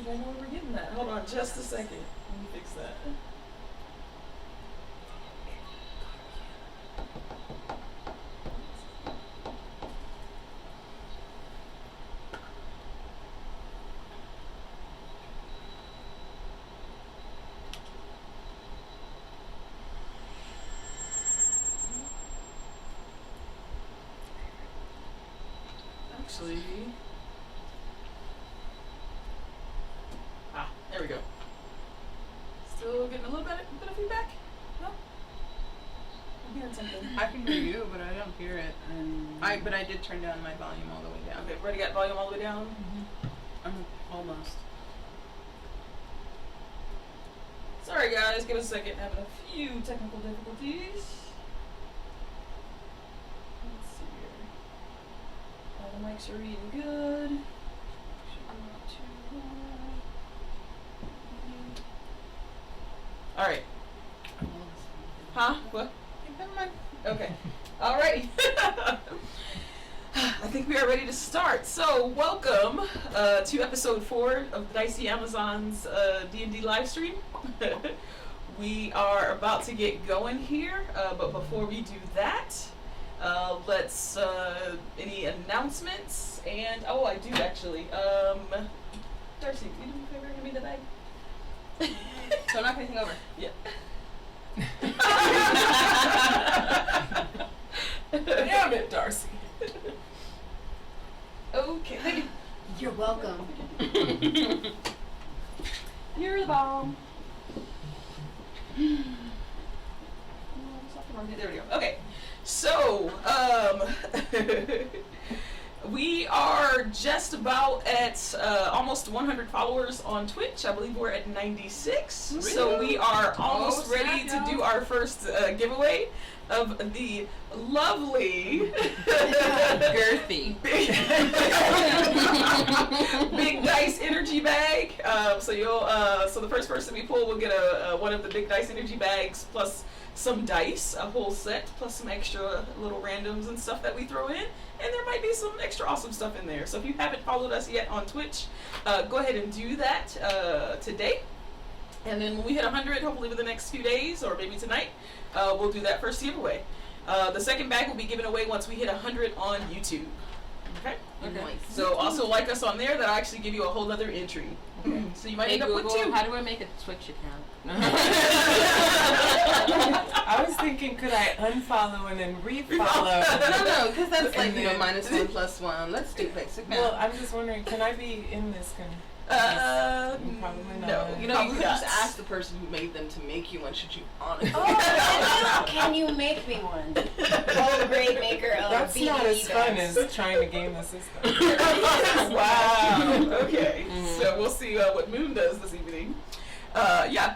think I know where we're getting that. Hold on just a second. Let me fix that. Actually, there we go. Still getting a little bit of feedback? No? I'm hearing something. I can hear you, but I don't hear it. But I did turn down my volume all the way down. Okay, already got volume all the way down? Mm-hmm. Almost. Sorry guys, give us a second. Having a few technical difficulties. Let's see here. All the mics are reading good. Should be not too loud. Alright. Huh? What? Never mind. Okay. Alrighty. I think we are ready to start. So, welcome to episode 4 of the Dicey Amazon's D&D live stream. We are about to get going here, but before we do that, let's, any announcements? And, oh, I do actually. Darcy, can you do me a favor and give me the bag? So knock anything over. Yeah. Damn it, Darcy. Okay. You're welcome. You're the bomb. There we go. Okay. So, we are just about at almost 100 followers on Twitch. I believe we're at 96. Really? So we are almost ready to do our first giveaway of the lovely girthy big dice energy bag. So the first person we pull will get one of the big dice energy bags plus some dice, a whole set, plus some extra little randoms and stuff that we throw in. And there might be some extra awesome stuff in there. So if you haven't followed us yet on Twitch, go ahead and do that today. And then when we hit 100, hopefully within the next few days, or maybe tonight, we'll do that first giveaway. The second bag will be given away once we hit 100 on YouTube. Okay? Nice. So also like us on there, that'll actually give you a whole other entry. Okay. So you might end up with 2. How do I make a Twitch account? I was thinking, could I unfollow and then refollow? No, because that's like, -1 + 1. Let's do basic math. Well, I'm just wondering, can I be in this? Probably not. No. You could just ask the person who made them to make you one, should you honestly. Can you make me one? Oh, great maker of That's BD not as fun bags. as trying to game the system. Wow. Okay. So we'll see what Moon does this evening. Yeah.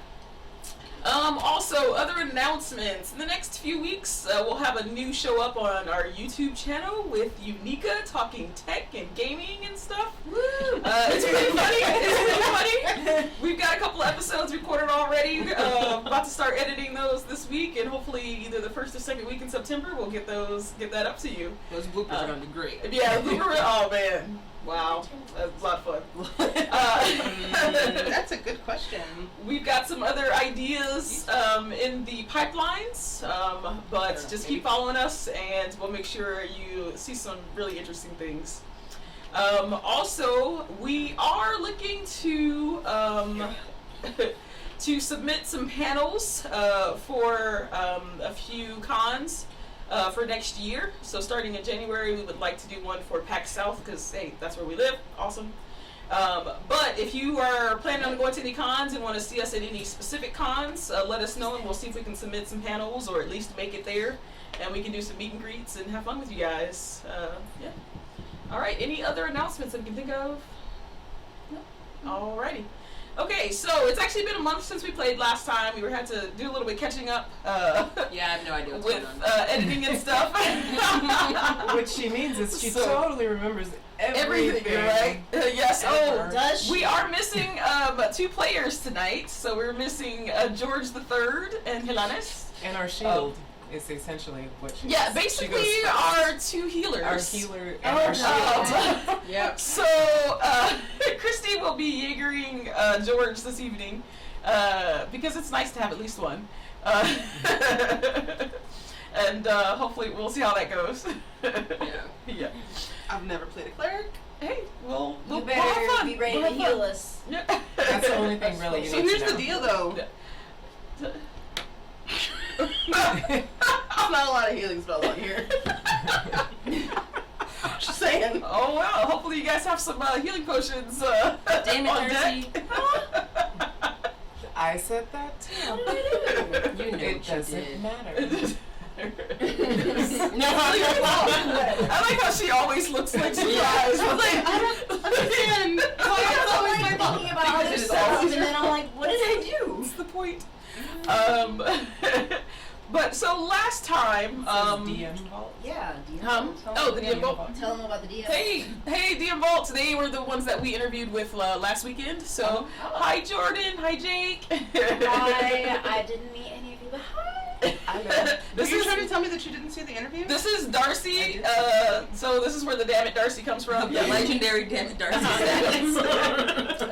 Also, other announcements. In the next few weeks, we'll have a new show up on our YouTube channel with Unika talking tech and gaming and stuff. It's pretty funny. We've got a couple of episodes recorded already. About to start editing those this week, and hopefully either the first or second week in September we'll get that up to you. Those bloopers are gonna be great. Yeah, blooper. Oh man. Wow, that's a lot of fun. That's a good question. We've got some other ideas in the pipelines, but just keep following us and we'll make sure you see some really interesting things. Also, we are looking to to submit some panels for a few cons. For next year. So starting in January, we would like to do one for PAX South because, hey, that's where we live. Awesome. But if you are planning on going to any cons and want to see us at any specific cons, let us know and we'll see if we can submit some panels or at least make it there. And we can do some meet and greets and have fun with you guys. Yeah. All right. Any other announcements that we can think of? No. Alrighty. Okay, so it's actually been a month since we played last time. We had to do a little bit catching up. Yeah, I have no idea what's with going on. editing and stuff. What she means is she So, totally remembers everything. Right? Yes. Ever. Does she? We are missing 2 players tonight. So we're missing George III and Helanes. And our shield. Is essentially what she Yeah, is. basically She goes our two healers. our healer and Oh, our shield. Yep. So, Cristi will be Jaegering George this evening because it's nice to have at least one. And hopefully we'll see how that goes. Yeah. I've never played a cleric. Hey, we'll You have better fun. be ready We'll to have heal fun. us. Yeah. That's the only thing really you So need here's to the know. deal, though. There's not a lot of healing spells on here. Just saying. Oh well, hopefully you guys have some healing potions Damn it, on Darcy. deck. I said that too. You know It what you doesn't did. matter. I like how she always looks like surprised. I was like, I don't understand. Why is I'm always my like fault? thinking about Because other it is stuff, always and then I'm like, what did I do? What's the point? But so last time, DM vault. Yeah, DM. oh, the DM Vault. Tell them about the DM. Hey, DM Vault. They were the ones that we interviewed with last weekend. So, hi Jordan, hi Jake. Hi, I didn't meet any of you, but hi. Were you trying to tell me that you didn't see the interview? This is Darcy. So this is where the damn it Darcy comes from. The legendary damn it, Darcy.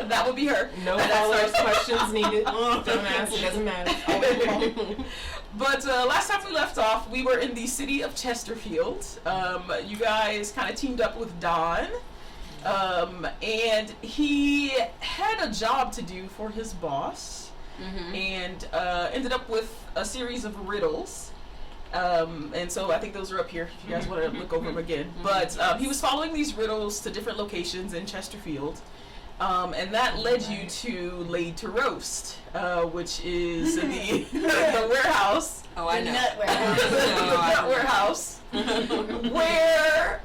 That would be her. No follow-up questions needed. Don't ask. It doesn't matter. But last time we left off, we were in the city of Chesterfield. You guys kind of teamed up with Don. And he had a job to do for his boss. And ended up with a series of riddles. And so I think those are up here if you guys want to look over them again. But he was following these riddles to different locations in Chesterfield. And that led you to Laid to Roast, which is the warehouse. Oh, I know. Nut warehouse. The nut warehouse. Where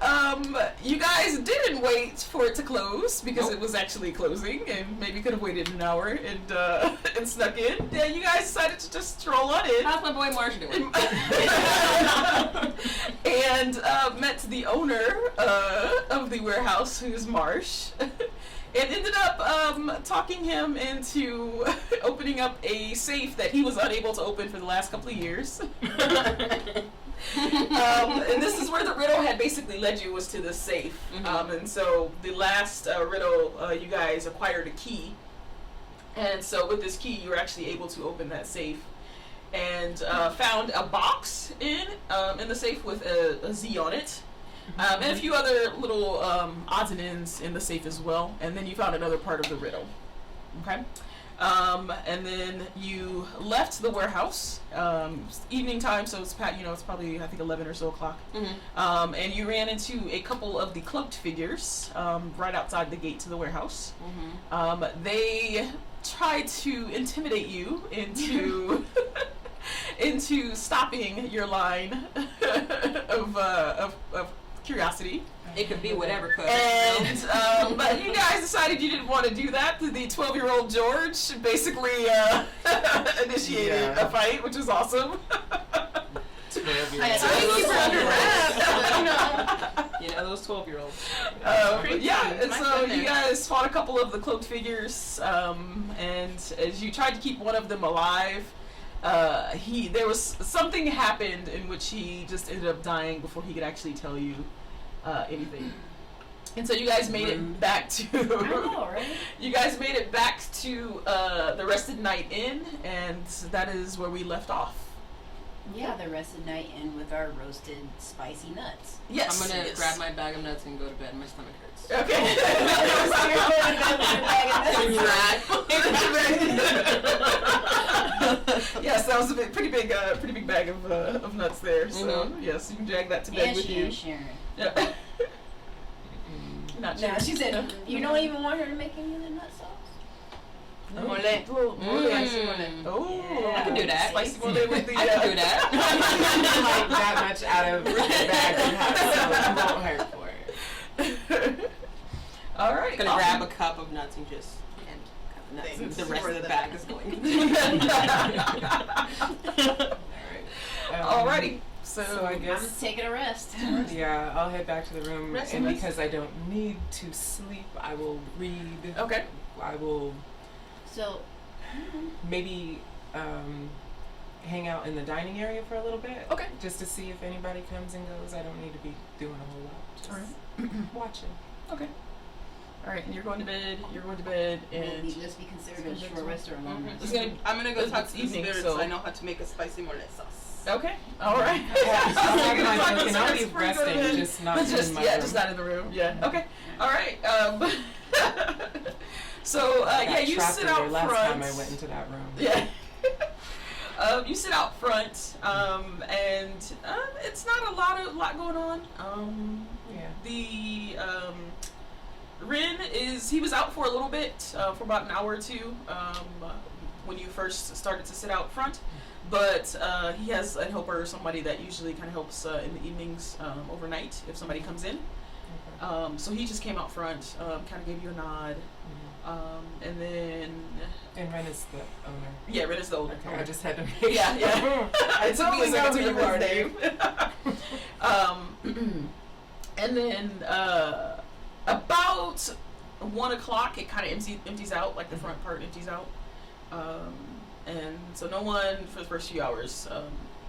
you guys didn't wait for it to close because it was actually closing, and maybe could have waited an hour and snuck in. Yeah, you guys decided to just stroll on in. How's my boy Marsh doing? And met the owner of the warehouse, who's Marsh. And ended up talking him into opening up a safe that he was unable to open for the last couple of years. And this is where the riddle had basically led you, was to the safe. And so the last riddle, you guys acquired a key. And so with this key, you were actually able to open that safe. And found a box in the safe with a Z on it. And a few other little odds and ends in the safe as well. And then you found another part of the riddle. Okay? And then you left the warehouse, evening time, so it's it's probably I think 11 or so o'clock. And you ran into a couple of the cloaked figures right outside the gate to the warehouse. They tried to intimidate you into into stopping your line of curiosity. It could be whatever could. And but you guys decided you didn't want to do that. The 12-year-old George basically initiated a fight, which is awesome. I keep her under wraps. You know, those 12-year-olds. Yeah, and My so goodness. you guys fought a couple of the cloaked figures, and as you tried to keep one of them alive, there was something happened in which he just ended up dying before he could actually tell you anything. And so you guys made it back to I know, right? you guys made it back to the Rested Night Inn, and that is where we left off. Yeah, the rest of the night in with our roasted spicy nuts. Yes. I'm gonna yes. grab my bag of nuts and go to bed. My stomach hurts. Okay. Yes, that was a pretty big bag of nuts there. So yes, you can drag that to bed And with she you. ain't sharing. Yeah. Not No, sure. she said, you don't even want her to make any of the nut sauce? Mole. Mole. Oh, Yeah. I can do that. Spicy mole with the. I can do that. Like that much out of the bag and have so it won't hurt for it. All right. I'm gonna grab a cup of nuts and just nuts. And Things the rest for of the the bag night. is going. Alrighty. So I I'm guess taking a rest. yeah, I'll head back to the room, Rest and and because I don't need to sleep, I will read. Okay. I will So, maybe hang out in the dining area for a little bit. Okay. Just to see if anybody comes and goes. I don't need to be doing a whole lot. Just Alright. watching. Okay. Alright, and you're going to bed, and... Just be considered a short rest or a long rest. It's gonna, I'm gonna go It's talk to the evening, spirits. so- I know how to make a spicy mole sauce. okay, alright. I'll have my Talk book to and I'll be spirits before you go to resting, bed. just not But just, in my yeah, room. just not in the room. Yeah. Okay. All right. So I yeah, got you trapped sit in out there last front. time I went into that room. Yeah. You sit out front, and it's not a lot going on. Yeah. The Rin he was out for a little bit, for about an hour or two, when you first started to sit out front. But he has a helper or somebody that usually kind of helps in the evenings, overnight if somebody comes in. Okay. So he just came out front, kind of gave you a nod, and then And Ren is the owner. yeah, Rin is the older. Okay, I just had to make Yeah, yeah. I It took me a totally know second to who you remember are, his name. And then about 1 o'clock, it kind of empties out, like the front part empties out. And so no one for the first few hours,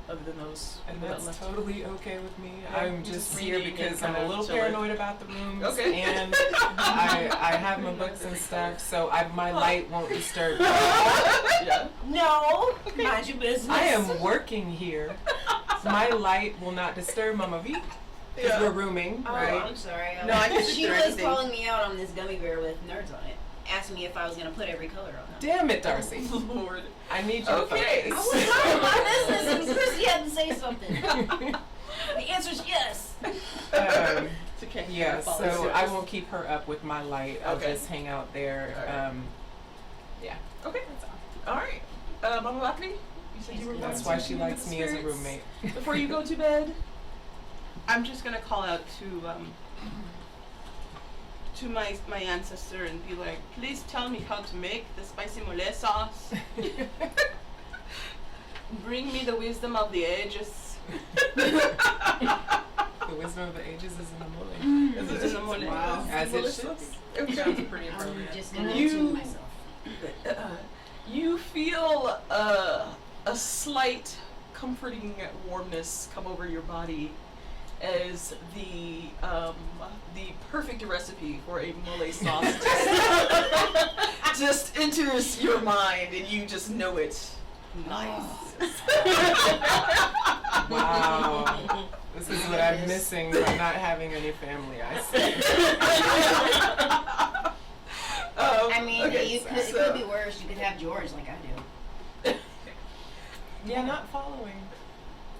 other than those And people that that's left. totally okay with me. Yeah, I'm you're just just here reading because and I'm a kinda little chilling. paranoid about the rooms. Okay. And I have my books and stuff, so my light won't disturb me. Yeah. No, mind your business. I am working here. My light will not disturb Mama V. Because Yeah. we're rooming, Oh, right? I'm sorry. No, I can sit She through was anything. calling me out on this gummy bear with nerds on it, asking me if I was gonna put every color on them. Damn it, Darcy. Lord. I need you Okay. to I focus. was minding my business and Cristi had to say something. The answer's yes. To catch Yeah, my fault. so I won't keep her up with my light. I'll Okay. just hang out there. Alright. Yeah. Okay. All right. Mama Bakri, you said you were going That's to why she meet likes the me as a spirits roommate. Before you go to bed. I'm just gonna call out to my ancestor and be like, please tell me how to make the spicy mole sauce. Bring me the wisdom of the ages. The wisdom of the ages is in the mole. This is in the mole. Wow. As it should be. Sounds pretty I'm appropriate. just gonna You- attune myself. You feel a slight comforting warmness come over your body as the perfect recipe for a mole sauce just enters your mind and you just know it. Nice. Wow. This is what I'm missing from not having any family, I see. I mean, okay, it could be worse. You could have George like I do. Yeah, not following.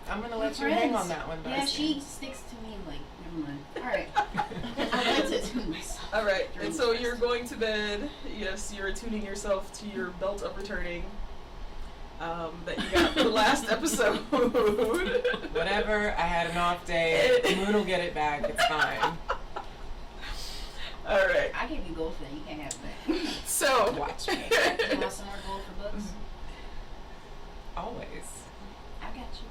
I'm gonna We're let you hang friends. on that one, Darcy. Yeah, she sticks to me like, never mind. Alright. I'd like to attune myself. All right, and so you're going to bed. Yes, you're attuning yourself to your belt of returning that you got for the last episode. Whatever, I had an off day. Moon will get it back. It's fine. All right, I gave you gold for that. You can't have that. so Watch me. You want some more gold for books? Always. I got you.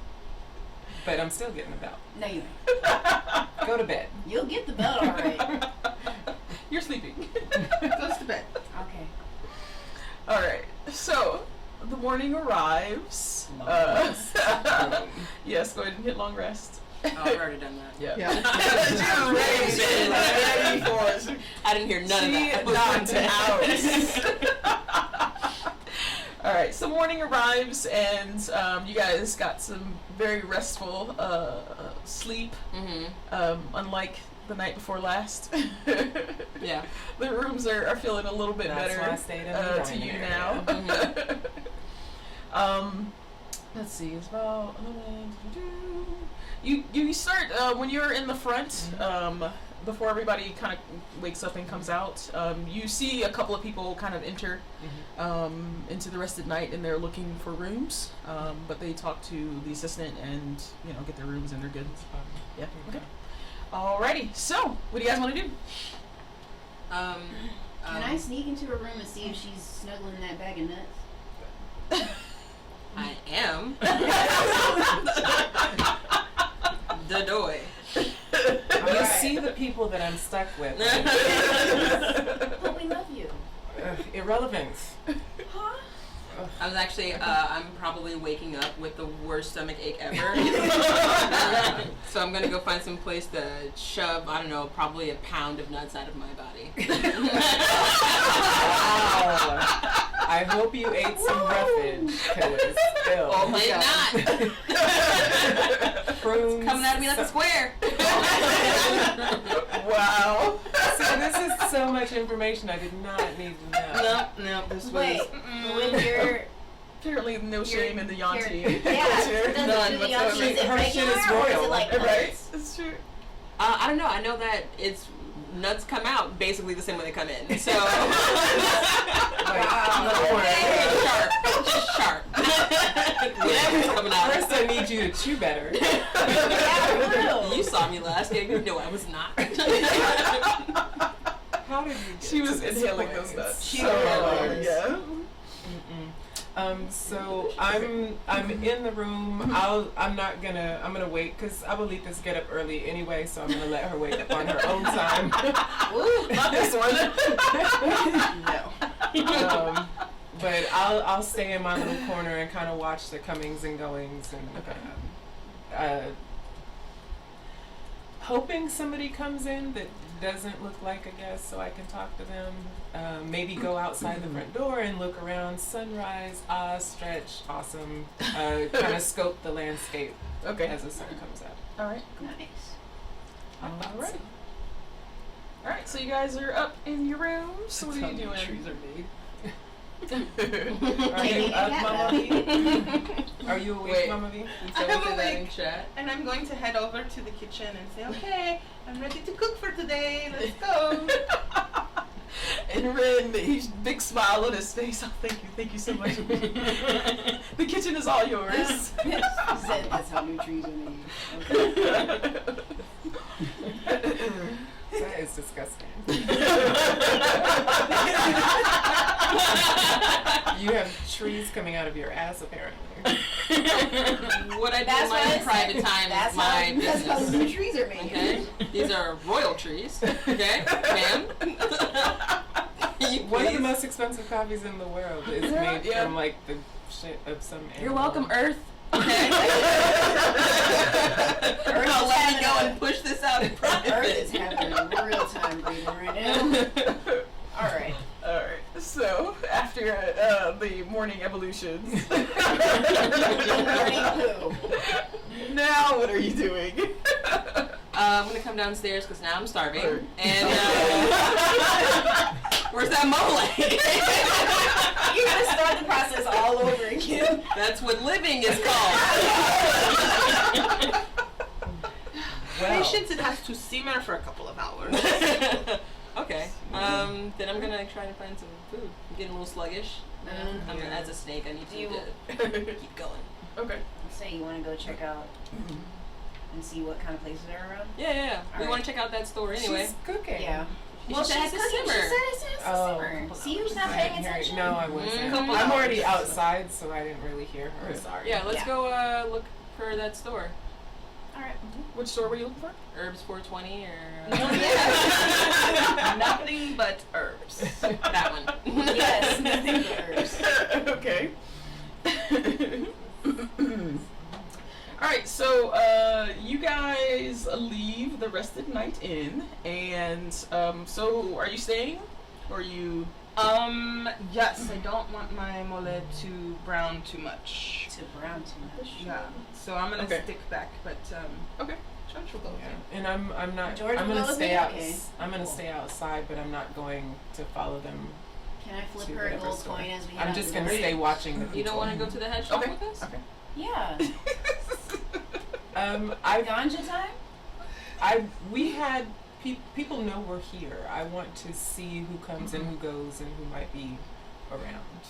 But I'm still getting the belt. No, you ain't. Go to bed. You'll get the belt alright. you're sleeping. Goes to bed. Okay. All right, so the morning arrives. Long rest. Yes, go ahead and hit long rest. Oh, I've already done that. Yeah. Yeah. She's ready for it. I didn't hear none She of that. knocked out. All right, so morning arrives, and you guys got some very restful sleep, unlike the night before last. Yeah. The rooms are feeling a little bit That's better why I stayed in the to dining you area. now. Let's see, it's about you start when you're in the front. Before everybody kind of wakes up and comes out, you see a couple of people kind of enter into the rest of the night, and they're looking for rooms. But they talk to the assistant and get their rooms, and they're good. Yeah. Okay. Alrighty. So, what do you guys want to do? Can I sneak into her room and see if she's snuggling that bag of nuts? I am. The doy. You Alright. see the people that I'm stuck with. But we love you. Irrelevant. Huh? I was actually, I'm probably waking up with the worst stomach ache ever. So I'm gonna go find some place to shove, I don't know, probably a pound of nuts out of my body. Wow. I hope you ate some roughage, because Oh my God. prunes. Coming at me like a square. Wow. See, this is so much information I did not need to know. No, this Wait, was. with your Apparently, no shame in the Yuan-ti. yeah, culture. does None the Yuan-ti, is it Her shit regular is or is royal, it like Right? nuts? It's true. I don't know. I know that it's nuts come out basically the same way they come in. So Like, sharp. Whatever's coming out. First, I need you to chew better. Yeah, You saw me last game. You know I was not. How did you get She was to this inhaling point? those nuts. She So, was. yeah. So I'm in the room. I'm gonna wait because Abuelita's get up early anyway, so I'm gonna let her wake up on her own time. Ooh, not this one. No. But I'll stay in my little corner and kind of watch the comings and goings and hoping somebody comes in that doesn't look like a guest so I can talk to them. Maybe go outside the front door and look around. Sunrise, stretch, awesome. Kind of scope the landscape Okay. as the sun comes up. All right. Nice. All right. All right. So you guys are up in your rooms. So what are you doing? Trees are made. Are Taking you a up, cat Mama nap. V? Are you awake, Wait. Mama V? I'm That in awake. chat. And I'm going to head over to the kitchen and say, okay, I'm ready to cook for today. Let's go. And Ren, he's big smile on his face. Oh, thank you so much. The kitchen is all yours. He said that's how new trees are made. Okay. That is disgusting. You have trees coming out of your ass, apparently. What I do That's in what my I private said. time That's is my that's how business. new trees are made. Okay? These are royal trees. Okay? Ma'am? One of the most expensive coffees in the world is made Yeah. from like the shit of some animal. You're welcome, Earth. Okay? Earth Now is let me having go a- and push this out in private. Earth is having a real time breathing right now. All right. All right. So after the morning evolutions, Morning poo. now what are you doing? I'm gonna come downstairs because now I'm starving. Word. And where's that mole? You're gonna start the process all over again. That's what living is called. Patience, it has to simmer for a couple of hours. Okay. Then I'm gonna try to find some food. I'm getting a little sluggish. I'm gonna, as a snake, I need Do you- to keep going. Okay. Say you want to go check out and see what kind of places are around. Yeah. We Alright. want to check out that store anyway. She's cooking. Yeah. She Well, said she's it's a cooking. She simmer. said it's a simmer. See who's not I paying didn't hear it. attention? No, I wasn't. Couple I'm already hours. outside, so I didn't really hear her. Sorry. Yeah, let's Yeah. go look for that store. All right. Which store were you looking for? Herbs 420 or Nothing but herbs. that one. Yes, nothing but herbs. Okay. All right, so you guys leave the Rested Night Inn, and so are you staying, or are you? Yes, I don't want my mole to brown too much. To brown too much. Yeah, so I'm gonna Okay. stick back, but Okay, George will go with Yeah. you. And I'm not. George I'm will gonna go with stay me? out. Okay. I'm gonna Cool. stay outside, but I'm not going to follow them. Can I flip to her a whatever gold store. coin as we head I'm out just the gonna door? stay watching the people. You don't want to go to the head shop Okay. with us? Okay. Yeah. I Ganja time? we had people know we're here. I want to see who comes and who goes and who might be around.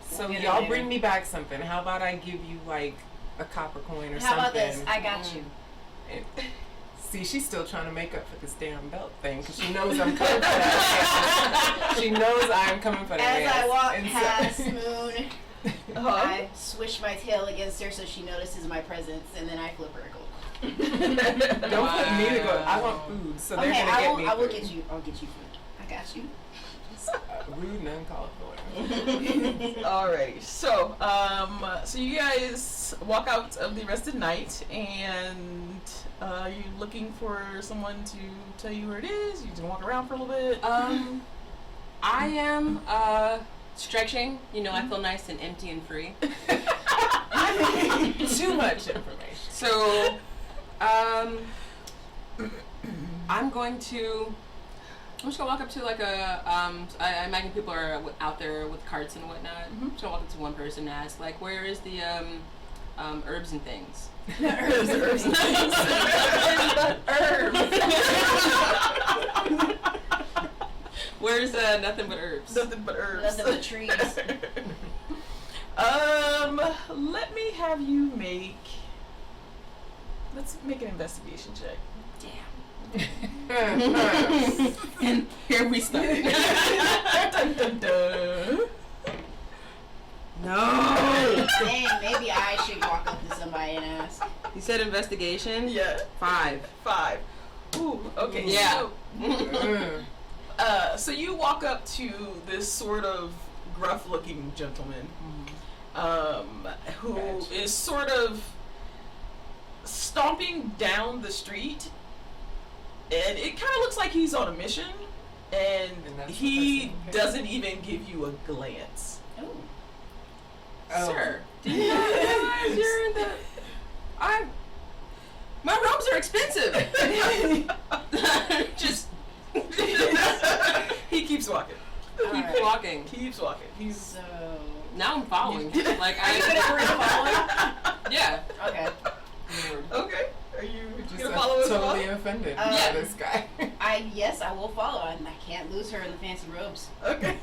So We'll get y'all it bring later. me back something. How about I give you like a copper coin or How something? about this? I got you. And- see, she's still trying to make up for this damn belt thing because she knows I'm coming for that. She knows I'm coming for that. As I ass. walk And so- past Moon, Uh-huh. I swish my tail against her so she notices my presence, and then I flip her a gold. Don't put me to go. I want food, so they're Okay, gonna I get will. me. I will food. get you. I'll get you food. I got you. Rude and uncalled for. Alright, so so you guys walk out of the arrested night, and you looking for someone to tell you where it is? You just walk around for a little bit. I am stretching. You know, I feel nice and empty and free. Too much information. So, I'm just gonna walk up to like a, I imagine people are out there with carts and whatnot. I'm just gonna walk up to one person and ask, like, where is the, herbs and things? Herbs and things. Where's, nothing but herbs? Nothing but herbs. Nothing but trees. Let me have you let's make an investigation check. And here we start. Dun, dun, dun. No! Dang, maybe I should walk up to somebody and ask. You said investigation? Yeah. 5. Ooh, okay. Yeah. So you walk up to this sort of gruff-looking gentleman, who is sort of stomping down the street, and it kind of looks like he's on a mission, and that's he okay. doesn't even give you a glance. Oh. Sir, do you not realize you're in the... My robes are expensive! Just... He keeps walking. Keep walking. Keeps walking. He's So. Now I'm following. Like, Are you gonna agree to follow? Yeah. Okay. okay. Are you Just gonna follow as well? totally offended by Yeah. this guy. Yes, I will follow. I can't lose her in the fancy robes. Okay.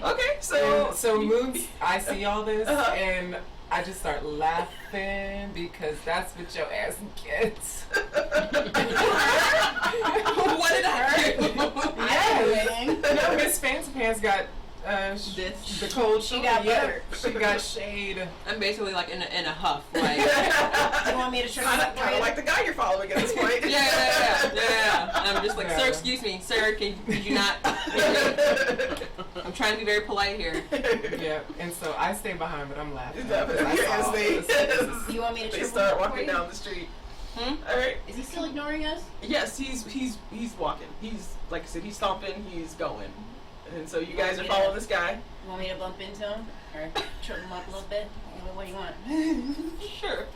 Okay. So So Moons, I see all this Uh-huh. and I just start laughing because that's what your ass gets. What did I do? Yes. No, Miss Fancy Pants got This. the cold She shoulder. got Yeah, butter. she got shade. I'm basically like in a huff. Like, Do you want me to try kind to of like the guy you're following at this point. yeah. And I'm just like, Yeah. sir, excuse me. Sir, could you not... I'm trying to be very polite here. Yeah, and so I stay behind, but I'm laughing. Yes, because I saw they, this. Do you want me to they triple start mark for walking you? down the street. Hmm? All right. Is he still ignoring us? Yes, he's walking. He's like I said, he's stomping. He's going, and so you guys are following this guy. You want me to bump into him? Or trip him up a little bit? What do you want? Sure.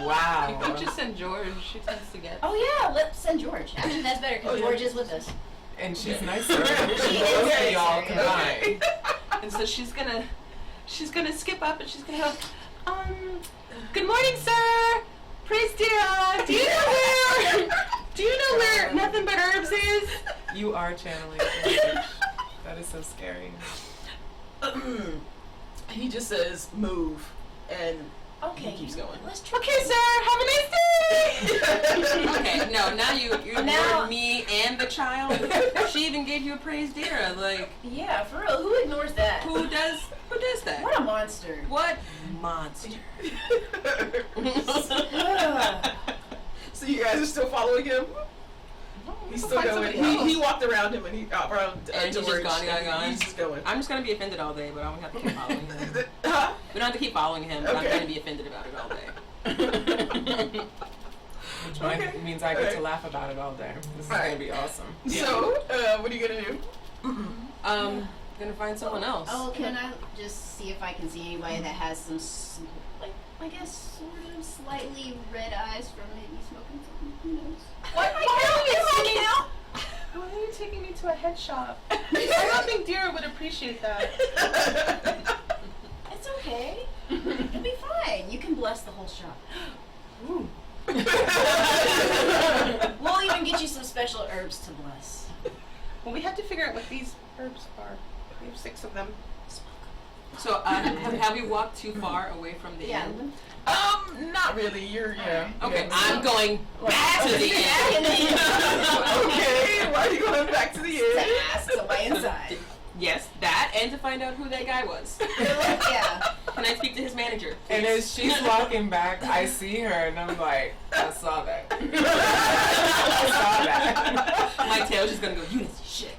Wow. Don't just send George. She tends to get... Oh yeah, let's send George. Actually, that's better because Oh, yeah. George is with us. And she's nicer. She She's is both of nicer, y'all yeah. combined. And so she's gonna skip up and she's gonna go, good morning, sir. Praise dear. Do you know where nothing but herbs is? You are channeling George. That is so scary. He just says move, and Okay. he keeps going. Let's try. Okay, sir. Have a nice day. Okay, no, now you ignored Now- me and the child. She even gave you a praise dear. Like, Yeah, for real. Who ignores that? who does that? What a monster. What monster? Ugh. So you guys are still following him? He's still going. He walked around him and around And he's just George, gone. and he's just going. I'm just gonna be offended all day, but I don't have to keep following him. Huh? We don't have to keep following him, but I'm Okay. gonna be offended about it all day. Which Okay. means I get to Alright. laugh about it all day. This is Alright. going to be awesome. So, what are you gonna do? Gonna find someone else. Oh, can I just see if I can see anybody that has some, like, I guess, sort of slightly red eyes from maybe smoking something? Who knows? Why are you taking me to a head shop? I don't think Deer would appreciate that. It's okay. It'll be fine. You can bless the whole shop. Ooh. We'll even get you some special herbs to bless. Well, we have to figure out what these herbs are. We have 6 of them. So, have we walked too far away from the Yeah. inn? Not really. You're Okay, yeah. I'm going back to the inn. Okay, why are you going back to the To inn? ask somebody inside. Yes, that, and to find out who that guy was. Yeah. Can I speak to his manager? And as she's walking back, I see her and I'm like, I saw that. I saw that. My tail's just gonna go, Eunice, shh. shit.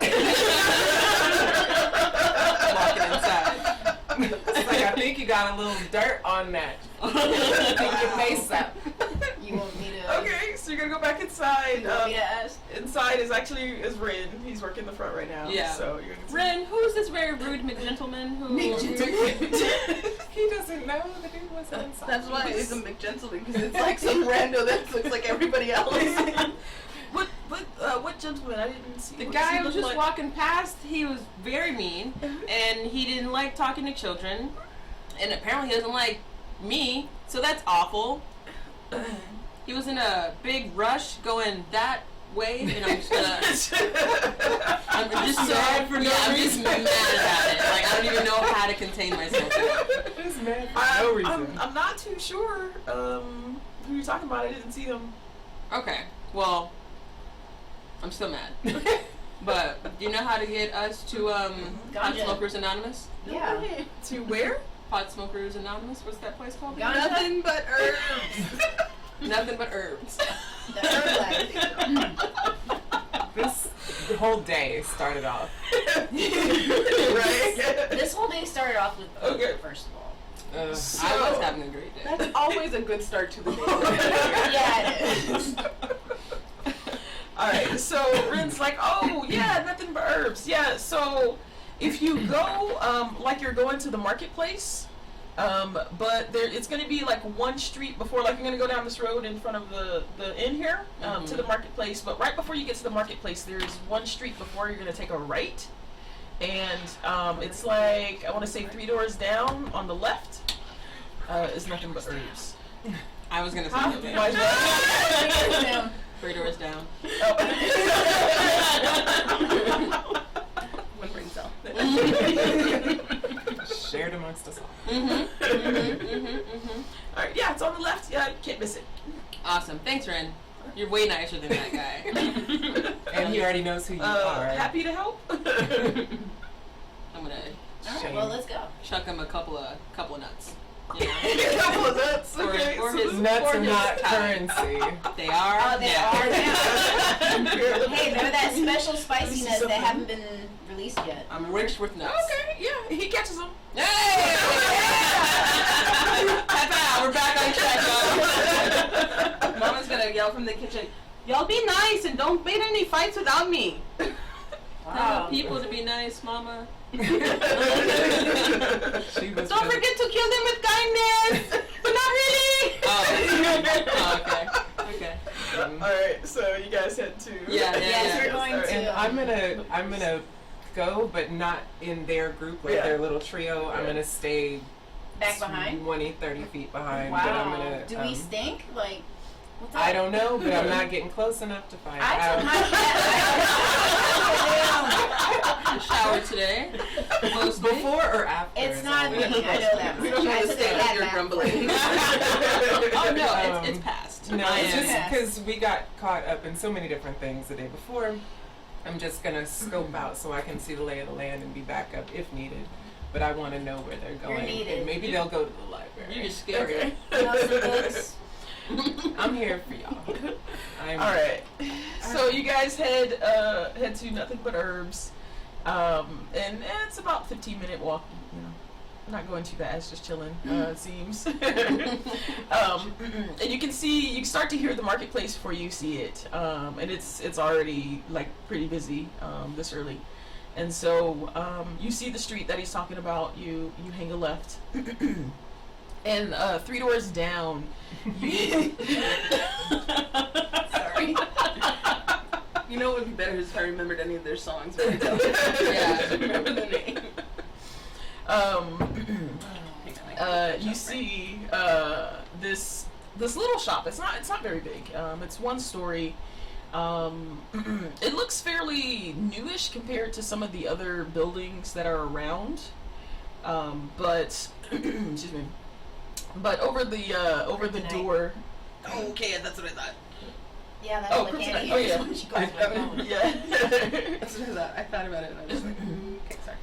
Walking inside. It's like, I think you got a little dirt on that. Pick your face up. You want me to? Okay, so you're gonna go back inside. You want me to ask? Inside is Rin. He's working the front right now. Yeah. So you're gonna Ren, who is this very rude McGentleman who? He doesn't know the dude was inside. That's why it's a McGentleman, because it's like some rando that looks like everybody else. What gentleman? I didn't see. The what guy he was looked just like. walking past. He was very mean, and he didn't like talking to children, and apparently he doesn't like me. So that's awful. He was in a big rush going that way, and I'm just gonna. I'm just so mad for no I'm just reason. mad about it. Like I don't even know how to contain myself. Just mad for no reason. I'm not too sure who you're talking about. I didn't see them. Okay, well, I'm still mad. But do you know how to get us to Pot Ganja. Smokers Anonymous? Yeah. To where? Pot Smokers Anonymous? What's that place called? Ganja? Nothing but herbs. Nothing but herbs. The herb life. This whole day started off. Right. This whole day started off with food, Okay. first of all. I was having a great day. That's always a good start to the day. Yeah, it is. Alright, so Rin's like, oh yeah, nothing but herbs. Yeah, so if you go, like you're going to the marketplace, but it's going to be like one street before, like you're going to go down this road in front of the inn here, to the marketplace, but right before you get to the marketplace, there's one street before you're going to take a right, and it's like, I want to say 3 doors down on the left, is nothing but herbs. I was gonna say Huh? that. Why is that? 3 doors down. One brain cell. Shared amongst us all. Alright, yeah, it's on the left. Yeah, you can't miss it. Awesome. Thanks, Ren. You're way nicer than that guy. And he already knows who you are. Happy to help. I'm gonna Alright, well, let's go. chuck him a couple of nuts. You know? Couple of nuts. For- Okay, for so his- this is Nuts for are his not time. currency. They are. Oh, they yeah. are now. Hey, they're that special spiciness that something. haven't been released yet. I'm rich with nuts. Okay, yeah, he catches them. Hey! High five, we're back on track, y'all. Mama's gonna yell from the kitchen, y'all be nice and don't make any fights without me. Tell people to be nice, mama. She was Don't forget to kill them with kindness, but not really. Oh, okay. Okay. Alright, so you guys head to. Yeah, Yes, we're going Alright. And to. I'm gonna go, but not in their group, like Yeah. their little trio. I'm Yeah. gonna stay Back behind? 20, 30 feet behind. Wow. But I'm gonna, Do we stink? Like, what's up? I don't know, but I'm not getting close enough to find I out. took my Shower today. Mostly. Before or after? It's is not all me. we- I know that. We don't I have to took stay that up here back. grumbling. Oh no, Um, it's past. No, I it's am. just because we got caught up in so many different things the day before. I'm just gonna scope out so I can see the lay of the land and be back up if needed. But I want to know where they're going. needed. And maybe they'll go to the library. You're just scared. Okay. Know some books. I'm here for y'all. Alright. So you guys head to Nothing But Herbs. And it's about 15-minute walk, you know. Not going too fast, just chilling, it seems. And you can start to hear the marketplace before you see it. And it's already like pretty busy this early. And so you see the street that he's talking about, you hang a left. And 3 doors down, Sorry. You know what would be better is if I remembered any of their songs. But I don't. Yeah. Remember the name. You see this little shop. It's not very big. It's one story. It looks fairly newish compared to some of the other buildings that are around. But excuse me. But over the Kryptonite. door. Oh, okay, that's what I thought. Yeah, that's Oh, what Kryptonite. Kandi Oh, hears yeah. when she calls my phone. Yeah. That's what I thought. I thought about it and I was like, okay, sorry.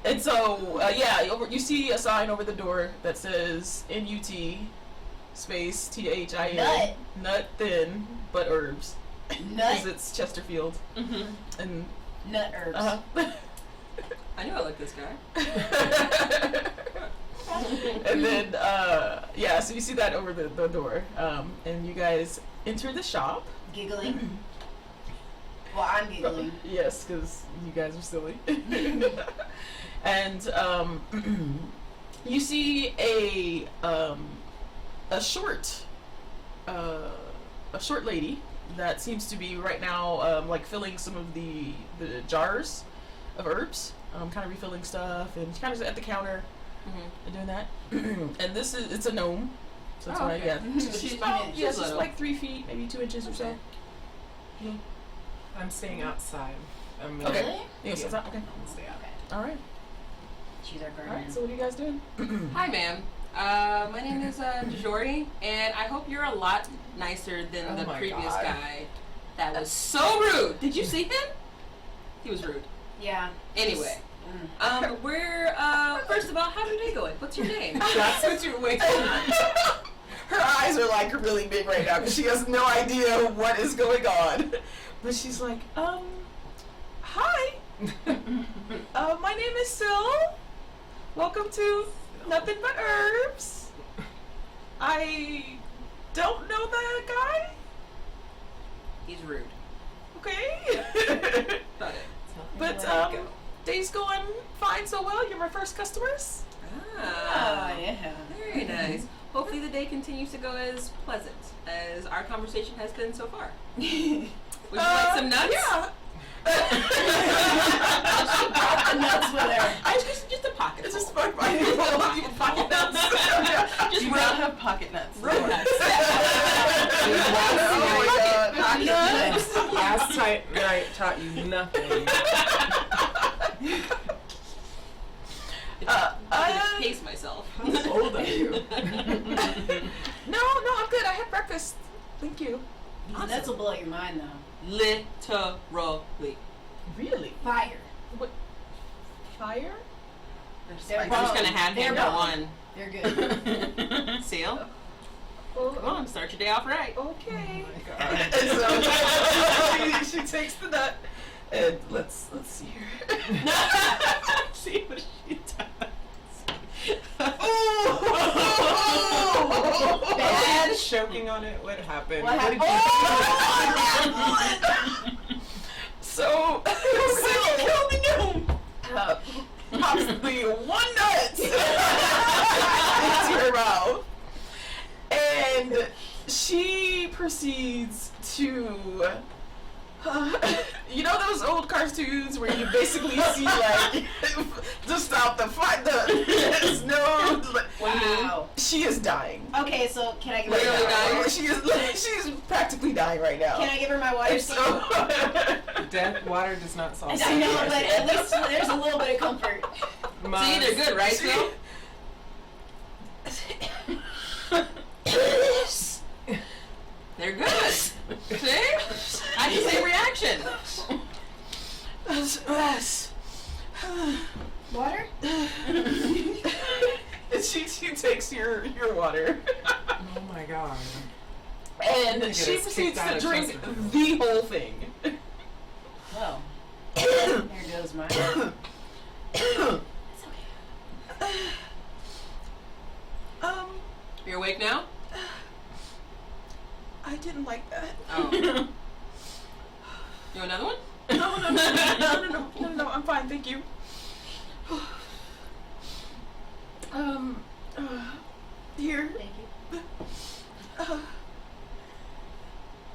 And so, you see a sign over the door that says NUT space THIN. Nut. Nut thin, but herbs. because it's Chesterfield. And Nut herbs. I knew I liked this guy. and then so you see that over the door, and you guys enter the shop. Giggling. Well, I'm giggling. Yes, because you guys are silly. And you see a short lady that seems to be right now like filling some of the jars of herbs, kind of refilling stuff, and she's kind of at the counter and doing that. And it's a gnome, so that's why she's about she's she's like 3 feet, maybe 2 inches or so. I'm staying outside. I'm Okay. Really? Yes, Yeah. okay. I'll stay out. Okay. All right. She's our All guardian. right. So what are you guys doing? Hi, ma'am. My name is Jordy, and I hope you're a lot nicer than Oh the my previous God. guy. That was so rude. Did you see him? He was rude. Yeah. Anyway, we're first of all, how's your day going? What's your name? That's what you're waiting for. Her eyes are like really big right now because she has no idea what is going on. But she's like, hi. My name is Syl. Welcome to Nothing But Herbs. I don't know that guy. He's rude. Okay. Thought it. But day's going fine so well. You're my first customers. Ah, Oh, yeah. very nice. Hopefully the day continues to go as pleasant as our conversation has been so far. Would you like some nuts? Yeah. The nuts with her. Just a pocket. It's just my pocket nuts. Just Do not have pocket nuts. road nuts. Oh my god. Last night taught you nothing. I just pace myself. How old are you? No, I'm good. I had breakfast. Thank you. These nuts will blow your mind, though. Literally. Really? Fire. Fire? They're I'm just gonna have They're him bomb. one. They're good. Seal. Come on, start your day off right. Okay. Oh my God. And so she takes the nut and let's see here. See what she does. Bad choking on it. What happened? What did you So kill the gnome. Pops the one nut into her mouth, and she proceeds to. You know those old cartoons where you basically see like to stop the fight. There's no. Wow. She is dying. Okay, so can I give Literally her dying? She's practically dying right now. Can I give her my water? And so, Death water does not solve. I know, but at least there's a little bit of comfort. See, they're good, right, Phil? They're good. See? I have the same reaction. Water? And she takes your water. Oh my God. And Get she us proceeds kicked out to of drink Chesterfield. the whole thing. Well, there goes mine. You're awake now? I didn't like that. Oh. You want another one? No, I'm fine, thank you. Here. Thank you.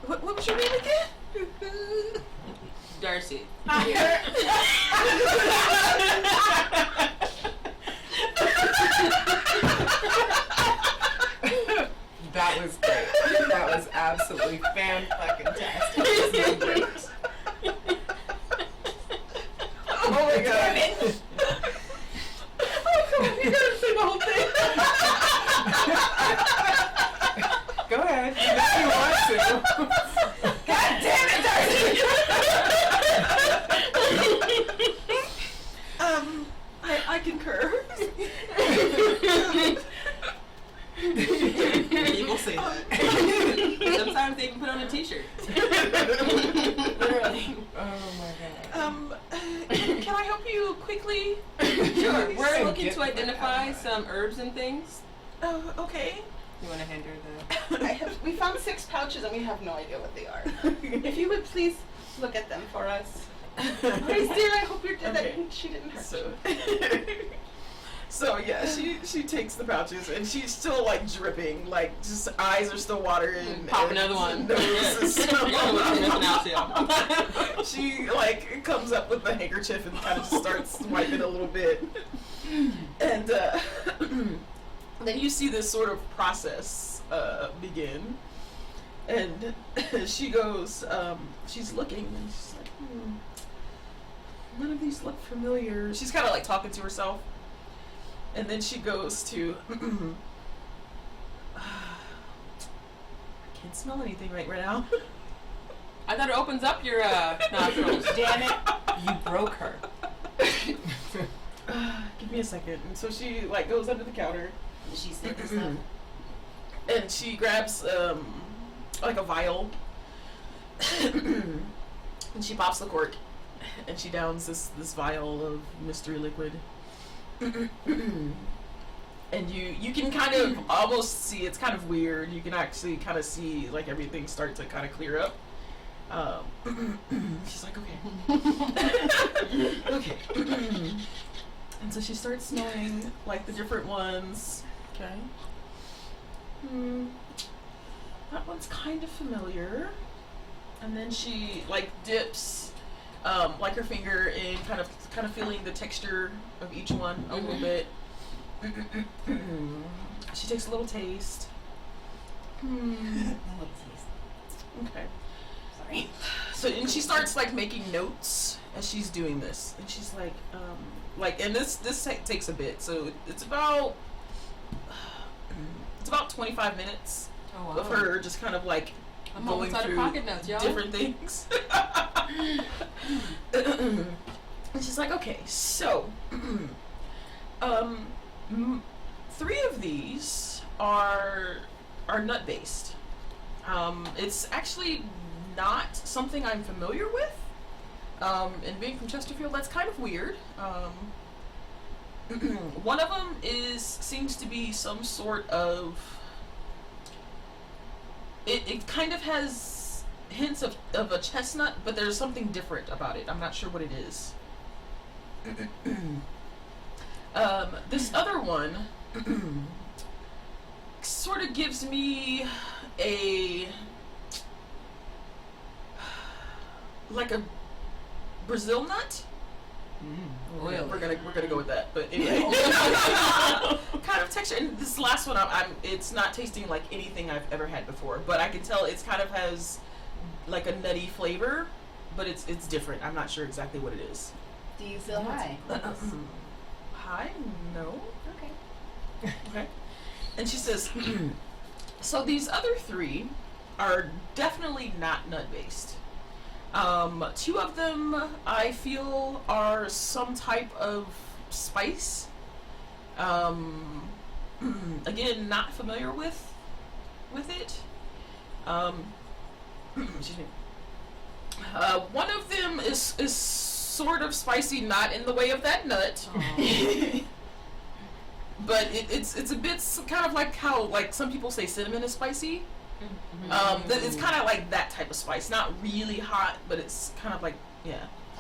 What was your name again? Darcy. That was great. That was absolutely fan-fucking-tastic. Oh my god. Oh, come on, you gotta say the whole thing. Go ahead. If you want to. God damn it, Darcy! I concur. People say that. Sometimes they even put on a t-shirt. Literally. Oh my god. Can I help you quickly? Sure. We're And looking get to the heck identify out of some herbs and things. Oh, okay. You want to hand her the... We found 6 pouches and we have no idea what they are. If you would please look at them for us. Please, dear, I hope you're dead. Okay. She didn't hurt So, you. so yeah, she takes the pouches and she's still like dripping, like just eyes are still watering. Pop and another one. nose is still- You know what you're missing out to. She like comes up with the handkerchief and kind of starts wiping a little bit, and then you see this sort of process begin, and she goes, she's looking and she's like, none of these look familiar. She's kind of like talking to herself, and then she goes to, I can't smell anything right now. I thought it opens up your nostrils. Damn it. You broke her. Give me a second. And so she like goes under the counter She said this stuff. and she grabs like a vial and she pops the cork and she downs this vial of mystery liquid. And you can kind of almost see, it's kind of weird. You can actually kind of see like everything start to kind of clear up. She's like, okay. Okay. And so she starts smelling like the different ones. Okay. That one's kind of familiar. And then she like dips like her finger in kind of feeling the texture of each one a little bit. She takes a little taste. Okay. Sorry. So and she starts like making notes as she's doing this, and she's like, and this takes a bit. So it's about 25 minutes Oh, of her just kind of like I'm going almost out of through pocket notes, y'all. different things. And she's like, okay, so 3 of these are nut based. It's actually not something I'm familiar with. And being from Chesterfield, that's kind of weird. One of them seems to be some sort of. It kind of has hints of a chestnut, but there's something different about it. I'm not sure what it is. This other one sort of gives me a Brazil nut. Oily. We're gonna go with that, but anyway, kind of texture. And this last one, it's not tasting like anything I've ever had before, but I can tell it's kind of has like a nutty flavor, but it's different. I'm not sure exactly what it is. Do you feel high? Hi, no. Okay. Okay. And she says, so these other 3 are definitely not nut based. 2 of them I feel are some type of spice. Again, not familiar with it. Excuse me. One of them is sort of spicy, not in the way of that nut. But it's a bit kind of like how like some people say cinnamon is spicy. It's kind of like that type of spice, not really hot, but it's kind of like A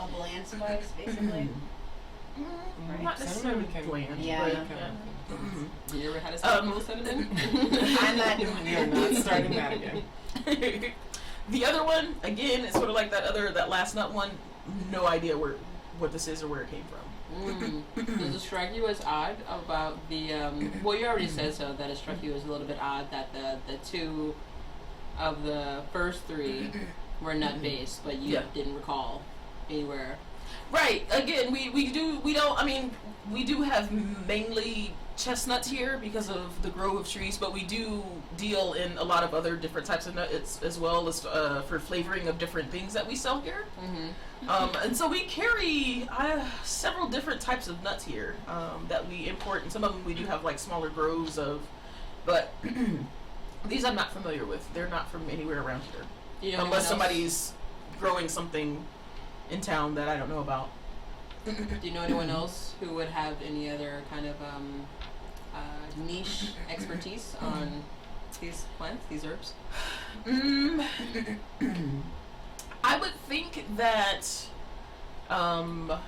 bland spice, basically. not necessarily Cinnamon can- bland. Yeah. but, You ever had a spoonful of cinnamon? I'm not doing We are not starting that again. The other one, again, it's sort of like that last nut one. No idea what this is or where it came from. Does it strike you as odd about the? Well, you already said so that it struck you as a little bit odd that the 2 of the first 3 were nut based, but you didn't recall anywhere. Right. Again, we do have mainly chestnuts here because of the grove of trees, but we do deal in a lot of other different types of nuts as well as for flavoring of different things that we sell here. And so we carry several different types of nuts here that we import, and some of them we do have like smaller groves of, but These I'm not familiar with. They're not from anywhere around here. You know Unless anyone else? somebody's growing something in town that I don't know about. Do you know anyone else who would have any other kind of niche expertise on these plants, these herbs? I would think that not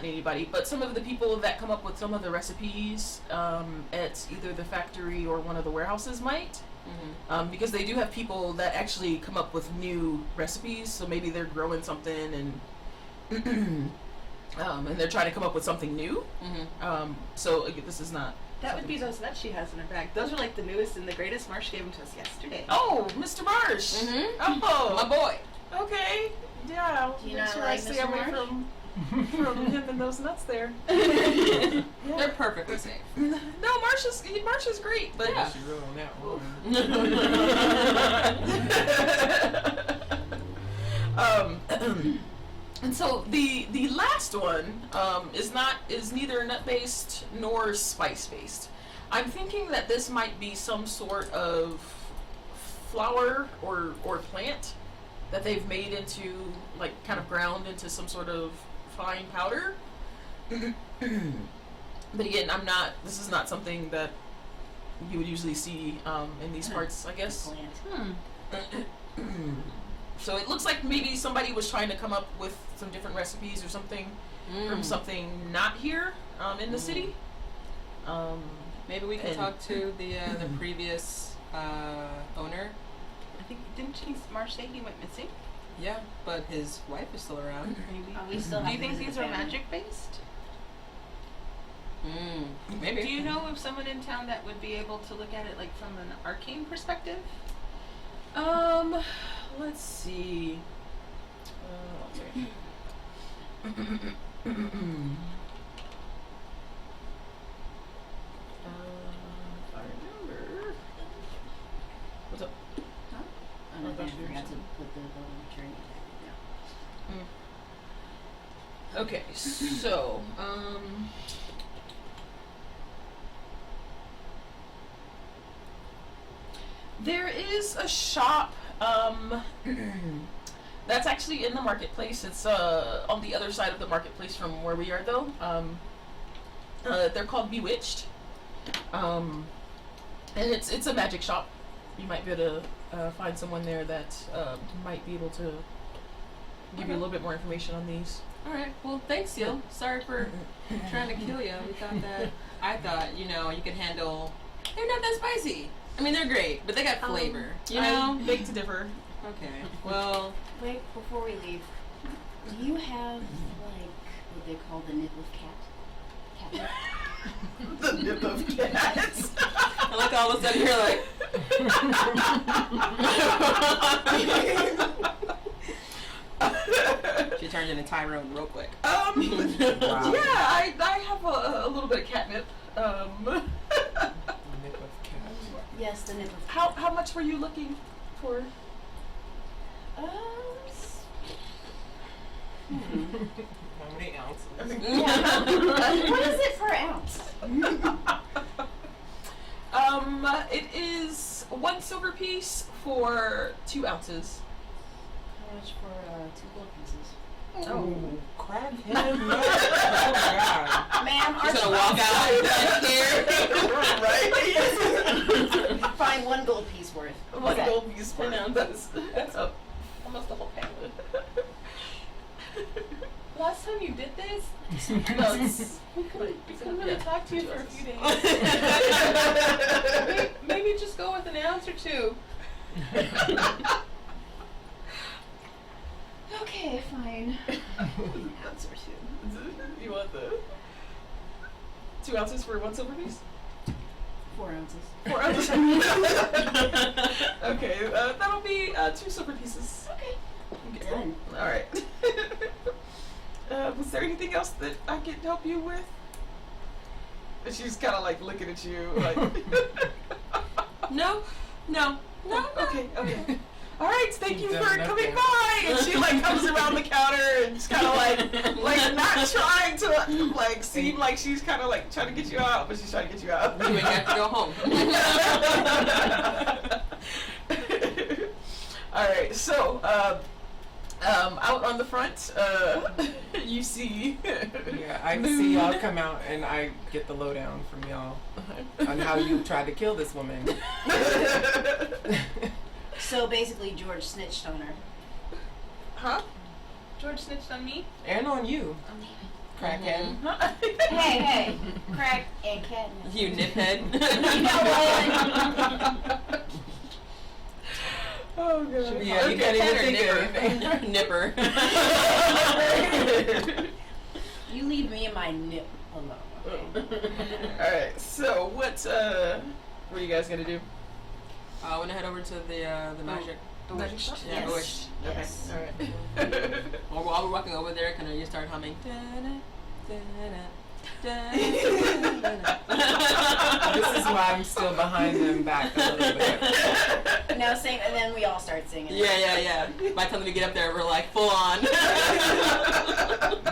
anybody, but some of the people that come up with some of the recipes at either the factory or one of the warehouses might. Because they do have people that actually come up with new recipes, so maybe they're growing something and and they're trying to come up with something new. So again, this is not. That would be those nuts she has in her bag. Those are like the newest and the greatest. Marsh gave them to us yesterday. Oh, Mr. Marsh. My Oh, boy. okay. Yeah. Do you make not sure like I stay Mr. away Marsh? from him and those nuts there. They're perfectly safe. No, Marsh is great, but Yeah. She wrote on that one. And so the last one is neither nut based nor spice based. I'm thinking that this might be some sort of flower or plant that they've made into, like, kind of ground into some sort of fine powder. But again, this is not something that you would usually see in these parts, I guess. Plant. So it looks like maybe somebody was trying to come up with some different recipes or something from something not here in the city. Maybe we can And- talk to the previous owner. I think Marsh say he went missing? Yeah, but his wife is still around. Maybe. We still Do have you to think visit these the are family. magic based? Maybe. Do you know of someone in town that would be able to look at it like from an arcane perspective? Let's see. If I remember. What's up? Oh, no, I forgot to put the tree. Okay, so, there is a shop, that's actually in the marketplace. It's, on the other side of the marketplace from where we are, though. They're called Bewitched. And it's a magic shop. You might be able to, find someone there that, might be able to give you a little bit more information on these. All right. Well, thanks, Seal. Sorry for trying to kill you. I thought, you could handle. They're not that spicy. I mean, they're great, but they got flavor. I beg to differ. Okay. Well, Wait, before we leave, do you have, like, what they call the nip of cat? Catnip? The nip of cats. I like all of a sudden you're like. She turned into Tyrone real quick. Wow. Yeah, I have a little bit of catnip. Nip of cat. Yes, the nip of How much were you looking for? How many ounces? what is it per ounce? It is 1 silver piece for 2 ounces. How much for 2 gold pieces? Oh, crap him up. Oh, God. Ma'am, She's gonna walk out Right? Find 1 gold piece worth. 1 Okay. gold piece for that's almost the whole pound. Last time you did this, No, it's, we couldn't really yeah, talk to you 2 for a ounces. few days. maybe just go with an ounce or 2. Okay, fine. An ounce or 2. You want the 2 ounces for 1 silver piece? 4 ounces. 4 ounces. Okay, that'll be 2 silver pieces. Okay. Okay. Done. All right. Was there anything else that I could help you with? And she's kind of like looking at you, like. No. Okay. all right, thank You've you done for enough coming damage. by. And she like comes around the counter and just kind of like not trying to like seem like she's kind of like trying to get you out, but she's trying to get you out. You ain't have to go home. All right, so out on the front, you see. Yeah, I see y'all come out and I get the lowdown from y'all on how you tried to kill this woman. So basically, George snitched on her. Huh? George snitched on me. And on you, crackhead. Hey, crack and catnip. You niphead. You know what? Oh god. Yeah, you can't even think of anything. Nipper. You leave me and my nip alone. All right. So what are you guys gonna do? I want to head over to the magic. The magic shop? Yeah, Yes. wish. Yes. All right. While we're walking over there, can I just start humming? This is why I'm still behind them back a little bit. Now sing, and then we all start singing. Yeah. By the time we get up there, we're like full on.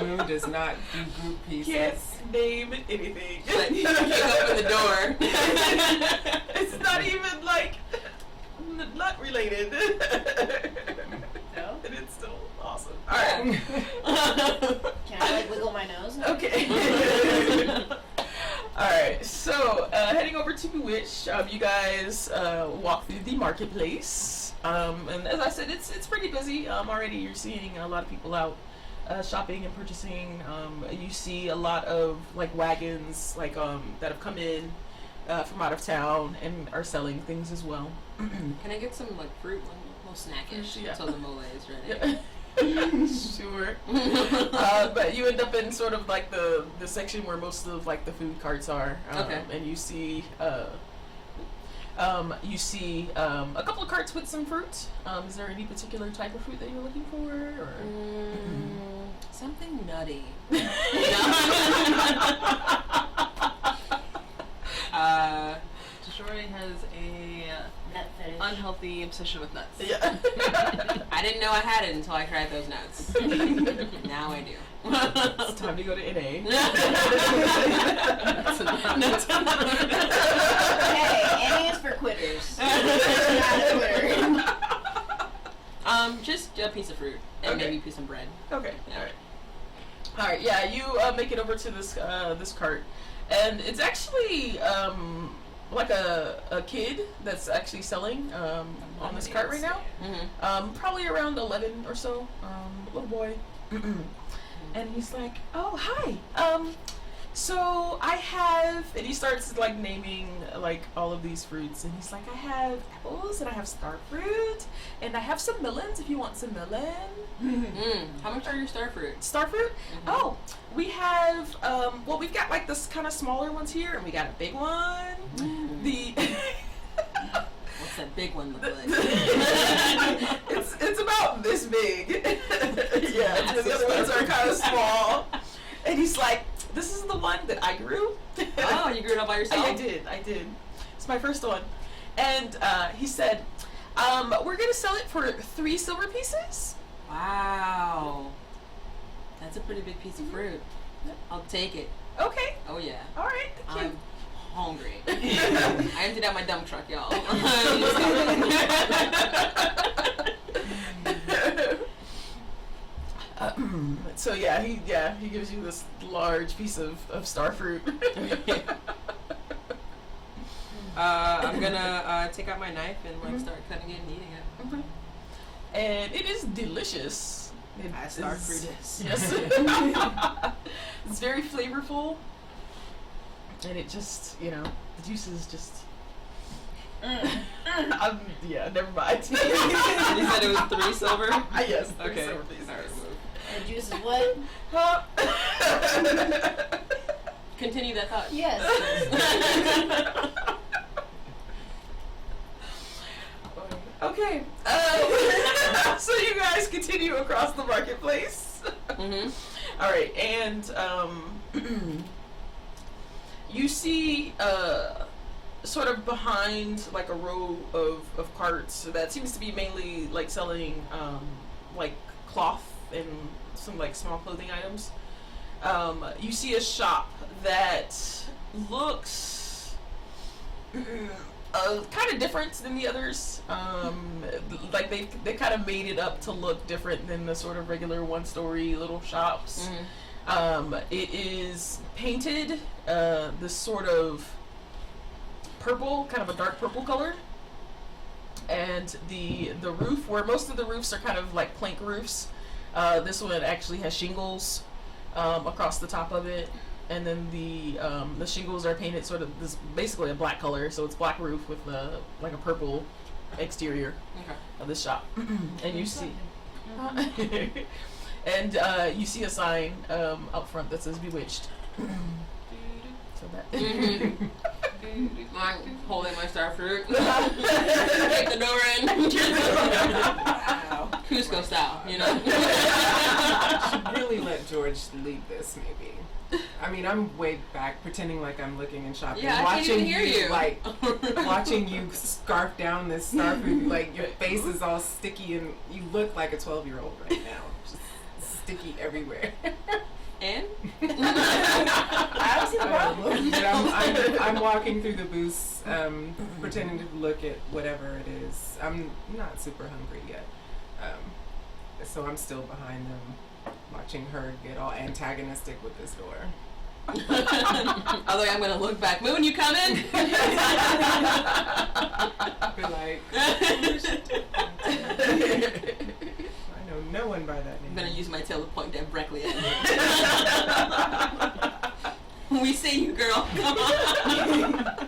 Moon does not do group pieces. Can't name anything. Like, kick open the door. It's not even like not related. No? And it's still awesome. All right. Can I like wiggle my nose? Okay. Alright, so heading over to Bewitch, you guys walk through the marketplace. And as I said, it's pretty busy. Already you're seeing a lot of people out shopping and purchasing. You see a lot of like wagons like that have come in from out of town and are selling things as well. Can I get some like fruit, like a little snackish, Yeah. until the mole is ready? Yeah. Sure. But you end up in sort of like the section where most of like the food carts are. Okay. And you see a couple of carts with some fruit. Is there any particular type of fruit that you're looking for? Or? Something nutty. Destroy has a Nut fetish. unhealthy obsession with nuts. Yeah. I didn't know I had it until I tried those nuts. Now I do. It's time to go to NA. Hey, Annie is for quitters. Not a quitter. Just a piece of fruit and Okay. maybe a piece of bread. Okay. Yeah. All right. All right. Yeah. You make it over to this cart, and it's actually like a kid that's actually selling on this cart right now. Mm-hmm. Probably around 11 or so. Little boy, and he's like, "Oh, hi. So I have," and he starts like naming like all of these fruits, and he's like, "I have apples, and I have star fruit, and I have some melons if you want some melon." How much are your star fruit? Star fruit? Mhm. Oh, we have well, we've got like this kind of smaller ones here, and we got a big one. The What's that big one look like? it's about this big. Yeah, the other ones are kind of small. And he's like, "This is the one that I grew." Oh, you grew it all by yourself? I did. It's my first one. And he said, "We're gonna sell it for 3 silver pieces." Wow. That's a pretty big piece of fruit. I'll take it. Okay. Oh yeah. All right. Thank you. I'm hungry. I emptied out my dump truck, y'all. So yeah, he gives you this large piece of star fruit. I'm gonna take out my knife and like start cutting it and eating it. And it is delicious. It As star fruit is. Yes. It's very flavorful. And it just, the juices just. Yeah, never mind. You said it was 3 silver? Yes, 3 Okay. silver pieces. Alright, move. The juice is what? Huh? Continue that thought. Yes. Okay. So you guys continue across the marketplace. Mm-hmm. All right, and you see sort of behind like a row of carts that seems to be mainly like selling like cloth and some like small clothing items. You see a shop that looks kind of different than the others. Like they kind of made it up to look different than the sort of regular one-story little shops. It is painted this sort of purple, kind of a dark purple color, and the roof, where most of the roofs are kind of like plank roofs, this one actually has shingles across the top of it, and then the shingles are painted sort of this basically a black color, so it's black roof with like a purple exterior of this shop. And you see and you see a sign up front that says Bewitched. So that I'm holding my star fruit. Take the door in. Cusco style, you know. Should really let George lead this, maybe. I mean, I'm way back, pretending like I'm looking and shopping, Yeah, I watching can't even hear you. like watching you scarf down this starfruit. Like your face is all sticky, and you look like a 12-year-old right now, just sticky everywhere. And I don't see the problem. But I'm walking through the booths, pretending to look at whatever it is. I'm not super hungry yet, so I'm still behind them, watching her get all antagonistic with this door. although I'm gonna look back. Moon, you coming? Be like, I know no one by that name. I'm gonna use my tail to point directly at you. We see you, girl. Come on.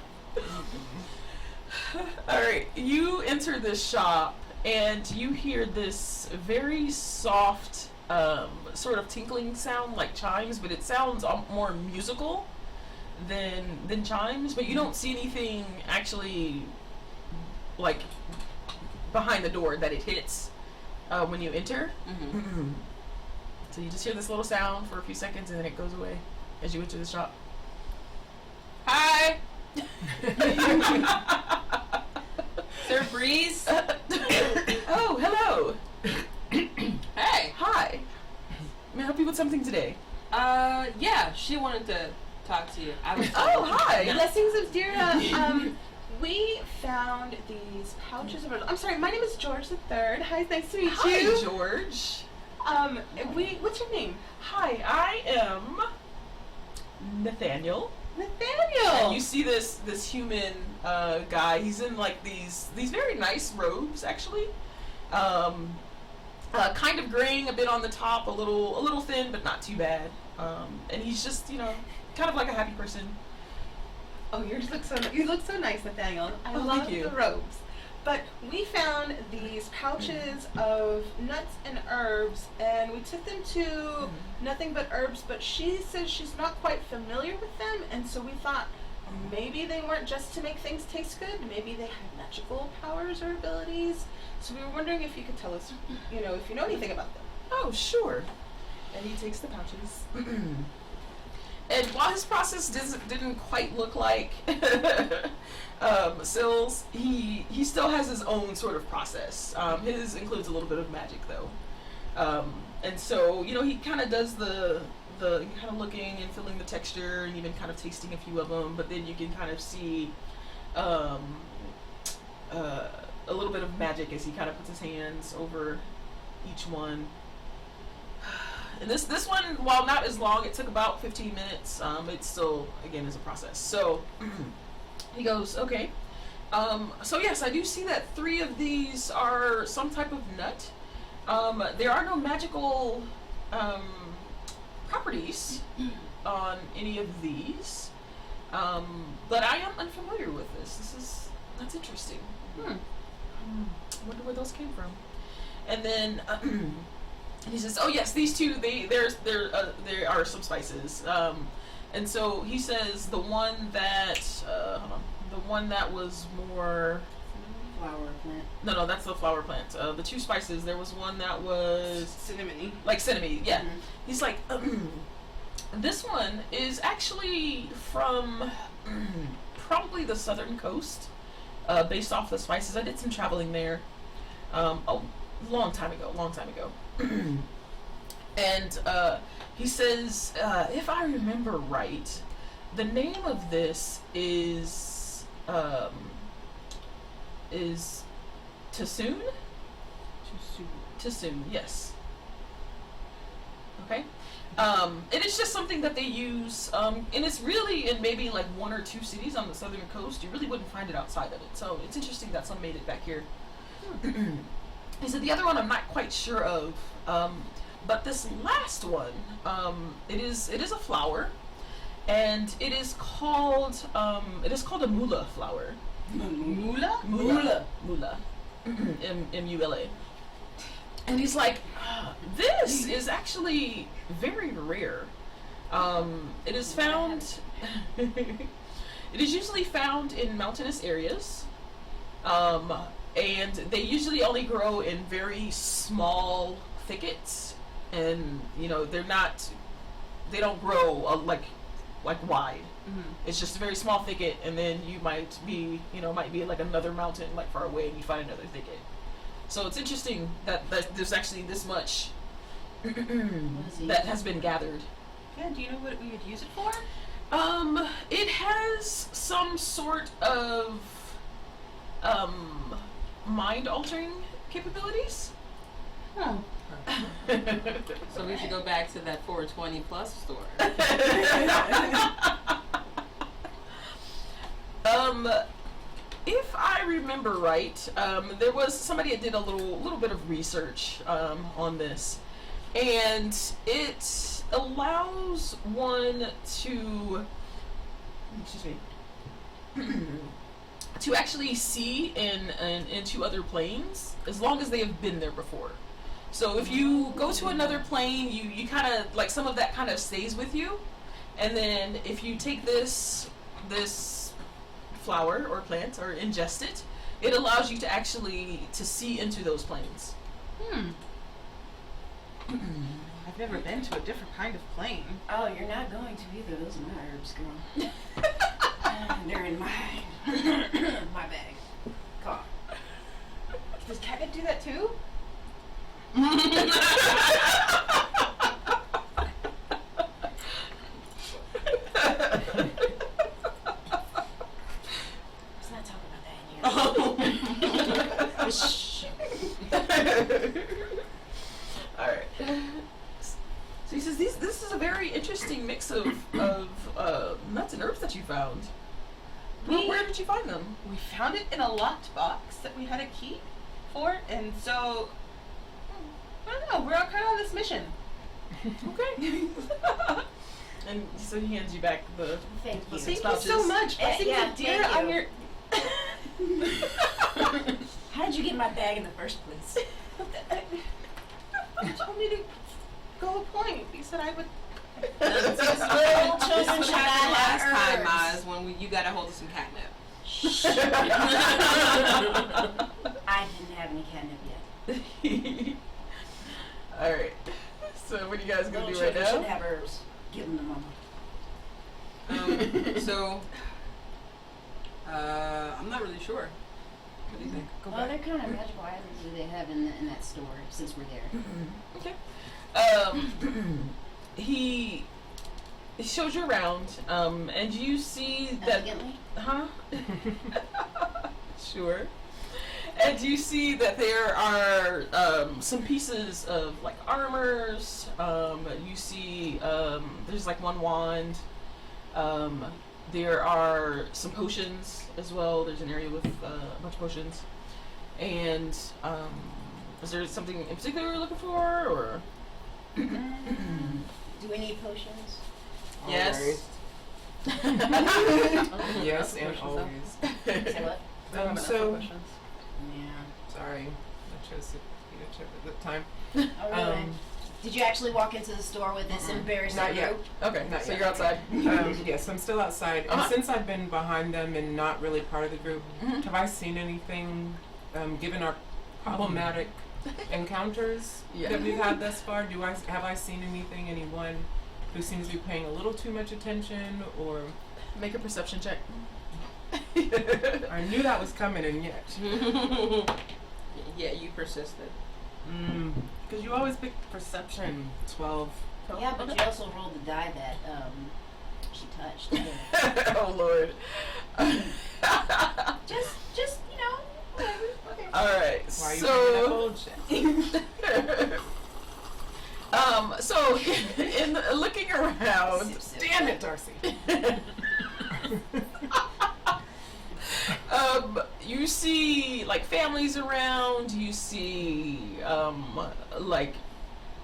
Alright, you enter this shop and you hear this very soft sort of tinkling sound like chimes, but it sounds more musical than chimes, but you don't see anything actually like behind the door that it hits when you enter. So you just hear this little sound for a few seconds and then it goes away as you enter the shop. Hi. Sir Breeze. Oh, hello. Hey. Hi. May I help you with something today? Yeah, she wanted to talk to you. I was Oh, hi. Blessings of Dira. We found these pouches of. I'm sorry. My name is George the Third. Hi, nice to meet Hi, you. George. What's your name? Hi, I am Nathaniel. Nathaniel. And you see this human guy. He's in like these very nice robes, actually. Kind of graying a bit on the top, a little thin, but not too bad. And he's just, kind of like a happy person. Oh, you look so nice, Nathaniel. I Oh, love thank you. the robes. But we found these pouches of nuts and herbs, and we took them to Nothing But Herbs, but she says she's not quite familiar with them, and so we thought maybe they weren't just to make things taste good, maybe they had magical powers or abilities. So we were wondering if you could tell us, if you know anything about them. Oh, sure. And he takes the pouches. And while his process didn't quite look like Syl's, he still has his own sort of process. His includes a little bit of magic, though. And so, he kind of does the kind of looking and feeling the texture and even kind of tasting a few of them, but then you can kind of see a little bit of magic as he kind of puts his hands over each one. And this one, while not as long, it took about 15 minutes. It still, again, is a process. So he goes, okay. So yes, I do see that 3 of these are some type of nut. There are no magical properties on any of these. But I am unfamiliar with this. That's interesting. I wonder where those came from. And then he says, "Oh yes, these 2. There are some spices." And so he says the one that was more. Flower plant. No, that's the flower plant. The 2 spices. There was one that was Cinnamon. like cinnamon. Yeah. He's like, this one is actually from probably the southern coast, based off the spices. I did some traveling there, a long time ago. And he says, if I remember right, the name of this is Tassoon? Tassoon, yes. Okay. And it's just something that they use, and it's really in maybe like 1 or 2 cities on the southern coast. You really wouldn't find it outside of it. So it's interesting that some made it back here. He said the other one I'm not quite sure of, but this last one, it is a flower, and it is called a mula flower. Mula? Mula. M-U-L-A. And he's like, this is actually very rare. It is found. It is usually found in mountainous areas, and they usually only grow in very small thickets, and they don't grow like wide. Mm-hmm. It's just a very small thicket, and then you might be like another mountain like far away, and you find another thicket. So it's interesting that there's actually this much that has been gathered. Yeah, do you know what we would use it for? It has some sort of mind-altering capabilities. Oh. So we should go back to that 420 plus store. If I remember right, there was somebody that did a little bit of research on this, and it allows one to, to actually see into other planes as long as they have been there before. So if you go to another plane, you kind of like some of that kind of stays with you, and then if you take this flower or plant or ingest it, it allows you to actually to see into those planes. I've never been to a different kind of plane. Oh, you're not going to either. Those are my herbs, girl. They're in my bag. Car. Does catnip do that too? Let's not talk about that in here. All right. So he says this is a very interesting mix of nuts and herbs that you found. Where did you find them? We found it in a locked box that we had a key for, and so I don't know. We're all kind of on this mission. Okay. And so he hands you back the Thank you. Six Thank you so pouches. much. Blessing yeah, you, dear, thank on you. your. How did you get my bag in the first place? You told me to go a point. You said I would. Little This children was should happened not last have time, herbs. Maz, when you got a hold of some catnip. I didn't have any catnip yet. All right. So what are you guys gonna Little do right children should now? have herbs. Give them to mama. I'm not really sure. What do you think? Go Well, back. they're kind of magical items that they have in that store since we're there. Okay. He shows you around, and you see that. Elegantly. Huh? Sure. And you see that there are some pieces of like armors. You see there's like one wand. There are some potions as well. There's an area with a bunch of potions. And is there something in particular you're looking for, or? Do we need potions? Yes. Yes, and Potions, always. Say what? So, Yeah. sorry, I chose to eat a chip at the time. Oh, really? Did you actually walk into the store with this embarrassing Not yet. group? Okay, Not so yet. you're outside. Yes, I'm still outside. And Uh-huh. since I've been behind them and not really part of the group, Mhm. have I seen anything, given our problematic encounters Yeah. that we've had thus far? Have I seen anyone who seems to be paying a little too much attention, or Make a perception check. I knew that was coming, and yet. Yeah, you persisted. Because you always pick perception. 12. Yeah, but you also rolled the die that she touched. Oh Lord. Just you know, whatever. Okay. All right. Why are you bringing up old shit? So in looking around, Sip, sip. Damn it, Darcy. You see like families around. You see like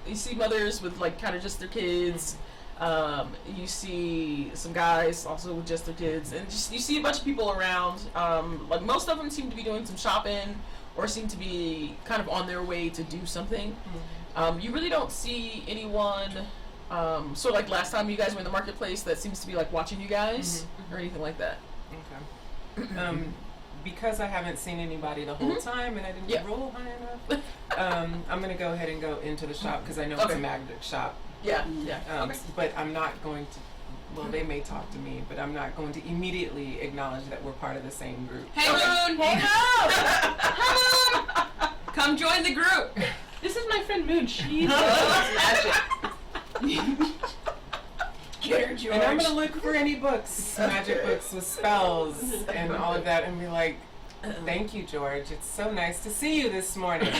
you see mothers with like kind of just their kids. You see some guys also with just their kids, and just you see a bunch of people around. Like most of them seem to be doing some shopping or seem to be kind of on their way to do something. You really don't see anyone, sort of like last time you guys were in the marketplace, that seems to be like watching you guys or anything like that. Okay. Because I haven't seen anybody the whole time and I didn't roll high enough, I'm going to go ahead and go into the shop because I know it's a magic shop. Yeah. But I'm not going to, well, they may talk to me, but I'm not going to immediately acknowledge that we're part of the same group. Hey, Moon! Hey, Mo! Come join the group! This is my friend Moon. She Magic. Get her, George. And I'm going to look for any books, magic books with spells and all of that, and be like, thank you, George. It's so nice to see you this morning.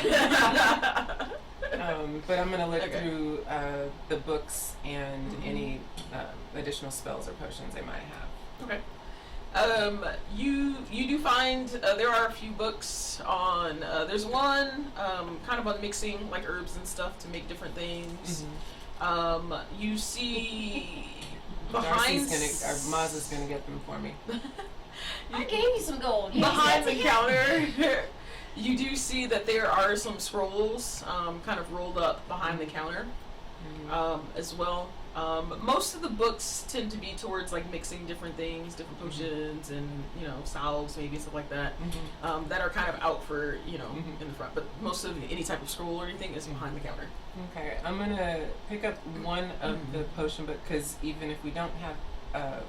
But I'm going to look through the books and any additional spells or potions they might have. Okay. You do find there are a few books on. There's one kind of on mixing like herbs and stuff to make different things. You see behind. Maz is gonna get them for me. I gave you some gold. Yes, Behind that's the it. counter, you do see that there are some scrolls kind of rolled up behind the counter as well. Most of the books tend to be towards like mixing different things, different potions and, you know, salves, maybe stuff like that, that are kind of out for, you know, in the front. But most of any type of scroll or anything is behind the counter. Okay, I'm gonna pick up one of the potion book because even if we don't have,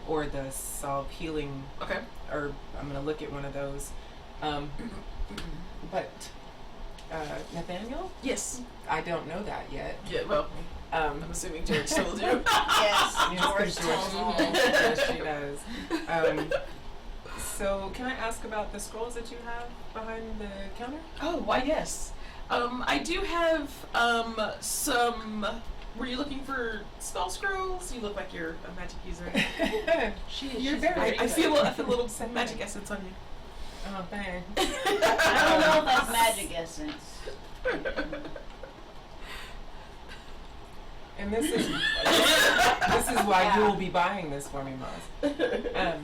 or the salve healing herb, I'm gonna look at one of those. But Nathaniel? Yes. I don't know that yet. Yeah, well, I'm assuming George told you. Yes, George George told me. Yes, she does. So, can I ask about the scrolls that you have behind the counter? Oh, why yes. I do have some. Were you looking for spell scrolls? You look like you're a magic user. You're very. I feel a little magic essence on you. Oh, thanks. I don't know if that's magic essence. And this is why you will be buying this for me, Maz.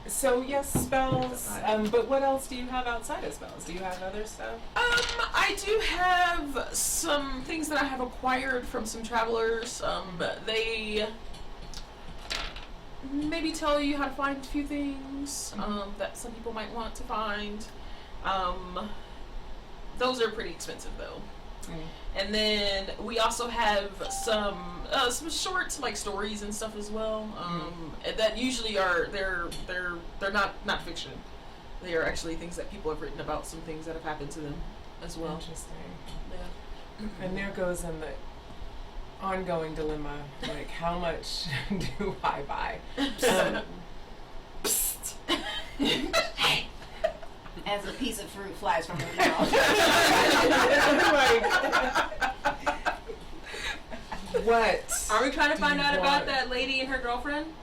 So yes, spells. But what else do you have outside of spells? Do you have other stuff? I do have some things that I have acquired from some travelers. They maybe tell you how to find a few things that some people might want to find. Those are pretty expensive though. And then we also have some short like stories and stuff as well. That usually are they're not fiction. They are actually things that people have written about some things that have happened to them as well. Interesting. Yeah. And there goes in the ongoing dilemma, like how much do I buy? As a piece of fruit flies from her mouth. What? Are we trying to find out about want? that lady and her girlfriend?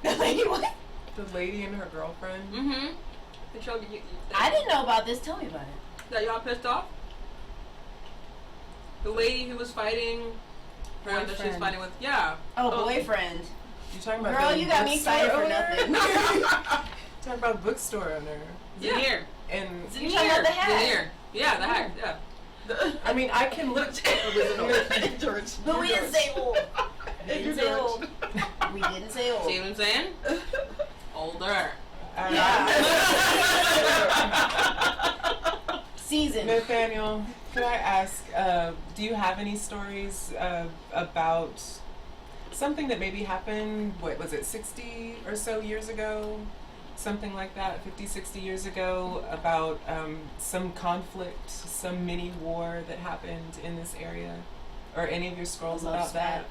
The lady what? The lady and her girlfriend? Mm-hmm. I didn't know about this. Tell me about it. That y'all pissed off? The lady who was fighting her that she was Boyfriend. fighting with. Yeah. Oh, boyfriend. You talking about Girl, the you got me excited for bookstore owner? nothing. Talking about bookstore owner. Zinir. And You talking about the hat? Zinir. Yeah, the hat. Yeah. I mean, I can look. George. But we didn't say old. We Hey, didn't say George. old. We didn't say old. See what I'm saying? Older. Yeah. Season. Nathaniel, could I ask, do you have any stories about something that maybe happened, what was it, 60 or so years ago? something like that 50, 60 years ago about some conflict, some mini war that happened in this area? Or any of your scrolls Love about spat. that?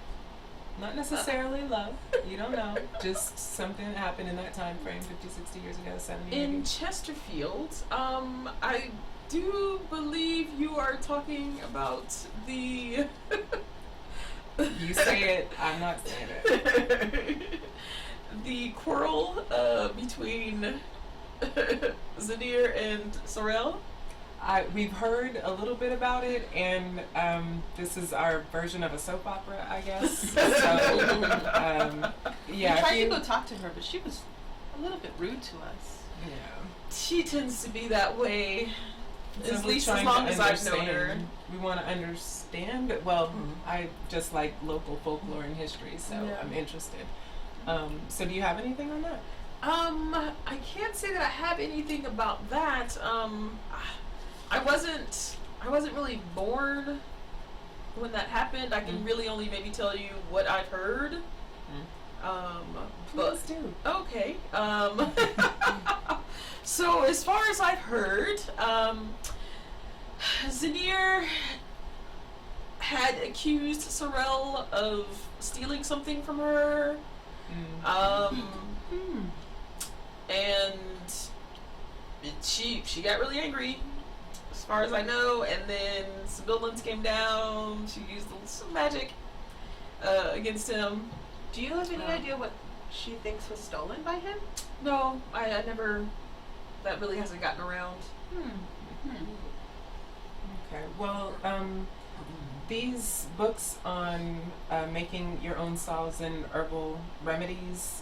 Not necessarily love. You don't know. Just something that happened in that time frame 50, 60 years ago, 70 In maybe. Chesterfield, I do believe you are talking about the. You say it, I'm not saying it. The quarrel between Zanir and Sorel. We've heard a little bit about it, and this is our version of a soap opera, I guess. So, yeah. We if tried you- to go talk to her, but she was a little bit rude to us. Yeah. She tends to be that way, So at we're least as trying long to as I've known her. understand. We want to understand. Well, I just like local folklore and history, so Yeah. I'm interested. So do you have anything on that? I can't say that I have anything about that. I wasn't really born when that happened. I can really only maybe tell you what I've heard. But Please do. okay. So as far as I've heard, Zanir had accused Sorel of stealing something from her. And she got really angry, as far as I know, and then some villains came down. She used some magic against him. Do you have any idea what she thinks was stolen by him? No, I never. That really hasn't gotten around. Okay. Well, these books on making your own salves and herbal remedies,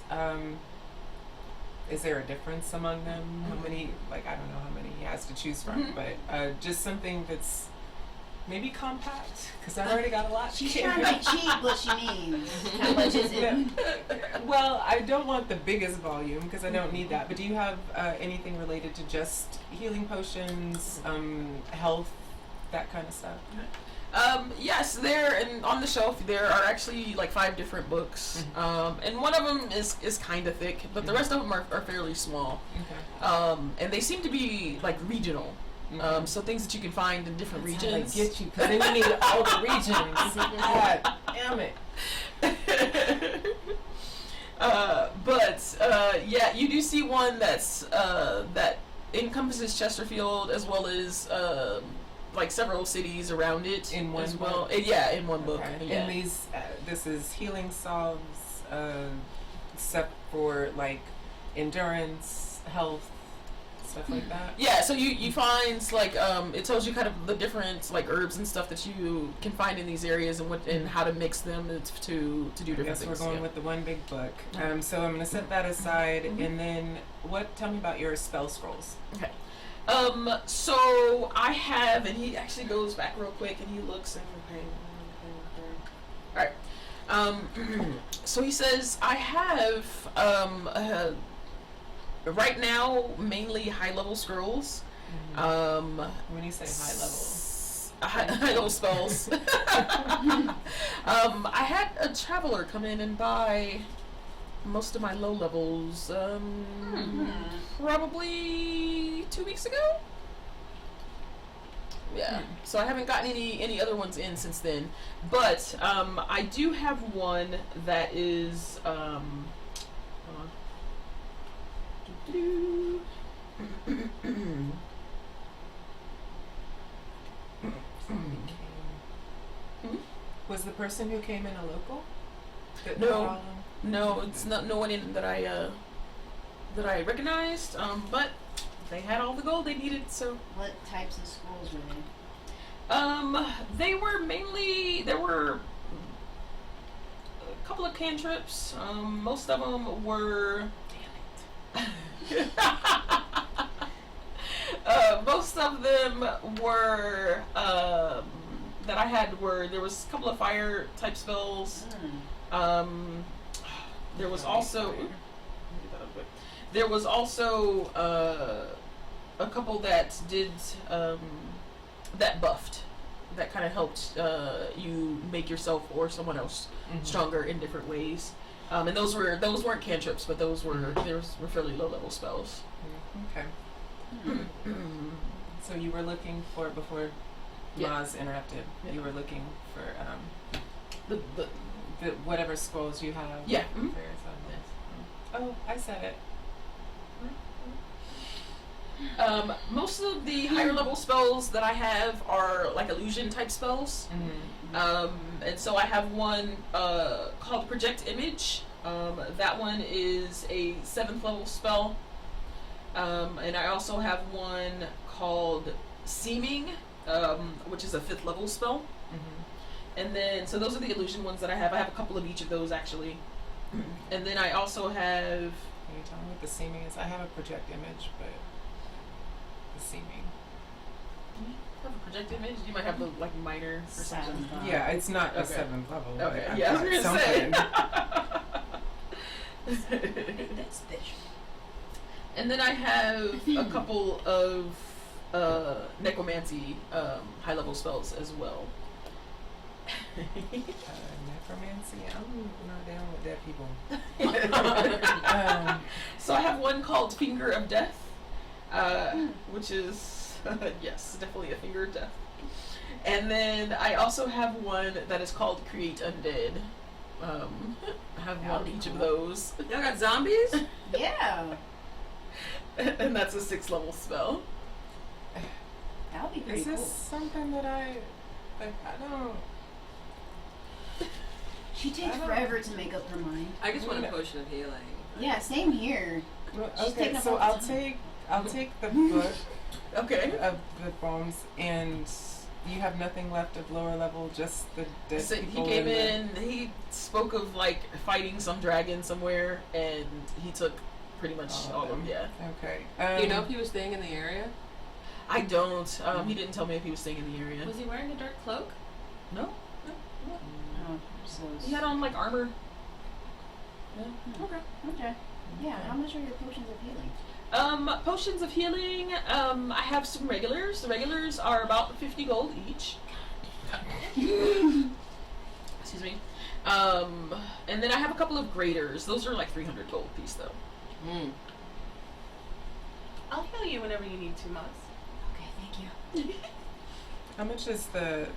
is there a difference among them? How many, I don't know how many he has to choose from, but just something that's maybe compact, because I've already got a lot. She's here. trying to be cheap, what she means. How much is it? Well, I don't want the biggest volume, because I don't need that, but do you have anything related to just healing potions, health, that kind of stuff? Yes, and on the shelf there are actually like 5 different books, and one of them is kind of thick, but the rest of them are fairly small, Okay. and they seem to be like regional, so things that you can find in different That's how they regions. get you, because then you need all the regions. God damn it. Yeah, you do see one that's that encompasses Chesterfield as well as like several cities around it In one as well. book? Yeah, in one book. Okay. Yeah. And these, this is healing salves, except for like endurance, health, stuff like that. Yeah, so you find like it tells you kind of the different like herbs and stuff that you can find in these areas and what and how to mix them to do I different guess things. we're going yeah. with the one big book. So I'm gonna set that aside, and then tell me about your spell scrolls. Okay. So I have, and he actually goes back real quick and he looks and alright. So he says, I have right now mainly high level scrolls. When you say high level, High level spells. I had a traveler come in and buy most of my low levels probably 2 weeks ago. Yeah, so I haven't gotten any other ones in since then, but I do have one that is was the person who came in a local? No. No, it's not no one in that I recognized. But they had all the gold they needed, so What types of schools were they? they were mainly there were a couple of cantrips. Most of them were most of them were that I had were there was a couple of fire type spells. There was also a couple that did that buffed, that kind of helped you make yourself or someone else stronger in different ways. And those weren't cantrips, but those were fairly low level spells. Okay. So you were looking for, before Maz interrupted, you were looking for The whatever scrolls you have. Yeah. for various levels. Oh, I said it. Most of the higher level spells that I have are like illusion type spells. And so I have one called Project Image. That one is a 7th level spell. And I also have one called Seeming, which is a 5th level spell. And then, so those are the illusion ones that I have. I have a couple of each of those actually. And then I also have... Can you tell me what the seeming is? I have a project image, but the seeming. You have a project image? You might have the like minor or something. Yeah, it's not a Okay. 7th level. but Okay, I've yeah, I was got gonna say. That's special. And then I have a couple of necromancy high level spells as well. Necromancy. I'm not down with dead people. So I have one called Finger of Death, which is yes, definitely a finger of death. And then I also have one that is called Create Undead. I have one each of those. Y'all got zombies? Yeah. And that's a 6th level spell. That would be pretty Is this cool. something that I don't... She takes forever to make up her mind. I just want a potion of healing. Yeah, same here. Well, She's okay, taking up so all the I'll time. take the book Okay. of the bones, and you have nothing left of lower level, just the dead So he people. came and in, he spoke of like fighting some dragon somewhere, and he took pretty much all of them, yeah. Okay. Do you know if he was staying in the area? I don't. He didn't tell me if he was staying in the area. Was he wearing a dark cloak? No. Oh, so He had on like armor. okay. Okay. Yeah, how much are your potions of healing? Potions of healing, I have some regulars. The regulars are about 50 gold each. Excuse me. And then I have a couple of graders. Those are like 300 gold piece though. I'll heal you whenever you need to, Maz. Okay, thank you. How much is the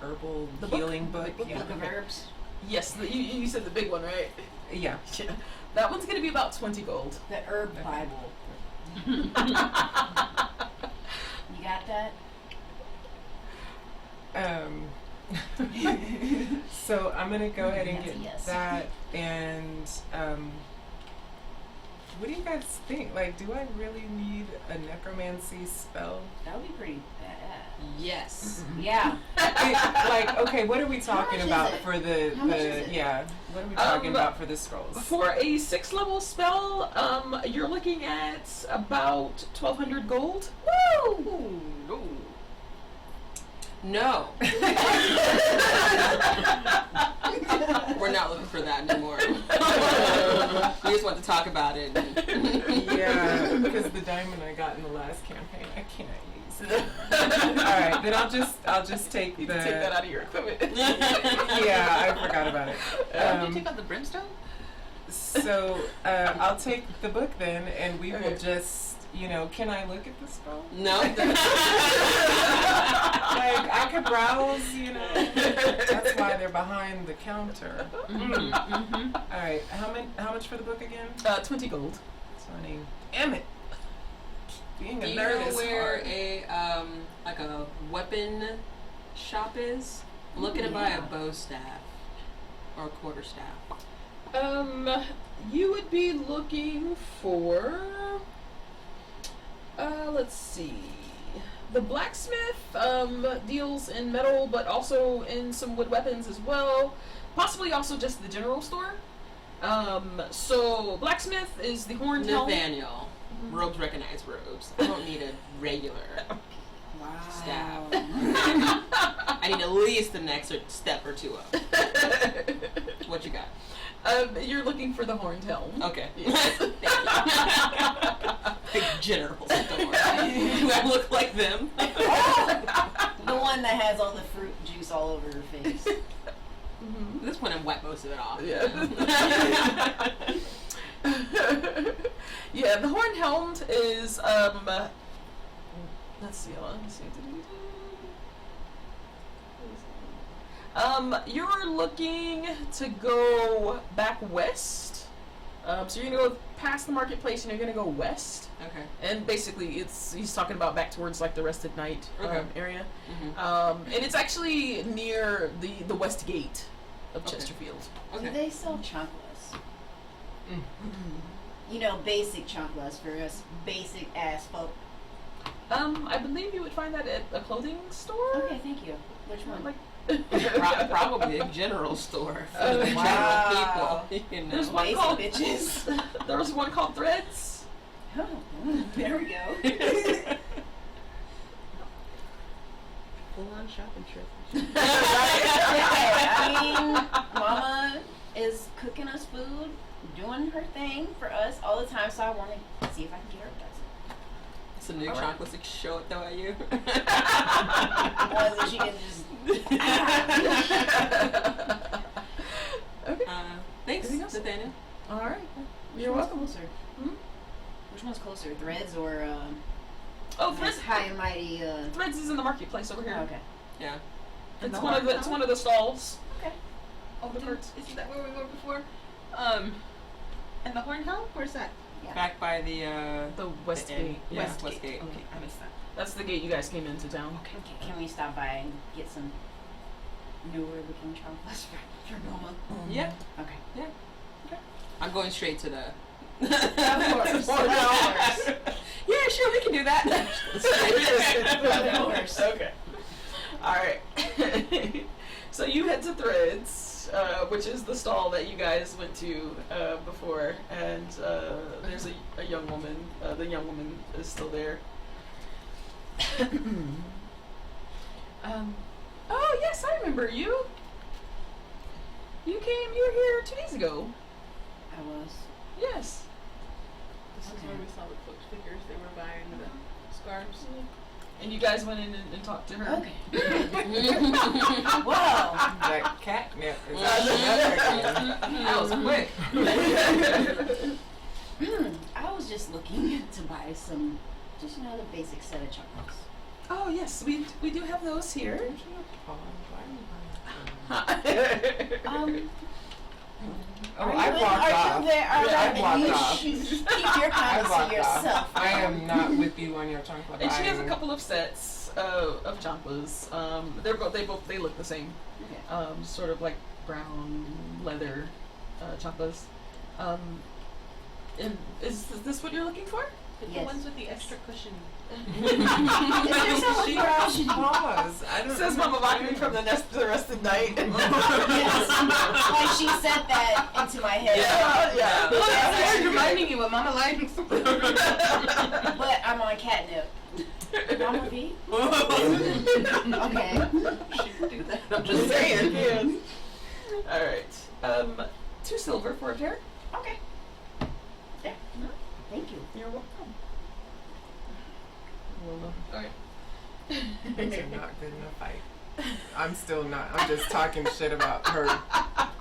herbal The book? healing book? Yeah. Book of Herbs. Yes, you said the big one, right? Yeah. Yeah. That one's gonna be about 20 gold. The Herb Bible. You got that? So I'm gonna go ahead and That's a get yes. that. And what do you guys think? Like, do I really need a necromancy spell? That would be pretty badass. Yes. Yeah. Like, okay, what are we talking much is about it? for the How much is it? yeah? What are we talking about for the scrolls? For a 6th level spell, you're looking at about 1,200 gold. Woo! No. We're not looking for that anymore. We just want to talk about it. Yeah, because the diamond I got in the last campaign, I can't use. All right, then I'll just take You the. can take that out of your equipment. Yeah, I forgot about it. Did you take out the brimstone? So I'll take the book then, and we will just. Can I look at the spell? No. Like, I could browse, That's why they're behind the counter. All right, how much for the book again? 20 gold. 20. Damn it. Being Do a you nerd know is where hard. a like a weapon shop is? I'm looking to buy a bow staff or a quarterstaff. You would be looking for. Let's see. The blacksmith deals in metal, but also in some wood weapons as well. Possibly also just the general store. So blacksmith is the horned helm. Nathaniel. Robes recognize robes. I don't need a regular staff. I need at least an extra step or two up. What you got? You're looking for the horned helm. Okay. Yes. Big general store. Do I look like them? The one that has all the fruit juice all over her face. At this point, I'm wet most of it off. Yeah. Yeah, the Horned Helmed is let's see, hold on, let's see. You're looking to go back west. So you're gonna go past the marketplace and you're gonna go west. Okay. And basically, he's talking about back towards like the Rested Night area. Mm-hmm. And it's actually near the west gate of Chesterfield. Okay. Do they sell chocolates? Mm. You know, basic chocolates for us basic ass folk. I believe you would find that at a clothing store. Okay, thank you. Which one? Like, Probably a general store for Oh, the wow. general people. You know. There's one Basic called bitches. There was one called Threads. Oh, there we go. Full on shopping trip. I mean, Mama is cooking us food, doing her thing for us all the time, so I want to see if I can get her a present. Some new All right. chocolates to show it though at you. Ones that she can just. Okay. Thanks, Anything else? Nathaniel. All right. Which You're one's welcome. closer? Hmm? Which one's closer, Threads or Oh, this Threads. high and mighty? Threads is in the marketplace over here. Okay. Yeah. It's one of the stalls. Okay. Oh, The birds. isn't that where we were before? And the Horned Helm? Where's that? Yeah. Back by the The west the inn. gate. Yeah, West West Gate. Gate. Okay, I missed that. That's the gate you guys came into town. Okay. Can we stop by and get some newer looking chocolates for Mama? Yeah. Okay. I'm going straight to the. Of course. Yeah, sure, we can do that. Of course. Okay. All right. So you head to Threads, which is the stall that you guys went to before, and there's a young woman. The young woman is still there. Oh yes, I remember you. You were here 2 days ago. I was. Yes. This is Okay. where we saw the cloaked figures. They were buying the scarves. And you guys went in and talked to her. Okay. Whoa. That catnip is that was quick. I was just looking to buy some, just another basic set of chocolates. Oh yes, we do have those here. Oh, Are I you walked off. There? Yeah, I walked you off. should keep your I comments to walked yourself. off. I am not with you on your chocolate. And she has a buying. couple of sets of chocolates. They look the same. Okay. Sort of like brown leather chocolates. And is this what you're looking for? The Yes. ones with the extra cushion. Is there some She brown? paused. I don't Says Mama Bakri from the rest of the night. Yes. Like she said that into my head. Yeah. It's reminding you what Mama likes. But I'm on catnip. Mama V? Okay. She do that. I'm just saying. Yes. All right. 2 silver for a pair. Okay. Yeah. Thank you. You're welcome. All right. Things are not good in a fight. I'm still not. I'm just talking shit about her.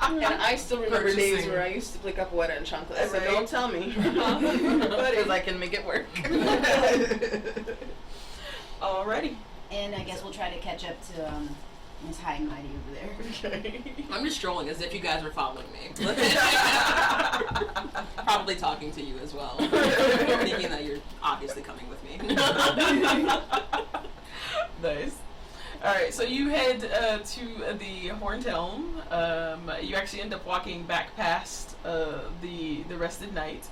And I still remember days Purchasing. where I used to pick up water and chocolate. So Right. don't tell me. Because I can make it work. Alrighty. And I guess we'll try to catch up to Miss High and Mighty over there. Okay. I'm just strolling as if you guys were following me. Probably talking to you as well. Thinking that you're obviously coming with me. Nice. All right, so you head to the Horned Helm. You actually end up walking back past the Rested Night,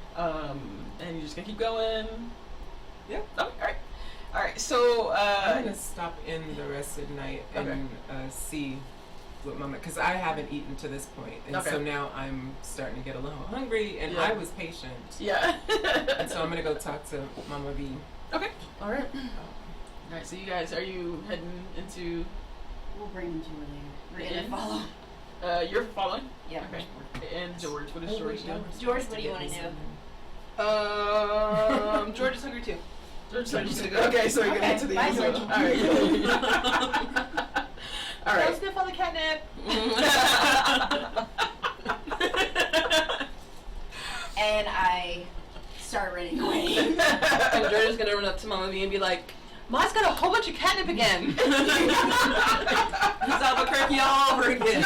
and you're just gonna keep going. Yep. Oh, all right. All right. So I'm gonna stop in the rest of the night and Okay. see what Mama, because I haven't eaten to this point, and Okay. so now I'm starting to get a little hungry, and Yeah. I was patient, yeah. and so I'm gonna go talk to Mama V. Okay. All right. All right. So you guys, are you heading into? We'll bring them to her later. We're In? gonna follow. You're following. Yeah. Okay. And George, what is George doing? George, what do you wanna do? George is hungry too. George, okay, so you're gonna Okay, head to the bye, inn. George. All right. All Don't right. sniff on the catnip. And I start running away. And Jordan's gonna run up to Mama V and be like, Ma's got a whole bunch of catnip again. It's Albuquerque all over again.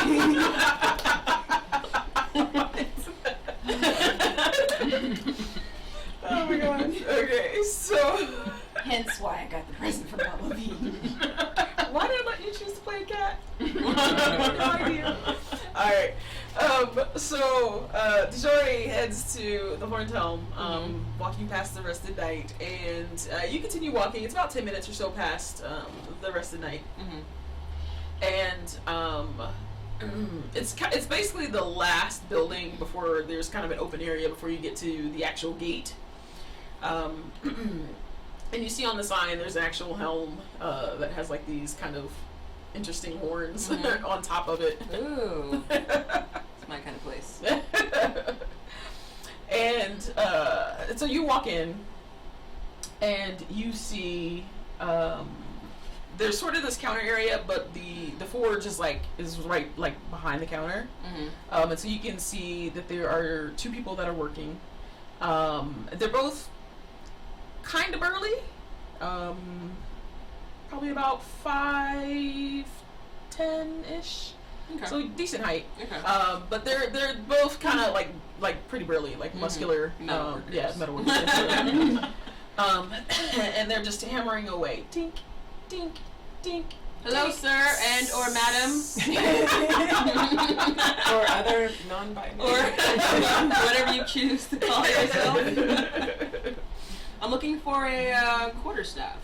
Oh my god. Okay, so Hence why I got the present from Mama V. why did I let you choose to play a cat? No idea. Alright. So DeJoy heads to the Horned Helm, walking past the Rested Knight, and you continue walking. It's about 10 minutes or so past the Rested Knight. And it's basically the last building before there's kind of an open area before you get to the actual gate. And you see on the sign there's an actual helm that has like these kind of interesting horns on top of it. Ooh. It's my kind of place. And so you walk in and you see there's sort of this counter area, but the forge is right behind the counter. And so you can see that there are two people that are working. They're both kind of burly, probably about 5'10"-ish. Okay. So decent height. Okay. But they're both kind of like pretty burly, like muscular. Metal workers. Yeah, metal workers. And they're just hammering away. Tink, tink, tink. Hello, tink. sir, and or madam, Or other non-binary. or whatever you choose to call yourself. I'm looking for a quarterstaff.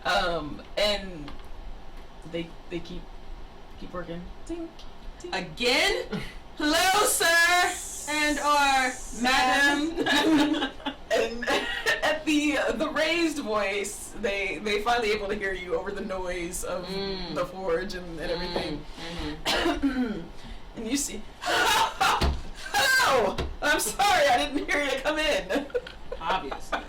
And they keep working. Tink, tink. Again? Hello, sir, and or madam. And at the raised voice, they finally able to hear you over the noise of the forge and everything. And you see, hello! I'm sorry, I didn't hear you come in. Obviously.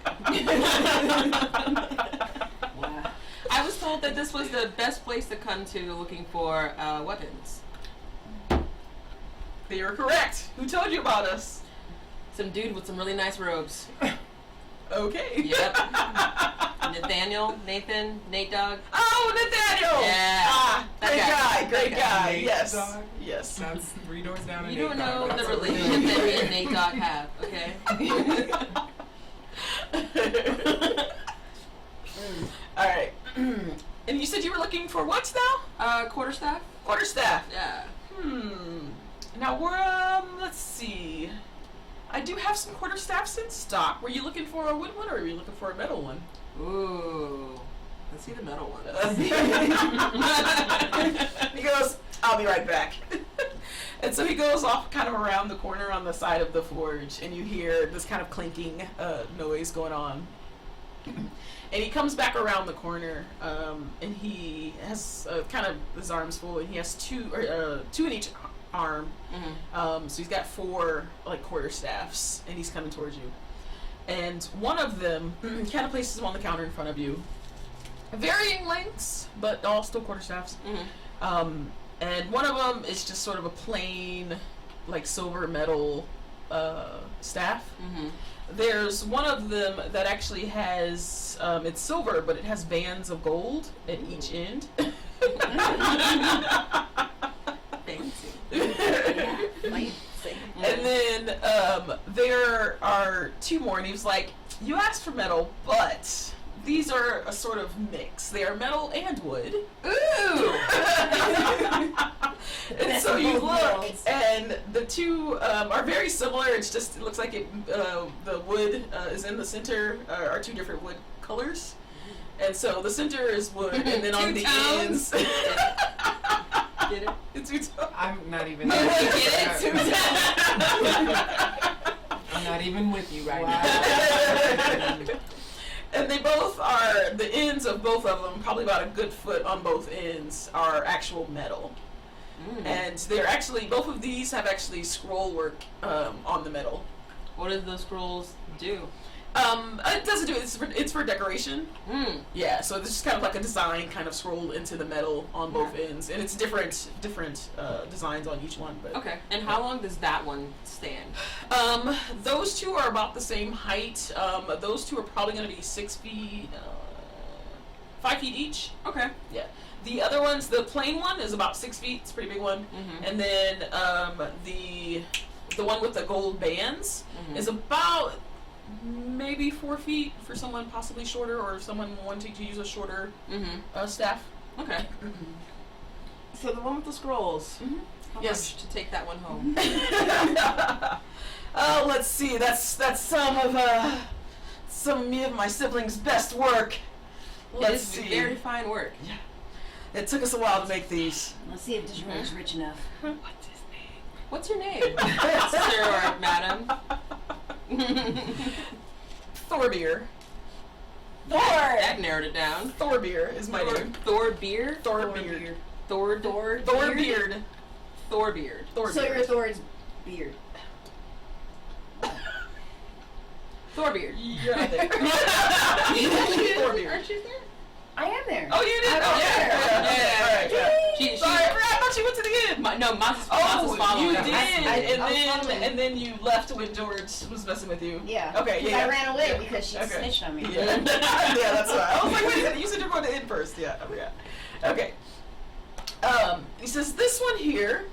Wow. I was told that this was the best place to come to looking for weapons. They are correct. Who told you about us? Some dude with some really nice robes. Okay. Yep. Nathan, Nate Dog. Oh, Nathaniel! Yeah. Ah, That great guy. guy, great That guy. Nate Yes. Dogg? Yes. That's 3 doors down and You don't Nate know Dogg. the That's what we're relationship doing. that me and Nate Dog have, okay? Alright. And you said you were looking for what now? Quarterstaff? Quarterstaff. Yeah. Now we're let's see. I do have some quarterstaffs in stock. Were you looking for a wood one or were you looking for a metal one? Ooh. Let's see the metal one. He goes, I'll be right back. And so he goes off kind of around the corner on the side of the forge, and you hear this kind of clinking noise going on. And he comes back around the corner, and he has kind of his arms full, and he has two in each arm. So he's got 4 like quarterstaffs, and he's coming towards you. And one of them kind of places him on the counter in front of you. Varying lengths, but all still quarterstaffs. And one of them is just sort of a plain, like silver metal staff. There's one of them that actually has, it's silver, but it has bands of gold at each end. Fancy. And then there are 2 more, and he was like, you asked for metal, but these are a sort of mix. They are metal and wood. Ooh! And so you look, and the 2 are very similar. It's just, it looks like the wood is in the center, are 2 different wood colors. And so the center is wood, and then on the ends. Get it? It's 2 tones. I'm not even. Get it? I'm not even with you right now. And they both are, the ends of both of them, probably about a good foot on both ends, are actual metal. And they're actually, both of these have actually scroll work on the metal. What do those scrolls do? It doesn't do it. It's for decoration. Yeah, so it's just kind of like a design kind of scroll into the metal on both ends, and it's different designs on each one. But Okay. And how long does that one stand? those two are about the same height. Those two are probably going to be 6 feet, 5 feet each. Okay. Yeah. The other ones, the plain one is about 6 feet. It's a pretty big one. And then the one with the gold bands is about maybe 4 feet for someone possibly shorter, or someone wanting to use a shorter staff. Okay. So the one with the scrolls. How Yes. much to take that one home? Let's see. That's some of me of my siblings' best work. It is very fine work. It took us a while to make these. Let's see if Dishra's rich enough. What's your name? Sir or madam? Thorbeer. That narrowed it down. Thorbeer is my name. Thorbeer? Thorbeer. Thorbeard? Thorbeard. Thorbeard. So you're Thor's beard. Thorbeard. You're out there. Thorbeard. Aren't you there? I am there. Oh, you did? I'm Oh, there. yeah. Alright, yeah. Sorry, I thought you went to the end. Maz Oh, following you us. did, I was following. and then you left when George was messing with you. Yeah. Okay, 'Cause yeah. I ran away Yeah. because she Okay. snitched on me. Yeah, yeah, that's right. I was like, wait a minute, you said you're going to end first. Yeah, I forgot. Okay. He says, this one here,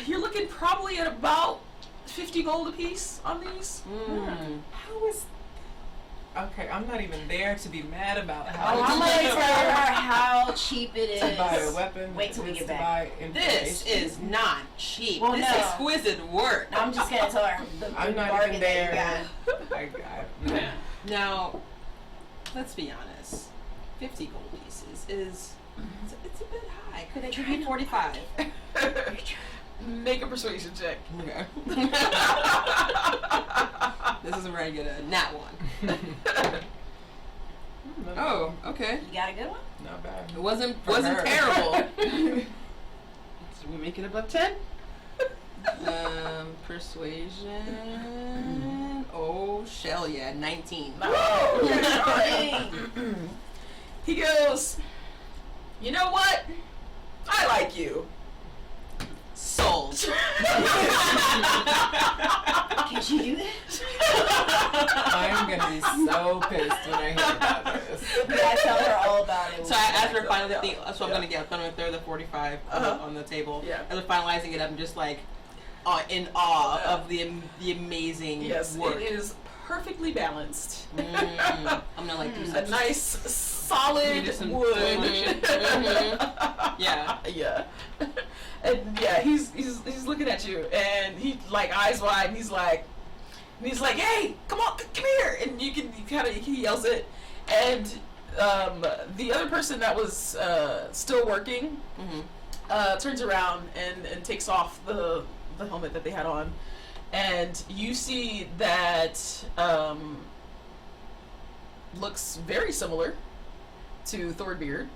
you're looking probably at about 50 gold a piece on these. How is? Okay, I'm not even there to be mad about how Oh, I'm gonna tell her how cheap it is. to buy a weapon. Wait till we is get to back. buy This information. is not cheap. Well, this no. exquisite work. I'm just gonna tell her the I'm not bargain even that you there. got. Now, let's be honest. 50 gold pieces is it's a bit high. Could I give you 45? Make a persuasion check. Okay. This isn't very good. A nat one. Oh, okay. You got a good one? Not bad. It wasn't her. terrible. Did we make it above 10? Persuasion. Oh, shell, yeah, 19. He goes, you know what? I like you. Sold. Can she do that? I'm gonna be so pissed when I hear about this. Yeah, tell her all about it. So as we're finally, that's what I'm gonna get. I'm gonna throw the 45 on the table. Yeah. As we're finalizing it, I'm just like in awe of the amazing Yes, work. it is perfectly balanced. I'm gonna like do A some nice solid do some wood. Yeah. Yeah. And yeah, he's looking at you, and he like eyes wide, and he's like, hey, come on, come here, and he yells it, and the other person that was still working turns around and takes off the helmet that they had on, and you see that looks very similar to Thorbeard,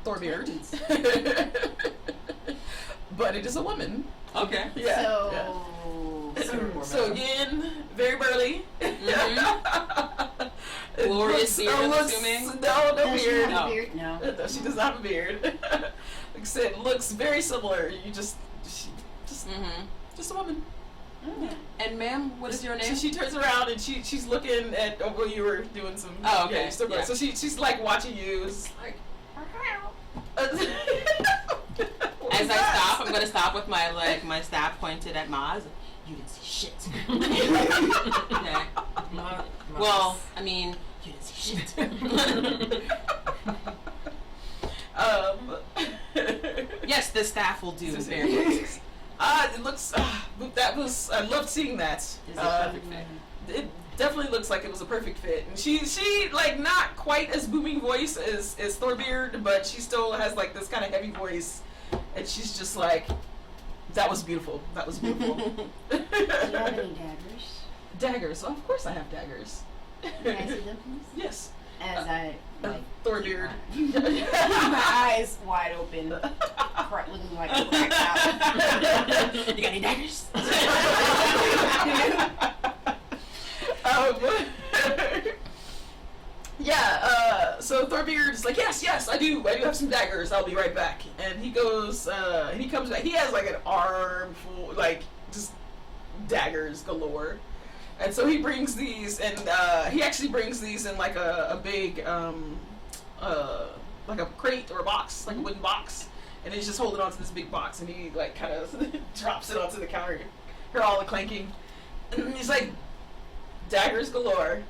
but it is a woman. Okay. Yeah. So, yeah. So again, very burly. Glorious beard, I'm assuming? No does she beard. have a No. beard? No. No, she does not have a beard. Like I said, looks very similar. Just a woman. And ma'am, what is your name? She turns around and she's looking at well, you were doing some. Oh, okay. Yeah, still going. Yeah. So she's like watching you. It's like. As I stop, I'm gonna stop with my staff pointed at Maz. You didn't see shit. Okay. Well, I mean, you didn't see shit. Yes, the staff will do. Very good. It looks. That was. I loved seeing that. Is it perfect fit? It definitely looks like it was a perfect fit. And she like not quite as booming voice as Thorbeard, but she still has like this kind of heavy voice, and she's just like, that was beautiful. That was beautiful. Do you have any daggers? Daggers. Of course I have daggers. Can I see them, please? Yes. As I like Thorbeard. my eyes wide open, looking like a cracked out. You got any daggers? beard. He's like, yes, I do have some daggers. I'll be right back. And he goes, and he comes back. He has like an arm full, like just daggers galore. And so he brings these, and he actually brings these in like a big, like a crate or a box, like a wooden box. And he's just holding onto this big box, and he like kind of drops it onto the counter. Hear all the clanking. And he's like, daggers galore.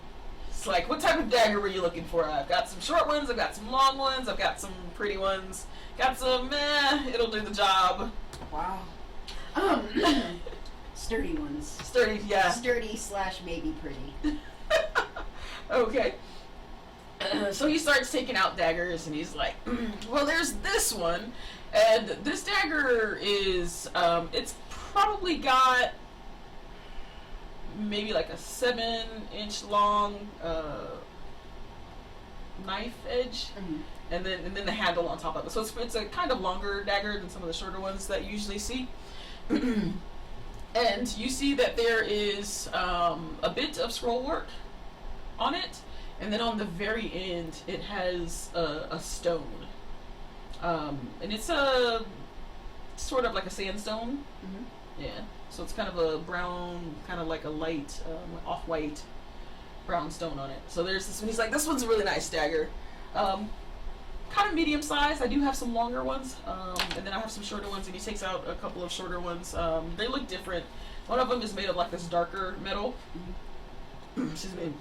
It's like, what type of dagger were you looking for? I've got some short ones, I've got some long ones, I've got some pretty ones, got some, it'll do the job. Wow. Sturdy ones. Sturdy, yeah. Sturdy / maybe pretty. Okay. So he starts taking out daggers, and he's like, well, there's this one, and this dagger is, it's probably got maybe like a 7-inch long knife edge, and then the handle on top of it. So it's a kind of longer dagger than some of the shorter ones that you usually see. And you see that there is a bit of scroll work on it, and then on the very end it has a stone, and it's a sort of like a sandstone. Yeah. So it's kind of a brown, kind of like a light, off-white brown stone on it. So there's this one. He's like, this one's a really nice dagger. Kind of medium size. I do have some longer ones, and then I have some shorter ones, and he takes out a couple of shorter ones. They look different. One of them is made of like this darker metal. Excuse me.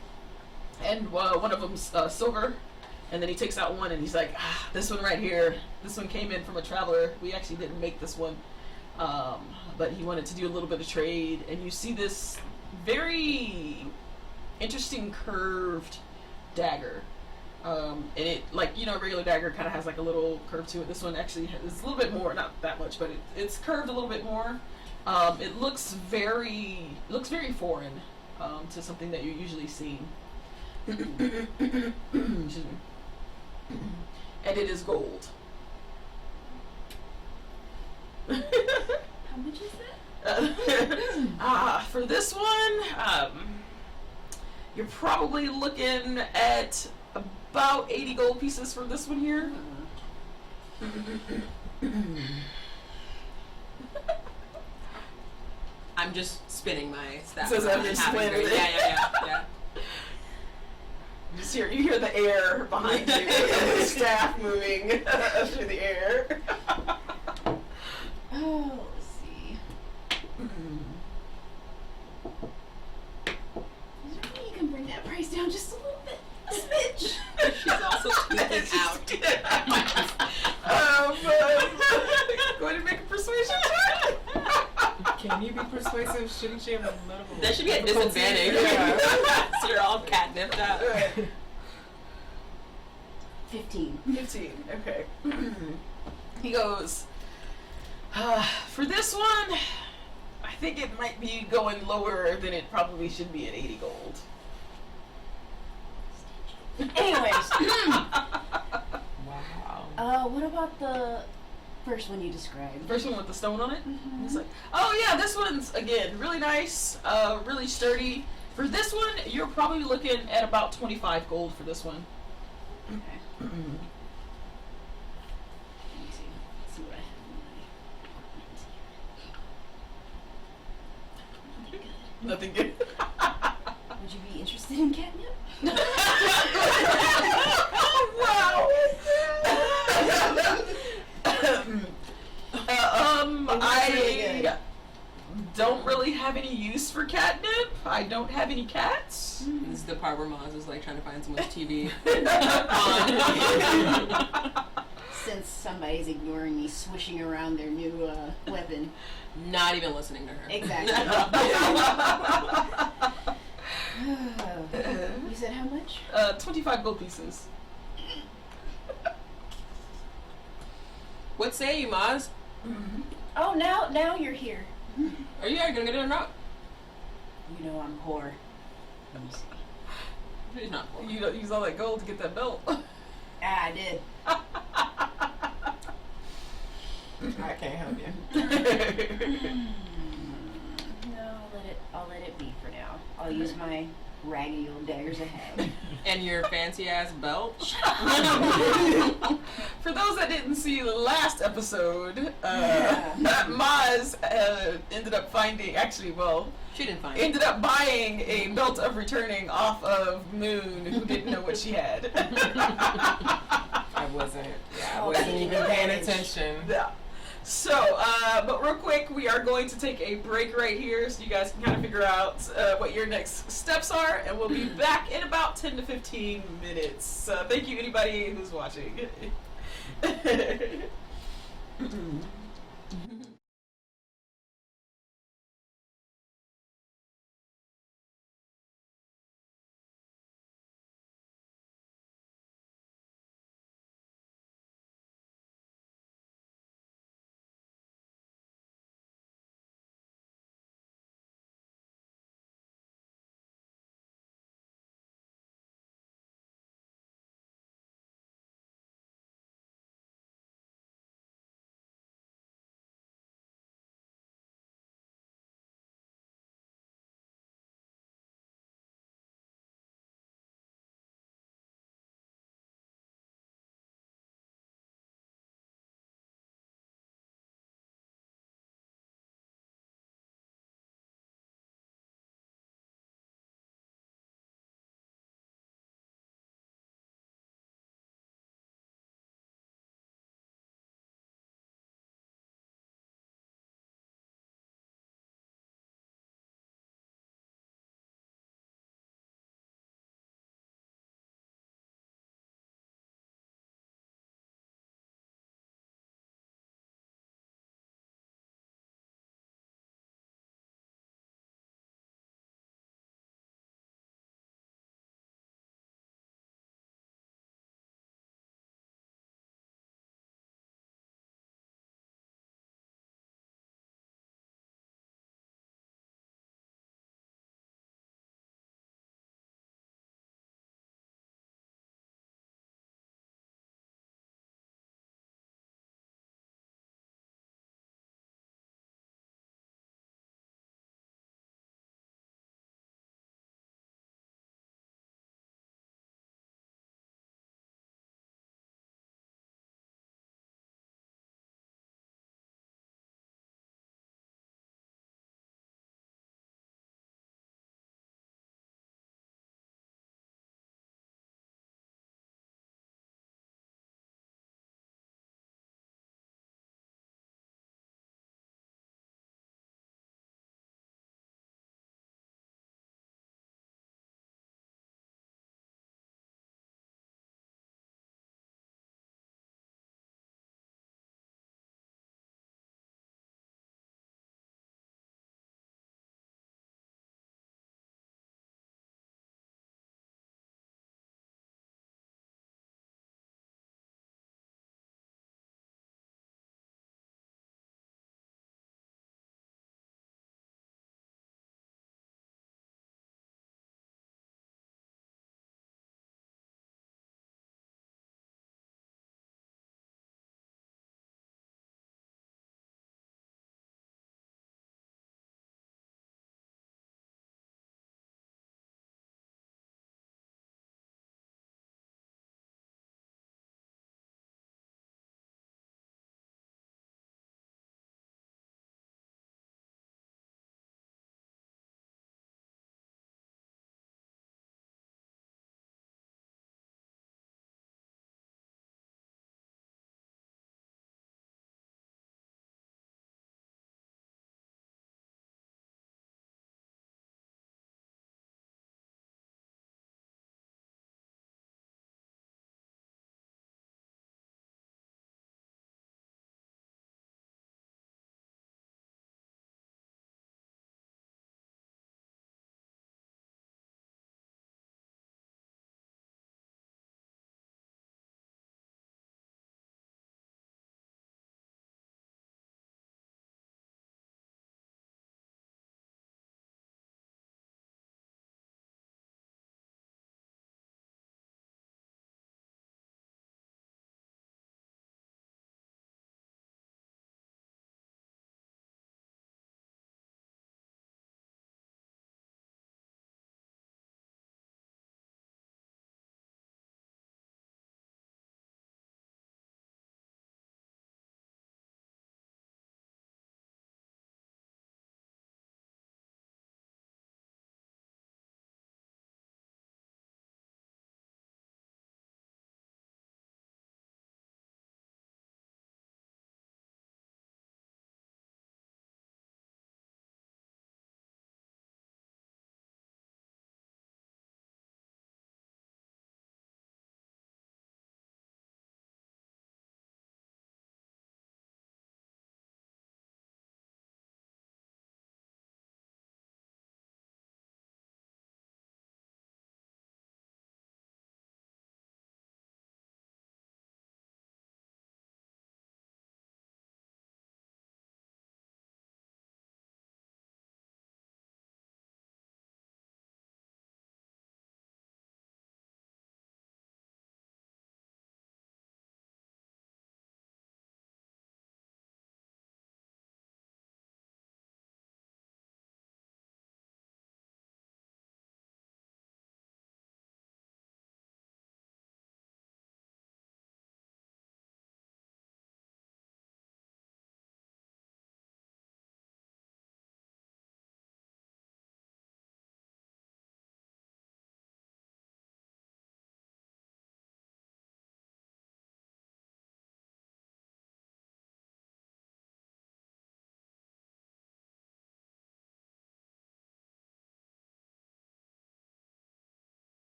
And one of them's silver. And then he takes out one, and he's like, this one right here. This one came in from a traveler. We actually didn't make this one. But he wanted to do a little bit of trade, and you see this very interesting curved dagger. And it, like, you know, a regular dagger kind of has like a little curve to it. This one actually has a little bit more, not that much, but it's curved a little bit more. It looks very foreign to something that you're usually seeing. Excuse me. And it is gold. How much is that? For this one, you're probably looking at about 80 gold pieces for this one here. I'm just spinning my staff. So I'm just Having spinning great- it. Yeah. You hear the air behind you, the staff moving through the air. Oh, let's see. Is there any way you can bring that price down just a little bit? A smidge? She's also speaking out. Go ahead and make a persuasion check. Can you be persuasive? Shouldn't she have a little? That should be a difficulty? disadvantage. Yeah. So you're all catnipped out. 15. 15. Okay. He goes, for this one, I think it might be going lower than it probably should be at 80 gold. Anyways. Wow. What about the first one you described? First one with the stone on it? He's like, oh yeah, this one's, again, really nice, really sturdy. For this one, you're probably looking at about 25 gold for this one. Okay. Let me see. Let's see what I have in my Nothing good. Would you be interested in catnip? Wow. I don't really have any use for catnip. I don't have any cats. This is the part where Maz is like trying to find someone's TV. Since somebody's ignoring me swishing around their new weapon. Not even listening to her. Exactly. You said how much? 25 gold pieces. What say you, Maz? Oh, now you're here. Are you gonna get it or not? You know I'm poor. Let me see. She's not poor. You don't use all that gold to get that belt. I did. I can't help you. No, I'll let it with me for now. I'll use my raggedy old daggers ahead. And your fancy ass belt. For those that didn't see the last episode, Yeah. Maz ended up She didn't find it. ended up buying a belt of returning off of Moon, who didn't know what she had. I wasn't even paying attention. Yeah. So, but real quick, we are going to take a break right here so you guys can kind of figure out what your next steps are, and we'll be back in about 10 to 15 minutes. Thank you, anybody who's watching.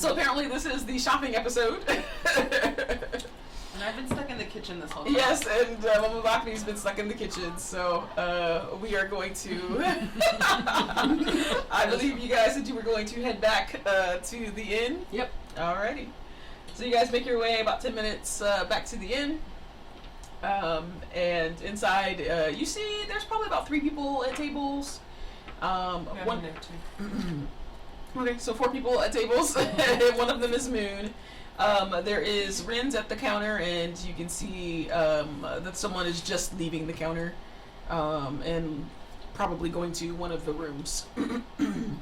So apparently this is the shopping episode. And I've been stuck in the kitchen this whole time. Yes, and Mama Bakni's been stuck in the kitchen, so we are going to. I believe you guys said you were going to head back to the inn. Yep. Alrighty. So you guys make your way about 10 minutes back to the inn. And inside, you see there's probably about 3 people at tables. One. Okay, so 4 people at tables. One of them is Moon. There is Ren's at the counter, and you can see that someone is just leaving the counter and probably going to one of the rooms. And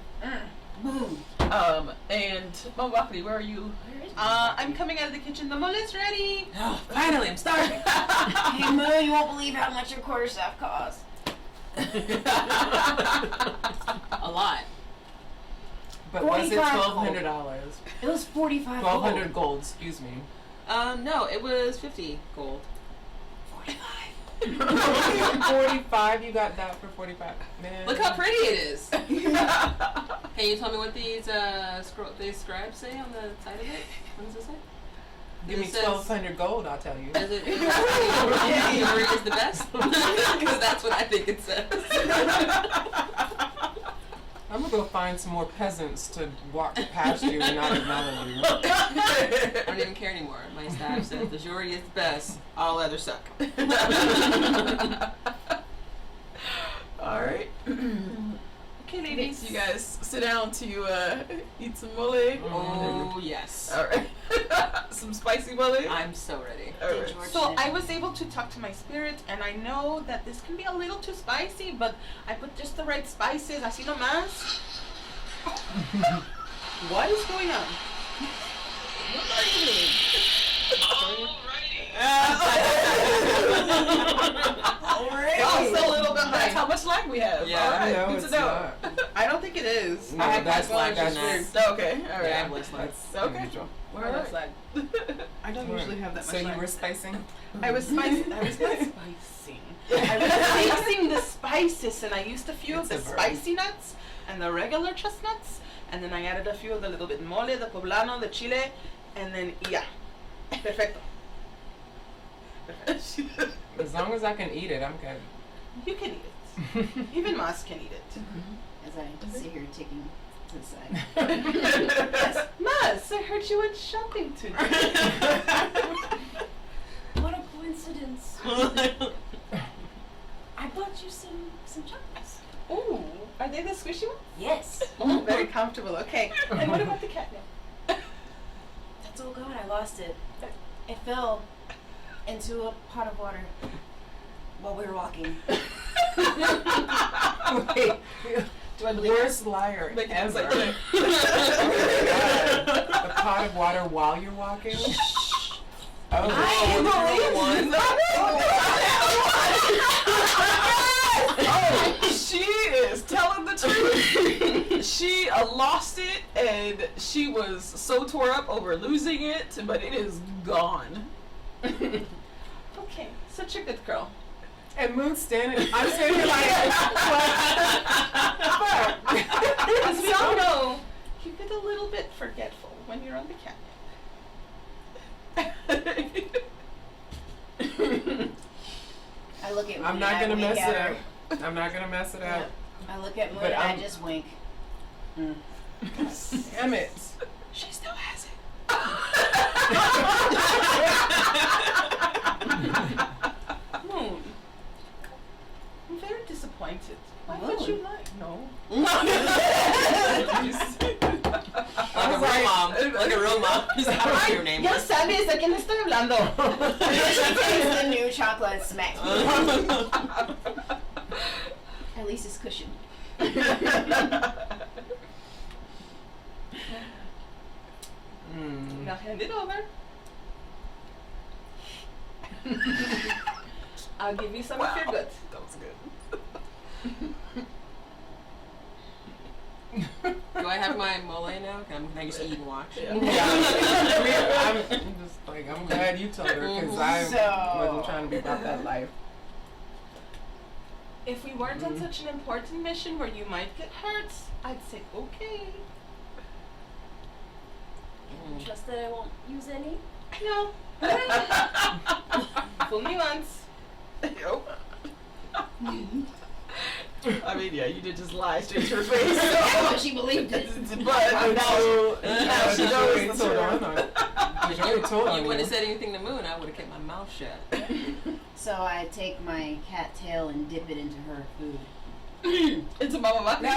Mama Bakni, where are you? I'm coming out of the kitchen. The mole is ready. Oh, finally, I'm starving. Hey, Moo, you won't believe how much your quarterstaff cost. A lot. But was it $45 $1,200? It was 45 $1,200 gold, excuse me. No, it was 50 gold. 45, you got that for 45. Man. Look how pretty it is. Can you tell me what these scribes say on the side of it? What does it say? Give me 1,200 gold, I'll tell you. Does it? Yours is the best? Because that's what I think it says. I'm gonna go find some more peasants to walk past you and not acknowledge you. I don't even care anymore. My staff says the jury is the best. All others suck. Alright. Okay, ladies. You guys sit down to eat some mole. Oh, yes. Alright. Some spicy mole. I'm so ready. Alright. So I was able to talk to my spirit, and I know that this can be a little too spicy, but I put just the right spices. Así nomás. What is going on? What are you doing? Also a little bit. That's how much lag we have. Yeah. Alright. No, Good it's to know. not. I don't think it is. No, I had that's my phone, like just that. weird. Okay. Alright. Yeah, I'm listening. That's Okay. unusual. Oh, that's Alright. lag. I don't usually have that much So you lag. were spicing? I was spicing. I was not spicing. I was mixing the spices, and I used a few of the It's a verb. spicy nuts and the regular chestnuts, and then I added a few of the little bit mole, the poblano, the chile, and then yeah, perfecto. As long as I can eat it, I'm good. You can eat it. Even Mas can eat it. As I sit here ticking to the side. Yes, Mas, I heard you went shopping today. What a coincidence. I bought you some chocolates. Ooh, are they the squishy ones? Yes. Oh, very comfortable. Okay. And what about the catnip? That's all gone. I lost it. It fell into a pot of water while we were walking. Wait, Do I believe worst liar Make it ever. like that. A pot of water while you're walking? Oh, Oh, she is telling the truth. She lost it, and she was so tore up over losing it, but it is gone. Okay, such a good girl. and Moon's standing. I'm standing here like, what? Because we all know you get a little bit forgetful when you're on the catnip. I look at I'm Moon not and I gonna wink mess at it her. up. I'm not gonna mess it up. I look at Moon But and I I'm- just wink. Damn it. She still has it. Moon, I'm very disappointed. Why would you like? No. Like a real mom. Like a real mom. Just I don't know your name. Ya sabes de quién estoy hablando. She takes the new chocolate and smacks me. At least it's cushioned. Mm. Now hand it over. I'll give you some if you're good. That was good. Do I have my mole now? Can I just eat and watch? Yeah. I'm just like, I'm glad you told her because I wasn't trying to be about that life. If we weren't on such an important mission where you might get hurt, I'd say okay. Trust that I won't use any. No. Fool me once. Nope. I mean, yeah, you did just lie straight to her face. But she believed it. But now she knows the truth. You wouldn't have said anything to Moon, I would have kept my mouth shut. So I take my cat tail and dip it into her food. It's a mama bucket. No.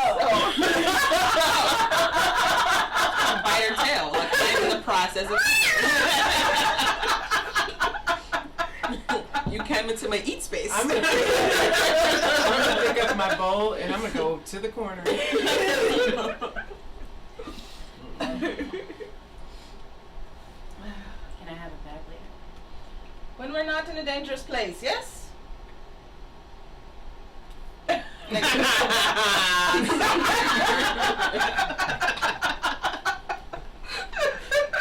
Bite her tail, like I'm in the process of. You came into my eat space. I'm gonna pick up my bowl and I'm gonna go to the corner. Can I have it back later? When we're not in a dangerous place, yes?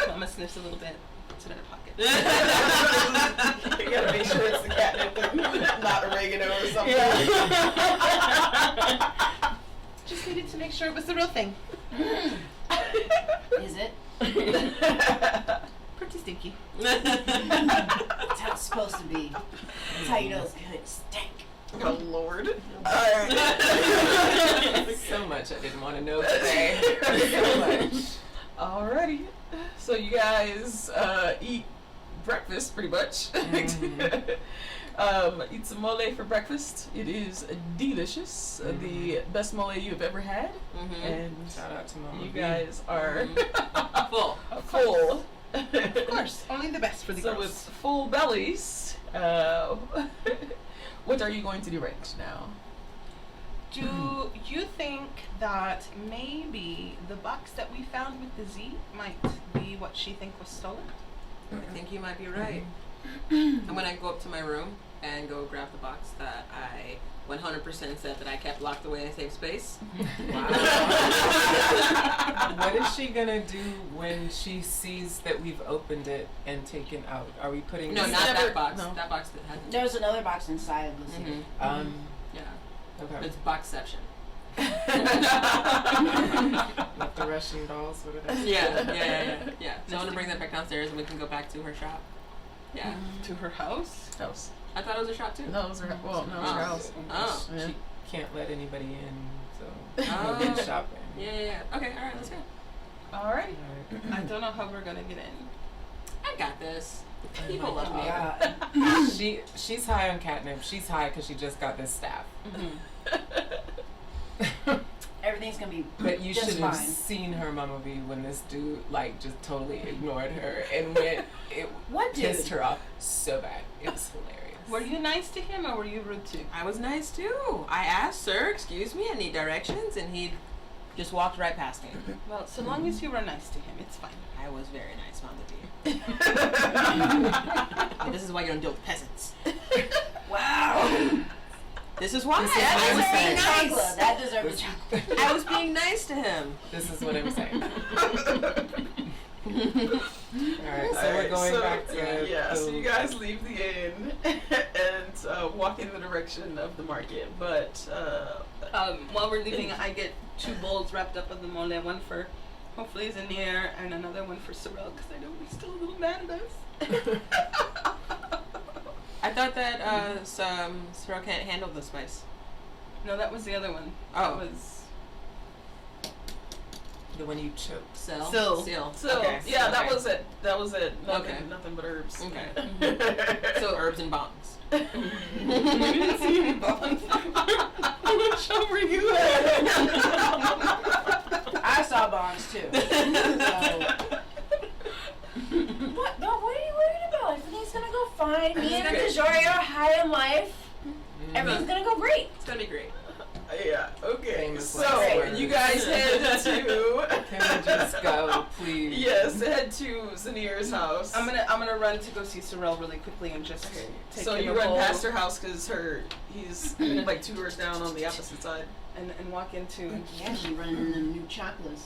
Mama sniffs a little bit. Puts it in her pocket. You gotta make sure it's the catnip and not oregano or something. Just needed to make sure it was the real thing. Is it? Pretty stinky. That's how it's supposed to be. That's how you know it's good. It stank. Oh Lord. Alright. So much I didn't want to know today. So much. Alrighty. So you guys eat breakfast pretty much. Eat some mole for breakfast. It is delicious. The best mole you've ever had. And Shout out to Mama you V. guys are Full. full. Of course, only the best for the So girls. with full bellies, what are you going to do right now? Do you think that maybe the box that we found with the Z might be what she think was stolen? I think you might be right. I'm gonna go up to my room and go grab the box that I 100% said that I kept locked away in a safe space. What is she gonna do when she sees that we've opened it and taken out? Are we putting No, this- not never- that box. no. That box that hasn't. There's another box inside of this. Yeah, Okay. it's boxception. Like the Russian dolls, what are they? Yeah. So I want to bring that back downstairs and we can go back to her shop. Yeah. To her house? House. I thought it was a shop too. No, it was her. Well, no, it was her house. Oh. Yeah. She can't let anybody in, so Oh. no good shopping. Yeah. Okay, alright, let's go. Alright. I don't know how we're gonna get in. I got this. People love me. Yeah. She's high on catnip. She's high because she just got this staff. Everything's gonna be But you just should have fine. seen her Mama V when this dude like just totally ignored her and went. It What dude? pissed her off so bad. It was hilarious. Were you nice to him or were you rude too? I was nice too. I asked, sir, excuse me, I need directions, and he just walked right past me. Well, so long as you were nice to him, it's fine. I was very nice, Mama V. And this is why you don't deal with peasants. Wow. This is why This is I what was I'm being saying. nice. That deserves a chocolate. I was being nice to him. This is what I'm saying. Alright, so we're Alright, going so, back to so the- you guys leave the inn and walk in the direction of the market, but While we're leaving, I get 2 bowls wrapped up of the mole. One for hopefully Zanir and another one for Sorrel because I know he's still a little mad at us. I thought that Sorrel can't handle the spice. No, that was the other one. Oh. That was the one you choked. Seal. Seal. so Okay. yeah, that Okay. was it. That was it. Nothing, Okay. nothing but herbs. Okay. So herbs and bongs. we didn't see any bones. Which show were you at? I saw bonds too. So. What? No, what are you worried about? Everything's gonna go fine. Me and Okay. Kajoria are high in life. Everything's gonna go great. It's gonna be great. Yeah. Okay. Famous So last words. you guys head to. Can we just go, please? Yes, head to Zanir's house. I'm gonna run to go see Sorrel really quickly and just Okay. take So him you a run bowl past her house because he's like 2 doors down on the opposite side. and walk into. Yeah, she running in them new chocolates.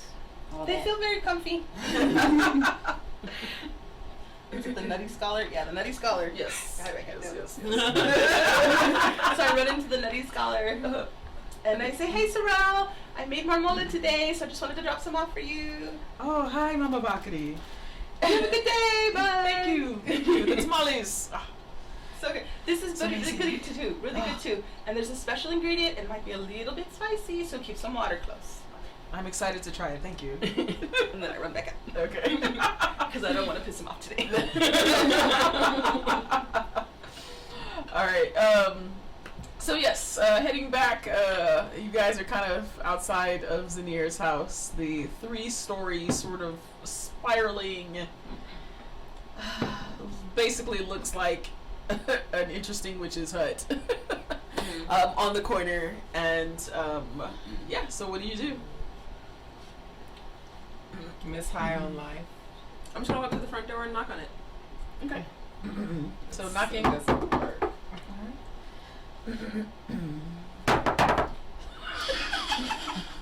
All They that. feel very comfy. Is it the Nutty Scholar? Yeah, the Nutty Scholar. Yes. God, I can't do Yes. So I run into the Nutty Scholar and I say, "Hey, Sorrel, I made marmola today, so I just wanted to drop some off for you." Oh, hi, Mama Bakari. Have a good day. Bye. Thank you. Thank you. The tamales. Ah, So good. This is It's really amazing. good too. Really good too. And there's a special ingredient. It might be a little bit spicy, so keep some water close. I'm excited to try it. Thank you. And then I run back up Okay. because I don't want to piss him off today. All right. So yes, heading back. You guys are kind of outside of Zanier's house. The 3-story sort of spiraling. Basically looks like an interesting witch's hut on the corner. And yeah. So what do you do? Miss High on Life. I'm just gonna walk to the front door and knock on it. Okay. So knocking. Doesn't work.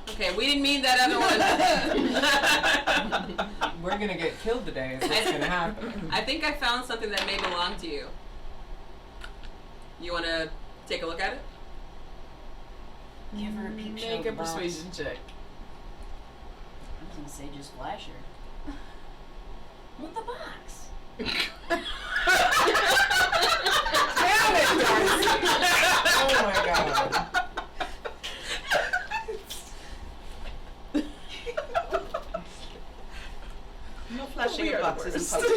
Okay, we didn't mean that other one. We're gonna get killed today. Is what's gonna happen. I think I found something that may belong to you. You want to take a look at it? Give her a peep show. Make a persuasion check. I was gonna say just flash her. With the box. Damn it, Darcy! Oh my god. No flashing We of are the boxes in worst.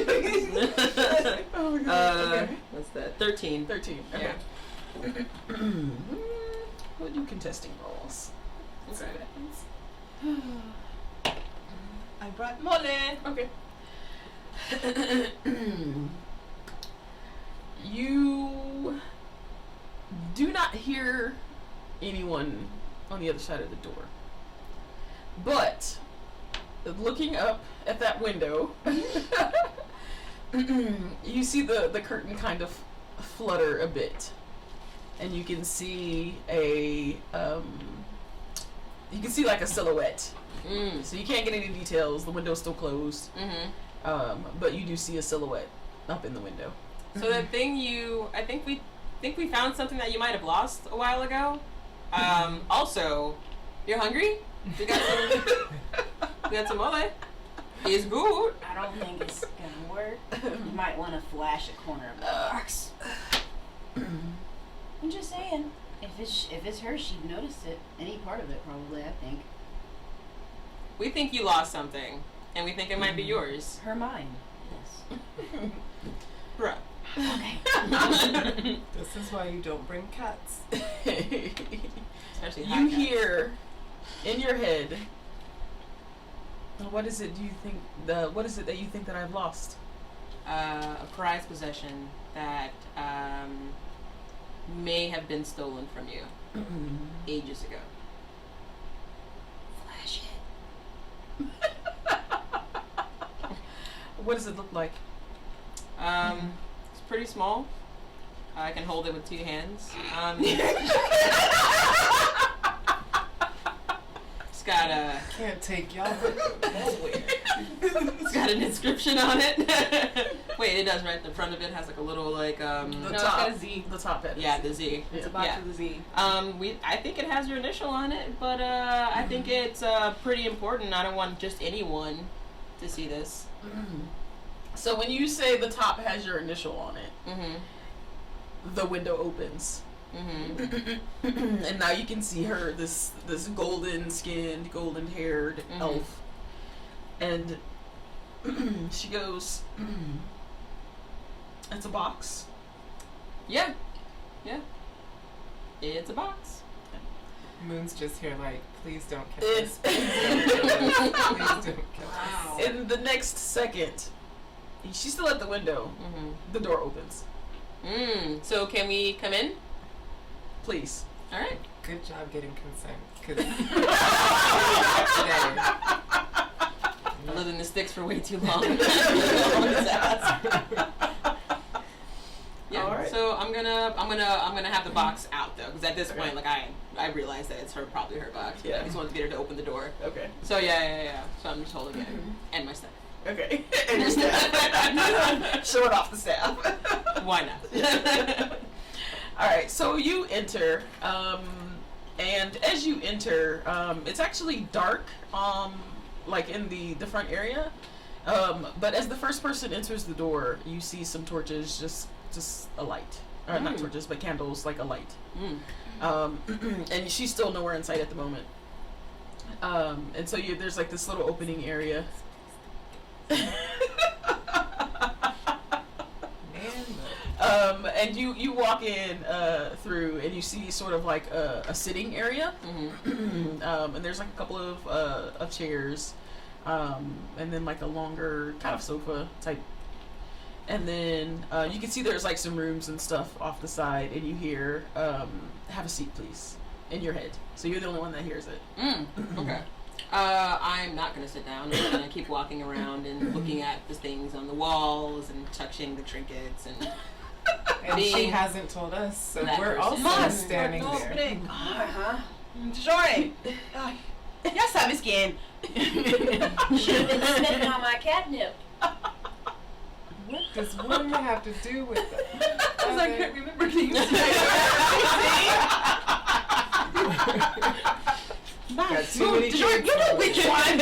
public. Oh my god. Okay. What's that? 13. 13. Okay. We'll do contesting rolls. Okay. I brought mole. Okay. You do not hear anyone on the other side of the door. But looking up at that window, you see the curtain kind of flutter a bit. And you can see like a silhouette. Mm. So you can't get any details. The window's still closed. Mm-hmm. But you do see a silhouette up in the window. So that thing I think we found something that you might have lost a while ago. Also, you're hungry? We got some mole. It's good. I don't think it's gonna work. You might want to flash a corner of the box. I'm just saying. If it's her, she'd notice it. Any part of it, probably. I think. We think you lost something, and we think it might be yours. Her mind. Yes. Bruh. Okay. This is why you don't bring cats. Especially hot You cats. hear in your head, what is it you think that I've lost? A prized possession that may have been stolen from you ages ago. Flash it. What does it look like? It's pretty small. I can hold it with 2 hands. It's got a. Can't take y'all. That's weird. It's got an inscription on it. Wait, it does, right? The front of it has like a little like The No, it's top. got a Z. The top head. yeah, the Z. It's a Yeah. box Yeah. with a Z. I think it has your initial on it, but I think it's pretty important. I don't want just anyone to see this. So when you say the top has your initial on it, Mm-hmm. the window opens. Mm-hmm. And now you can see her, this golden skinned, golden haired elf. And she goes, it's a box. Yeah. Yeah. It's a box. Moon's just here like, please don't kill It's us. Please don't kill us. Please don't kill us. Wow. in the next second, she's still at the window. Mm-hmm. The door opens. So can we come in? Please. All right. Good job getting consent. 'Cause Other than the sticks for way too long. Yeah. All right. So I'm gonna have the box out though, because at this point, like I realize that it's probably her box. But Yeah. I just wanted to get her to open the door. Okay. So yeah. So I'm just holding it and my stuff. Okay. And your staff. Showing off the staff. Why not? Alright, so you enter, and as you enter, it's actually dark, like in the front area, But as the first person enters the door, you see some torches, just a light. Not torches, but candles, like a light. And she's still nowhere in sight at the moment. And so there's like this little opening area. And you walk in through, and you see sort of like a sitting area. And there's like a couple of chairs, and then like a longer kind of sofa type. And then you can see there's like some rooms and stuff off the side, and you hear, "Have a seat, please," in your head. So you're the only one that hears it. Okay. I'm not going to sit down. I'm going to keep walking around and looking at the things on the walls and touching the trinkets and she hasn't told us, so we're person. also standing there. Jory. Ya sabes quién. Should have been spending on my catnip. What does one have to do with that? Because I can't remember the use Got too many kids. You know which one.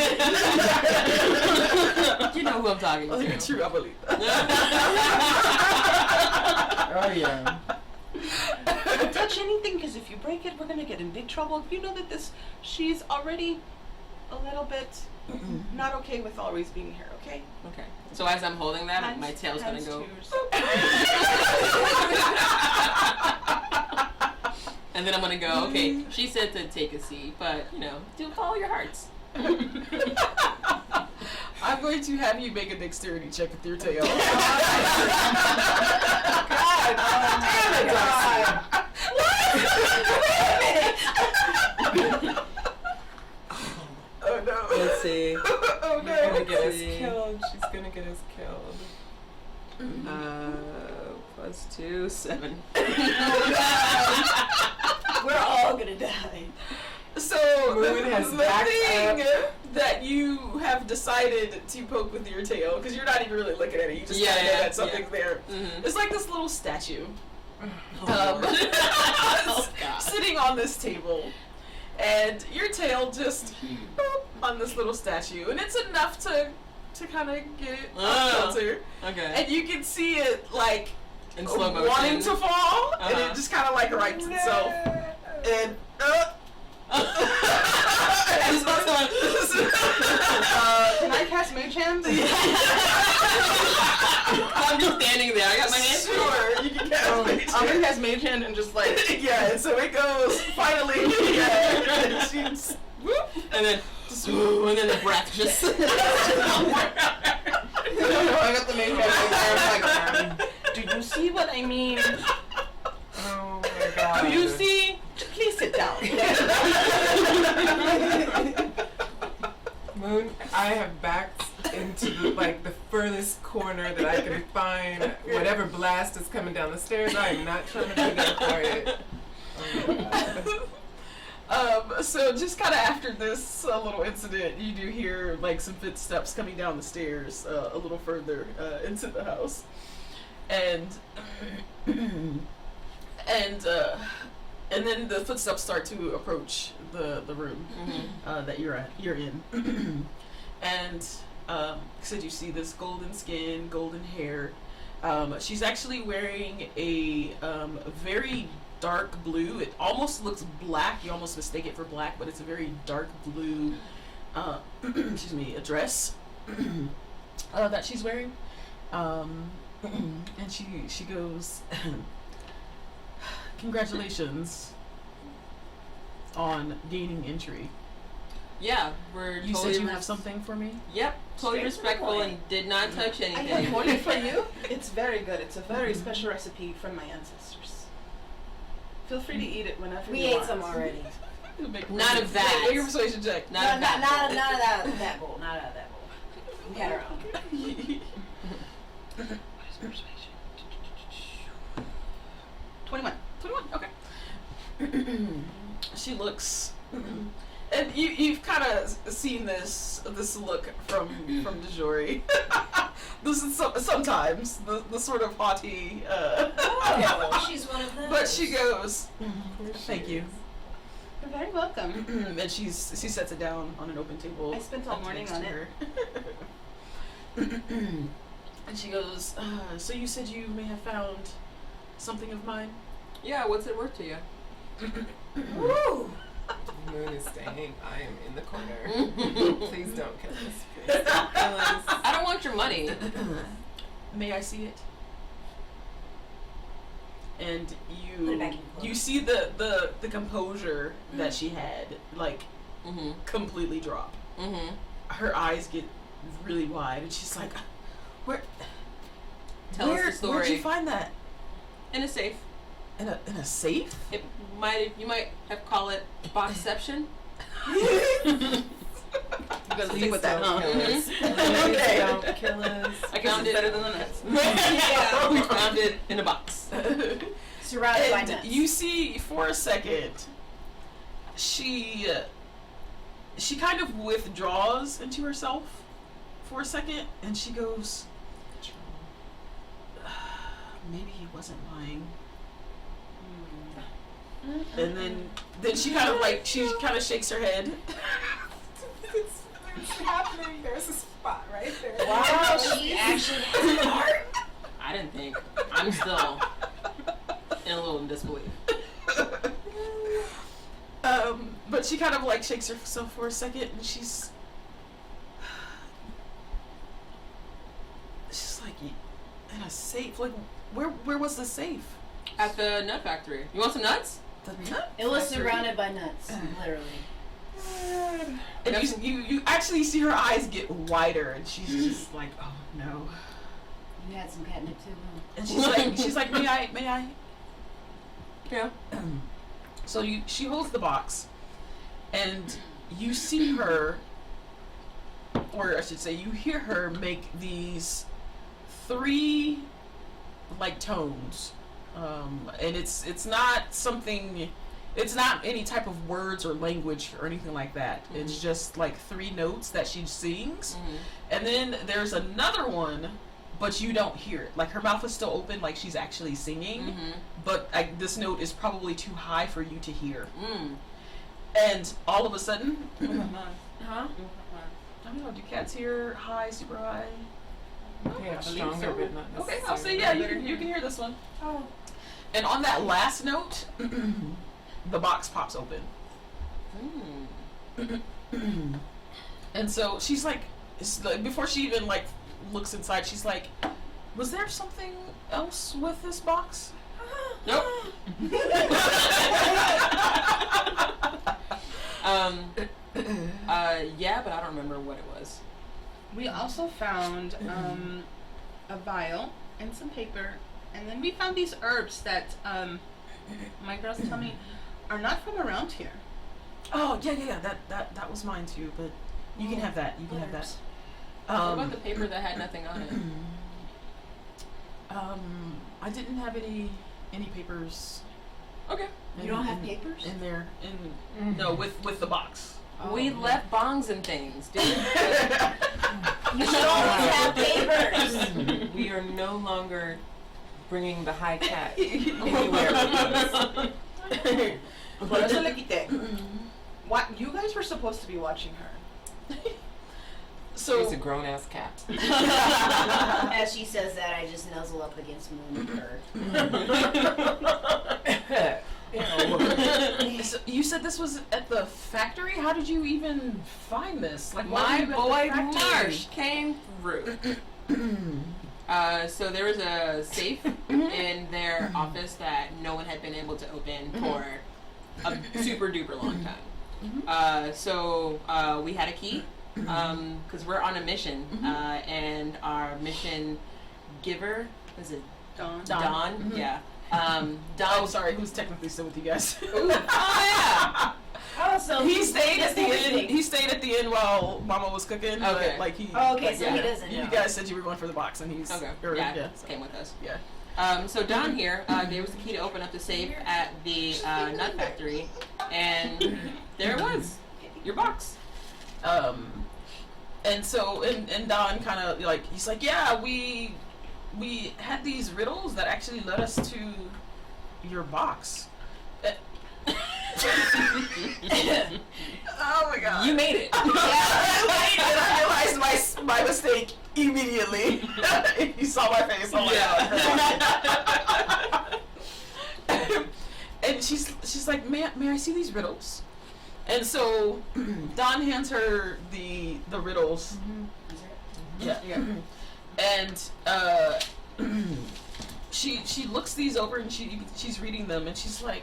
You know who I'm talking to. True, I believe that. Oh yeah. Don't touch anything, because if you break it, we're gonna get in big trouble. You know that she's already a little bit not okay with always being here. Okay. Okay. So as I'm holding that, my tail's gonna go. And then I'm gonna go, okay, she said to take a seat, but, do follow your hearts. I'm going to have you make a dexterity check with your tail. God damn it, Darcy. Oh no. Let's see. Oh no. She's gonna get us killed. She's gonna get us killed. +2, 7. We're all gonna die. So Moon has the backed thing up. that you have decided to poke with your tail, because you're not even really looking at it, you just kind of know that something's there. It's like this little statue sitting on this table, and your tail just boop, on this little statue, and it's enough to kind of get it off kilter. Okay. And you can see it like In slow motion. wanting to fall, and it just kind of like rights itself. And Can I cast Mage Hand? I'm just standing there. I got my hands. Sure, you can cast Mage I'm gonna Hand. cast Mage Hand and just like. Yeah, and so it goes finally. Yeah, and she's whoop, And then, and then the breath just. I got the Mage Hand. Like, do you see what I mean? Oh my god. Do you see? Please sit down. Moon, I have backed into the furthest corner that I can find. Whatever blast is coming down the stairs, I am not trying to be there for it. Oh my god. So just kind of after this little incident, you do hear like some footsteps coming down the stairs a little further into the house, and then the footsteps start to approach the room that you're in, and so you see this golden skin, golden hair. She's actually wearing a very dark blue. It almost looks black. You almost mistake it for black, but it's a very dark blue. Excuse me, a dress that she's wearing, and she goes, "Congratulations on gaining entry. Yeah, we're You totally said you have something for me? Yep, totally Straight to the respectful point. and did not touch I anything. have morning for you. It's very good. It's a very special recipe from my ancestors. Feel free to eat it whenever We you ate want. some already. None of that. Make a persuasion check. Not Not of that. out of that bowl. Not out of that bowl. We had our own. 21. 21. Okay. She looks, and you've kind of seen this look from DeJory. This is sometimes the sort of haughty. Oh, she's one of them. But she goes, "Thank you," You're very welcome. and she sets it down on an open table. I spent all morning on it. And she goes, so you said you may have found something of mine? Yeah, what's it worth to you? Woo! Moon is staying. I am in the corner. Please don't kill us. Please don't kill us. I don't want your money. May I see it? And Put it back in the you see the composure that she had, like, Mm-hmm. completely drop. Mm-hmm. Her eyes get really wide, and she's like, Tell us the story. Where'd you find that? In a safe. In a safe? You might have call it boxception. You gotta stick with that, huh? Please Okay. don't kill us. I found it better than the nuts. Yeah, we found it in a box. Surrounded by And nuts. you see, for a second, she kind of withdraws into herself for a second, and she goes, maybe he wasn't lying. And then she kind of shakes her head. It's happening. There's a spot right there. Wow, she actually has a heart. I didn't think. I'm still in a little disbelief. But she kind of like shakes herself for a second, and she's like, in a safe. Like, where was the safe? At the nut factory. You want some nuts? The nut It was factory? surrounded by nuts, literally. And you actually see her eyes get wider, and she's just like, oh no. You had some catnip too, huh? And she's like, may I? Yeah. So she holds the box, and you see her, or I should say, you hear her make these 3 like tones, and it's not something. It's not any type of words or language or anything like that. Mm-hmm. It's just like 3 notes that she sings. Mm-hmm. And then there's another one, but you don't hear it. Like, her mouth is still open, like she's actually singing, Mm-hmm. but this note is probably too high for you to hear. Mm. And all of a sudden, Huh? I don't know, do cats hear high, super high? Yeah, stronger, but not necessarily. Okay, I'll say, yeah, you can hear this one. Oh. And on that last note, the box pops open. Mm. And so she's like, before she even like looks inside, she's like, was there something else with this box? Nope. Yeah, but I don't remember what it was. We also found a vial and some paper, and then we found these herbs that my girls tell me are not from around here. Oh, yeah, that was mine too, but you can have that, you can have that. What about the paper that had nothing on it? I didn't have any papers. Okay. You don't have papers? in there? No, with the box. We left bongs and things, dude. You should always have papers. We are no longer bringing the high cat anywhere with us. Por eso le quité. What? You guys were supposed to be watching her. So She's a grown ass cat. As she says that, I just nuzzle up against Moon and Bird. So you said this was at the factory? How did you even find this? Like, why My were you boy at the factory? Marsh came through. So there was a safe in their office that no one had been able to open for a super duper long time. So we had a key because we're on a mission, and our mission giver was it Dawn. Dawn? Yeah. Dawn. Oh, sorry, who's technically still with you guys? Oh yeah. Oh, so He stayed at the end. listening. He stayed at the end while Mama was cooking. Okay. But, like, he. Oh, okay, like, so yeah. he doesn't know. You guys said you were going for the box, and he's. Okay. or- Yeah. so- Came with us. yeah. So Don here gave us the key to open up the safe at the nut factory, and there it was, your box. And so and Don kind of like, he's like, yeah, we had these riddles that actually led us to your box. Oh my my god. You made it. And I realized my mistake immediately. You saw my face. Oh my god. And she's like, may I see these riddles? And so Don hands her the riddles. Yeah. And she looks these over and she's reading them and she's like,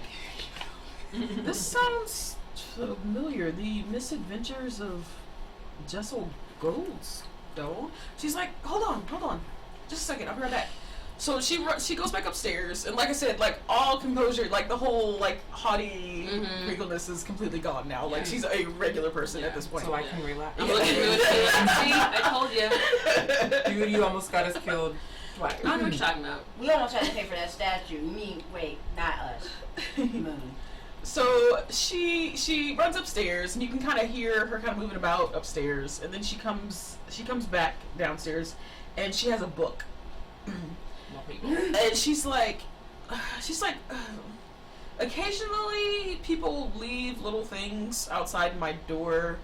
this sounds familiar. The Misadventures of Jessel Goldstone. She's like, hold on, just a second, I'll be right back. So she goes back upstairs, and like I said, like all composure, like the whole like haughty regalness is completely gone now. Like she's a regular person at this point. So I can relax. I'm looking good. See, I told you. Dude, you almost got us killed twice. I don't know what you're talking about. We almost had to pay for that statue. Wait, not us. Moon. So she runs upstairs, and you can kind of hear her kind of moving about upstairs, and then she comes back downstairs, and she has a book. And she's like, occasionally people leave little things outside my door.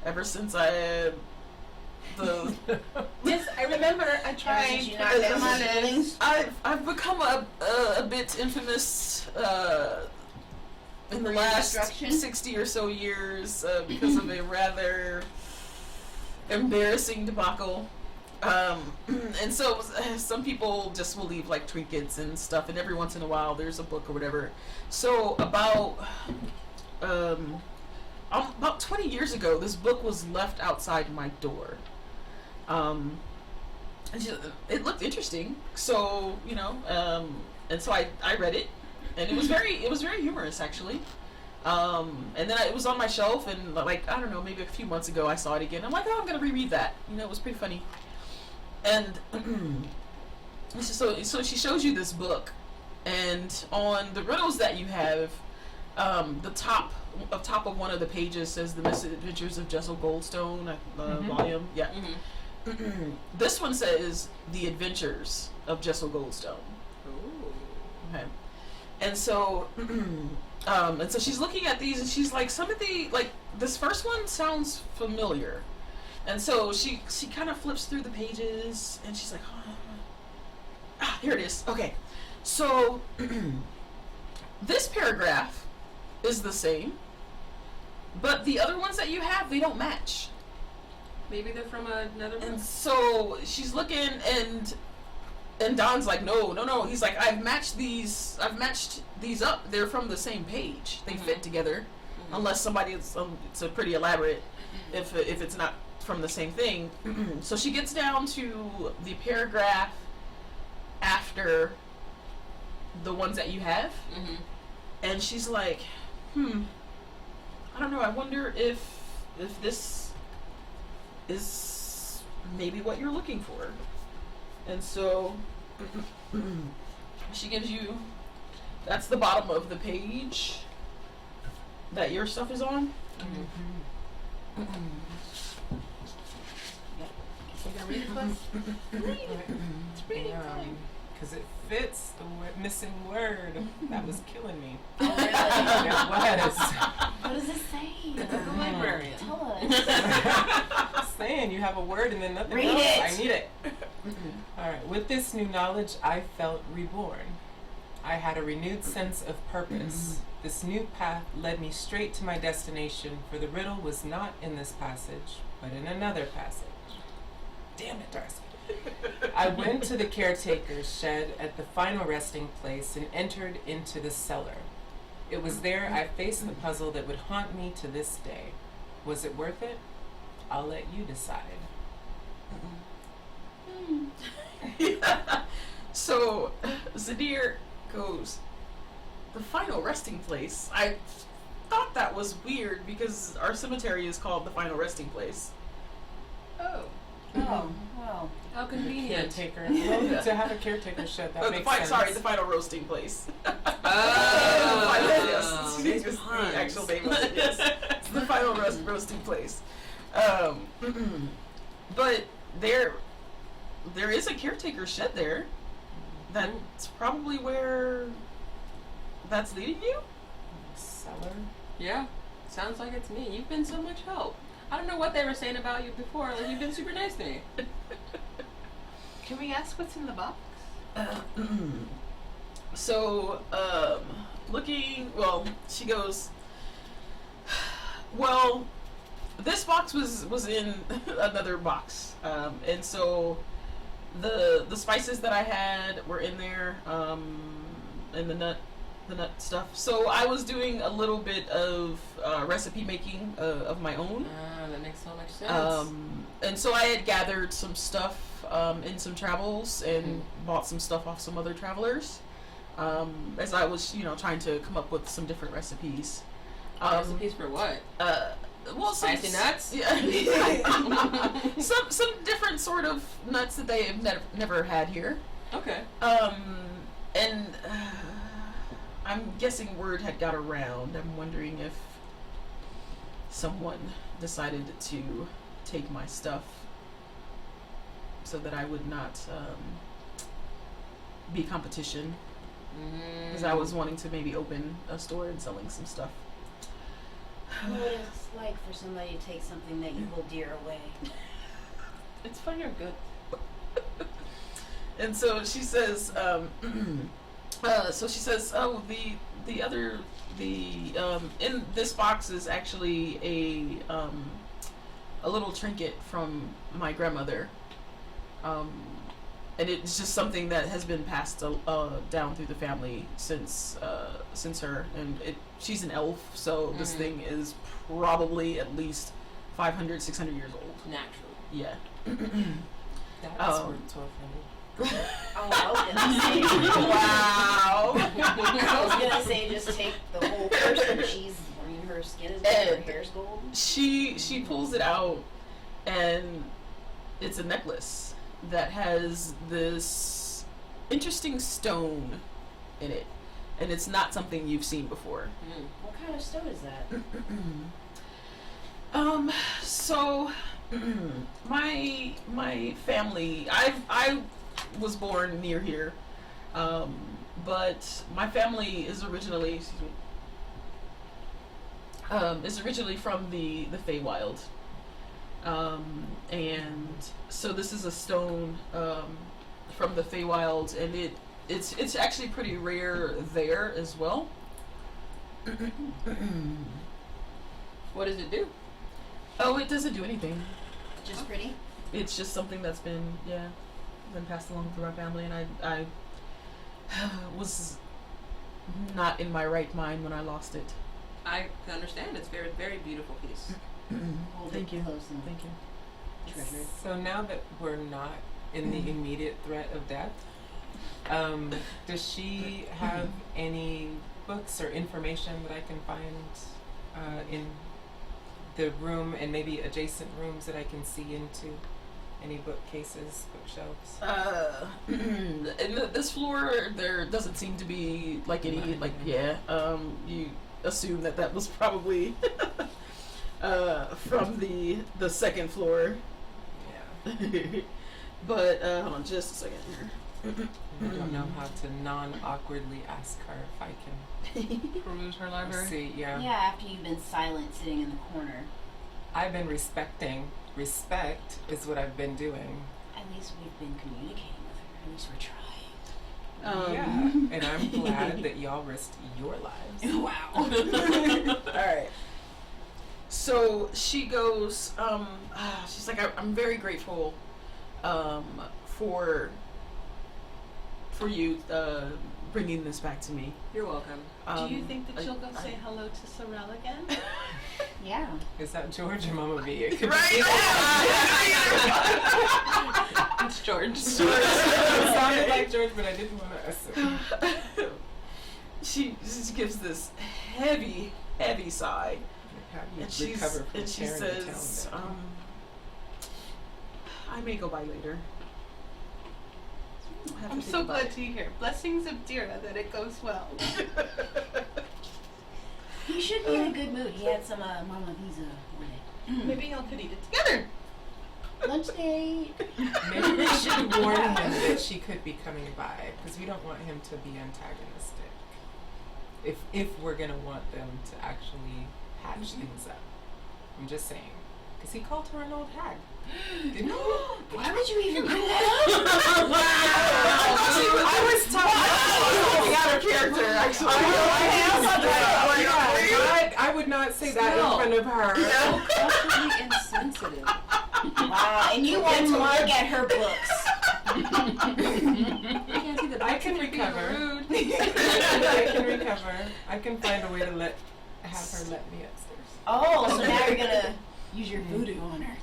Ever since I Yes, I remember. I tried. You knocked down my feelings. I've become a bit infamous in the For last destruction? 60 or so years because of a rather embarrassing debacle. And so some people just will leave like trinkets and stuff, and every once in a while there's a book or whatever. So about 20 years ago, this book was left outside my door. And it looked interesting, so and so I read it, and it was very humorous actually. And then it was on my shelf, and like I don't know, maybe a few months ago I saw it again. I'm like, oh, I'm gonna reread that. It was pretty funny. And so she shows you this book, and on the riddles that you have, the top of one of the pages says the Misadventures of Jessel Goldstone volume. Yeah. This one says the Adventures of Jessel Goldstone. Ooh. Okay. And so she's looking at these, and she's like, some of the this first one sounds familiar. And so she kind of flips through the pages, and she's like, here it is. Okay. So this paragraph is the same, but the other ones that you have, they don't match. Maybe they're from another book. And so she's looking, and Don's like, no. He's like, I've matched these up. They're from the same page. They fit together, unless somebody it's a pretty elaborate. If it's not from the same thing. So she gets down to the paragraph after the ones that you have, and she's like, I don't know, I wonder if this is maybe what you're looking for. And so she gives you, that's the bottom of the page that your stuff is on. Because it fits the missing word. That was killing me. Oh, really? It was. What does it say? The librarian. Tell us. Saying you have a word and then nothing Read else. it. I need it. Alright, with this new knowledge, I felt reborn. I had a renewed sense of purpose. This new path led me straight to my destination, for the riddle was not in this passage, but in another passage. Damn it, Darcy. I went to the caretaker's shed at the final resting place and entered into the cellar. It was there I faced the puzzle that would haunt me to this day. Was it worth it? I'll let you decide. So Zadir goes, the final resting place. I thought that was weird because our cemetery is called the final resting place. Oh. Oh, well. How convenient. Caretaker. Well, to have a caretaker shed, that makes sense. Sorry, the final roasting place. Oh. Yes, it's just the actual name of it. Yes, it's the final roasting place. But there is a caretaker shed there. That's probably where that's leading you. Cellar. Yeah. Sounds like it's me. You've been so much help. I don't know what they were saying about you before. Like, you've been super nice to me. Can we ask what's in the box? So, looking, well, she goes, well, this box was in another box, and so the spices that I had were in there, and the nut stuff. So I was doing a little bit of recipe making of my own. That makes so much sense. And so I had gathered some stuff in some travels and bought some stuff off some other travelers. As I was, trying to come up with some different recipes. Recipes for what? Well, Spicy nuts? Yeah. some different sort of nuts that they have never had here. Okay. And I'm guessing word had got around. I'm wondering if someone decided to take my stuff so that I would not be competition. Because I was wanting to maybe open a store and selling some stuff. What is it like for somebody to take something that you hold dear away? It's fun or good. And so she says, oh, in this box is actually a little trinket from my grandmother. And it's just something that has been passed down through the family since her. And she's an elf, so this thing is probably at least 500, 600 years old. Naturally. Yeah. That's worth 1,200. Oh, I was gonna say. Wow. I was gonna say just take the whole person. Her skin is gold, her hair's gold. She pulls it out, and it's a necklace that has this interesting stone in it, and it's not something you've seen before. What kind of stone is that? So my family, I was born near here, but my family is originally from the Feywild. And so this is a stone from the Feywild, and it's actually pretty rare there as well. What does it do? Oh, it doesn't do anything. Just pretty? It's just something that's been passed along through our family, and I was not in my right mind when I lost it. I can understand. It's a very, very beautiful piece. Hold Thank it you. close and Thank you. treasure it. So now that we're not in the immediate threat of death, does she have any books or information that I can find in the room and maybe adjacent rooms that I can see into? Any bookcases, bookshelves? In this floor, there doesn't seem to be any you assume that was probably from the second floor. Yeah. But hold on just a second here. I don't know how to non-awkwardly ask her if I can Peruse her library. see. Yeah, after you've been silent sitting in the corner. I've been respecting. Respect is what I've been doing. At least we've been communicating with her. At least we're trying. Yeah, and I'm glad that y'all risked your lives. Wow. Alright. So she goes, she's like, I'm very grateful for you bringing this back to me. You're welcome. Do you think that she'll go say hello to Sorrel again? Yeah. Is that George or Mama V? It could Right? be It's George. it sounded like George, but I didn't want to assume. She just gives this heavy sigh. How do you And she recover from says, tearing the town down? I may go by later. I'll have to I'm think so about glad it. to hear. Blessings of Dira that it goes well. He should be in a good mood. He had some Mama Visa with it. Maybe y'all could eat it together. Lunch date. Maybe we should warn him that she could be coming by, because we don't want him to be antagonistic. If we're gonna want them to actually patch things up. I'm just saying. Because he called her an old hag. Didn't he? Why would you even bring that I was talking out of character, actually. I would not say that in front of her. up? Culturally insensitive. Wow, and you want to look at her books. I can recover. I can recover. I can find a way to have her let me upstairs. Oh, so now you're gonna use your voodoo on her.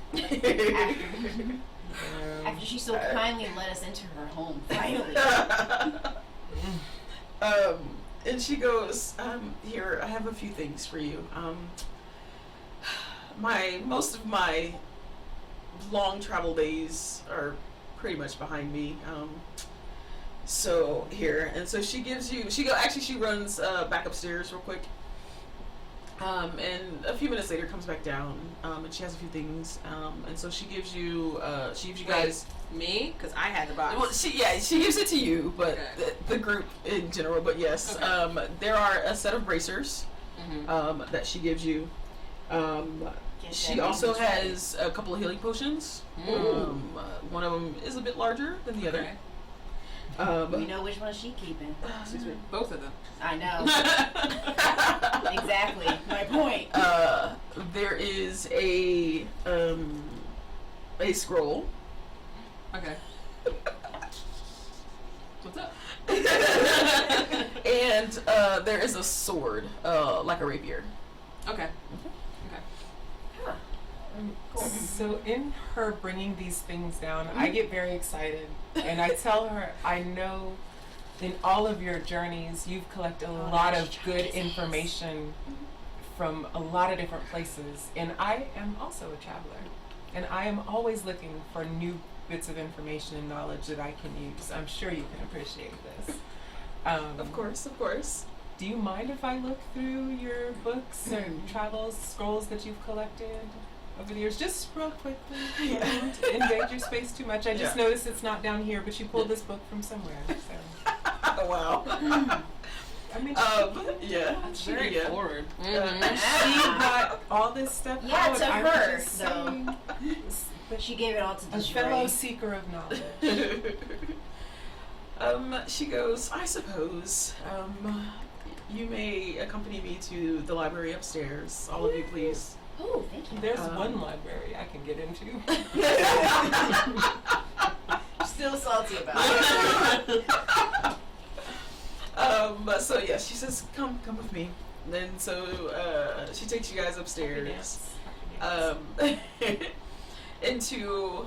After she so kindly let us into her home, finally. And she goes, here, I have a few things for you. Most of my long travel days are pretty much behind me. So here, and so she gives you, she runs back upstairs real quick. And a few minutes later comes back down, and she has a few things, and so she gives you guys. Me? Because I had the box. Well, she gives it to you, but Okay. the group in general. But yes, Okay. there are a set of bracers that she gives you. She also has a couple of healing potions. One of them is a bit larger than the other. We know which one she's keeping. Excuse me. Both of them. I know. Exactly. My point. There is a scroll. Okay. What's up? And there is a sword, like a rapier. Okay. So in her bringing these things down, I get very excited, and I tell her, I know in all of your journeys you've collected a lot of good information from a lot of different places, and I am also a traveler, and I am always looking for new bits of information and knowledge that I can use. I'm sure you can appreciate this. Of course. Do you mind if I look through your books or travel scrolls that you've collected over the years? Just real quickly. Don't invade your space too much. I just noticed it's not down here, but you pulled this book from somewhere. So. Wow. I mean, That's very forward. she brought all this stuff Yeah, out. to I her, was just saying, But she gave it all to a destroy. fellow seeker of knowledge. She goes, I suppose, you may accompany me to the library upstairs. All of you, please. Oh, thank you. There's one library I can get into. Still salty about it. So yeah, she says, come with me. And then so she takes you guys upstairs. Into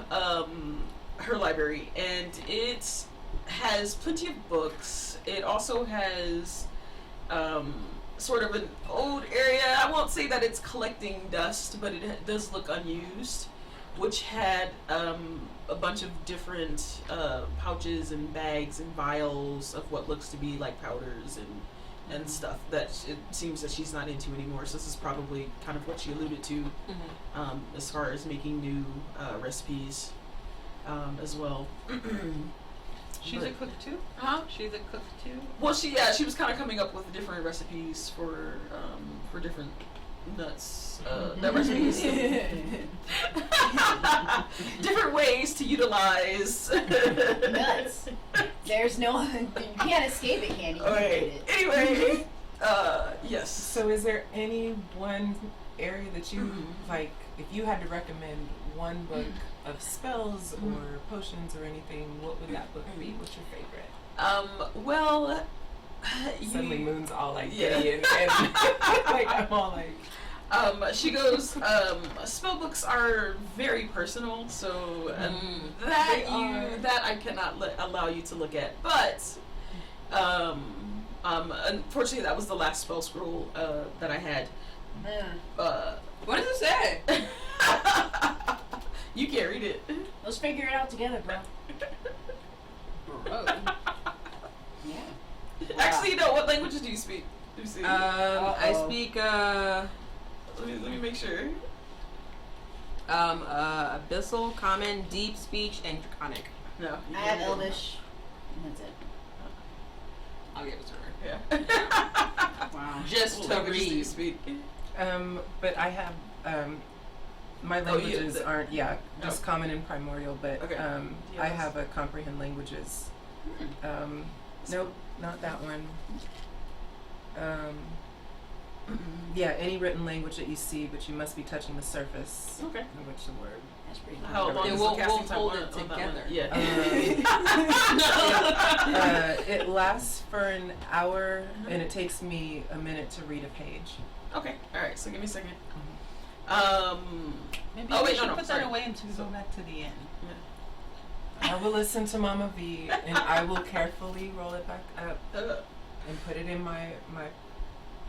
her library, and it has plenty of books. It also has sort of an old area. I won't say that it's collecting dust, but it does look unused, which had a bunch of different pouches and bags and vials of what looks to be like powders and stuff that it seems that she's not into anymore. So this is probably kind of what she alluded to as far as making new recipes as well. She's a cook too? Huh? She's a cook too? Well, she was kind of coming up with different recipes for different nuts. Not recipes. Different ways to utilize Nuts. There's no. You can't escape it, Kandi. You Okay. did it. Anyway, yes. So is there any one area that you like, if you had to recommend one book of spells or potions or anything, what would that book be? What's your favorite? Well, Suddenly Moon's all like Yeah. giddy and like I'm all like, she goes, spell books are very personal, so that I cannot allow you to look at. But unfortunately, that was the last spell scroll that I had. What does it say? You carried it. Let's figure it out together, bro. Bro. Yeah. Actually, no. What languages do you speak? I speak Let me make sure. Abyssal, Common, Deep Speech, and Draconic. No. I have Elvish, and that's it. I'll give it to her. Yeah. Just What to languages do you read. speak? But I have my Oh, you- languages the- aren't just common and primordial, but Okay. I have a comprehend languages. Nope, not that one. Yeah, any written language that you see, but you must be touching the surface. Okay. In which the word. That's pretty How cool. long Yeah, is we'll- the casting we'll time hold on it that one? together. Yeah. It lasts for an hour, and it takes me a minute to read a page. Okay. All right. So give me a second. Maybe Oh, we wait, should no, put sorry. that away until we go back to the end. I will listen to Mama V, and I will carefully roll it back up and put it in my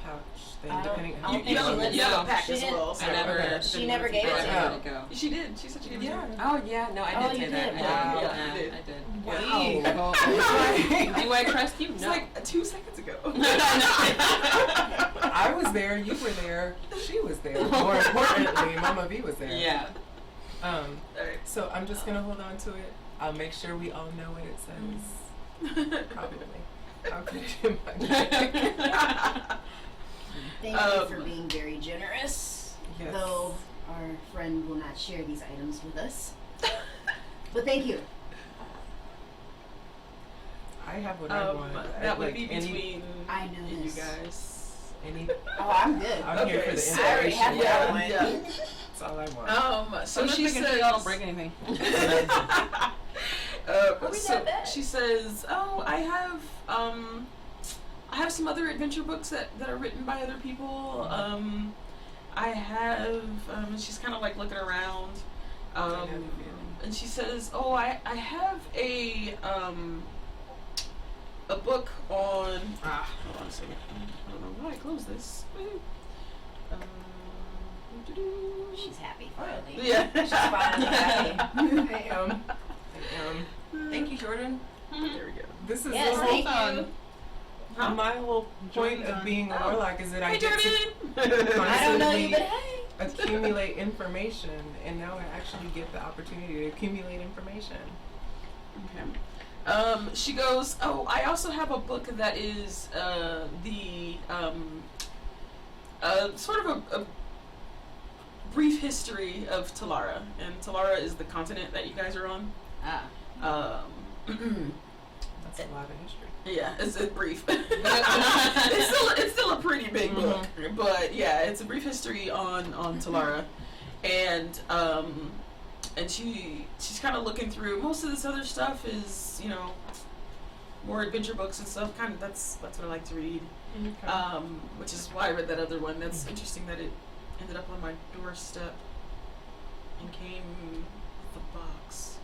pouch thing, I don't- depending I on don't think she let you have a go. pack She as didn't- well. So I never. Okay. She never gave it to I you. let it go. She did. She said she gave it to her. Oh yeah, no, I Oh, did you say that. did? Yeah, Yeah, yeah, you did. I did. Wow. Do I trust you? It's No. like 2 seconds ago. I was there, you were there, she was there. More importantly, Mama V was there. Yeah. All right. So I'm just gonna hold on to it. I'll make sure we all know what it says. Probably. I'll put it in my bag. Thank you for being very generous. Yes. Though our friend will not share these items with us. But thank you. I have what I want. That would Like be between I know you this. guys. any. Oh, I'm good. I'm here for the so- I already have what I want. Yeah. That's all I want. So I'm just she making says, sure y'all don't break anything. Are we so that bad? she says, "Oh, I have some other adventure books that are written by other people. I have," and she's kind of like looking around, and she says, "Oh, I have a book on hold on a second. I don't know why I closed this. She's happy finally. Yeah. She's finally happy. Thank you, Jordan. There we go. This is Yes, the thank whole, you. Huh? my whole point Jordan's of on. being a Oh. warlock is that I Hey, get to Jordan. I don't know you, but constantly hey. accumulate information, and now I actually get the opportunity to accumulate information. Okay. She goes, "Oh, I also have a book that is the sort of a brief history of Talara, and Talara is the continent that you guys are on. Ah. That's a lot of history. Yeah, it's brief. it's still a pretty big book, but yeah, it's a brief history on Talara, and she's kind of looking through. Most of this other stuff is more adventure books and stuff. Kind of that's what I like to read. Okay. Which is why I read that other one. That's interesting that it ended up on my doorstep and came with a box.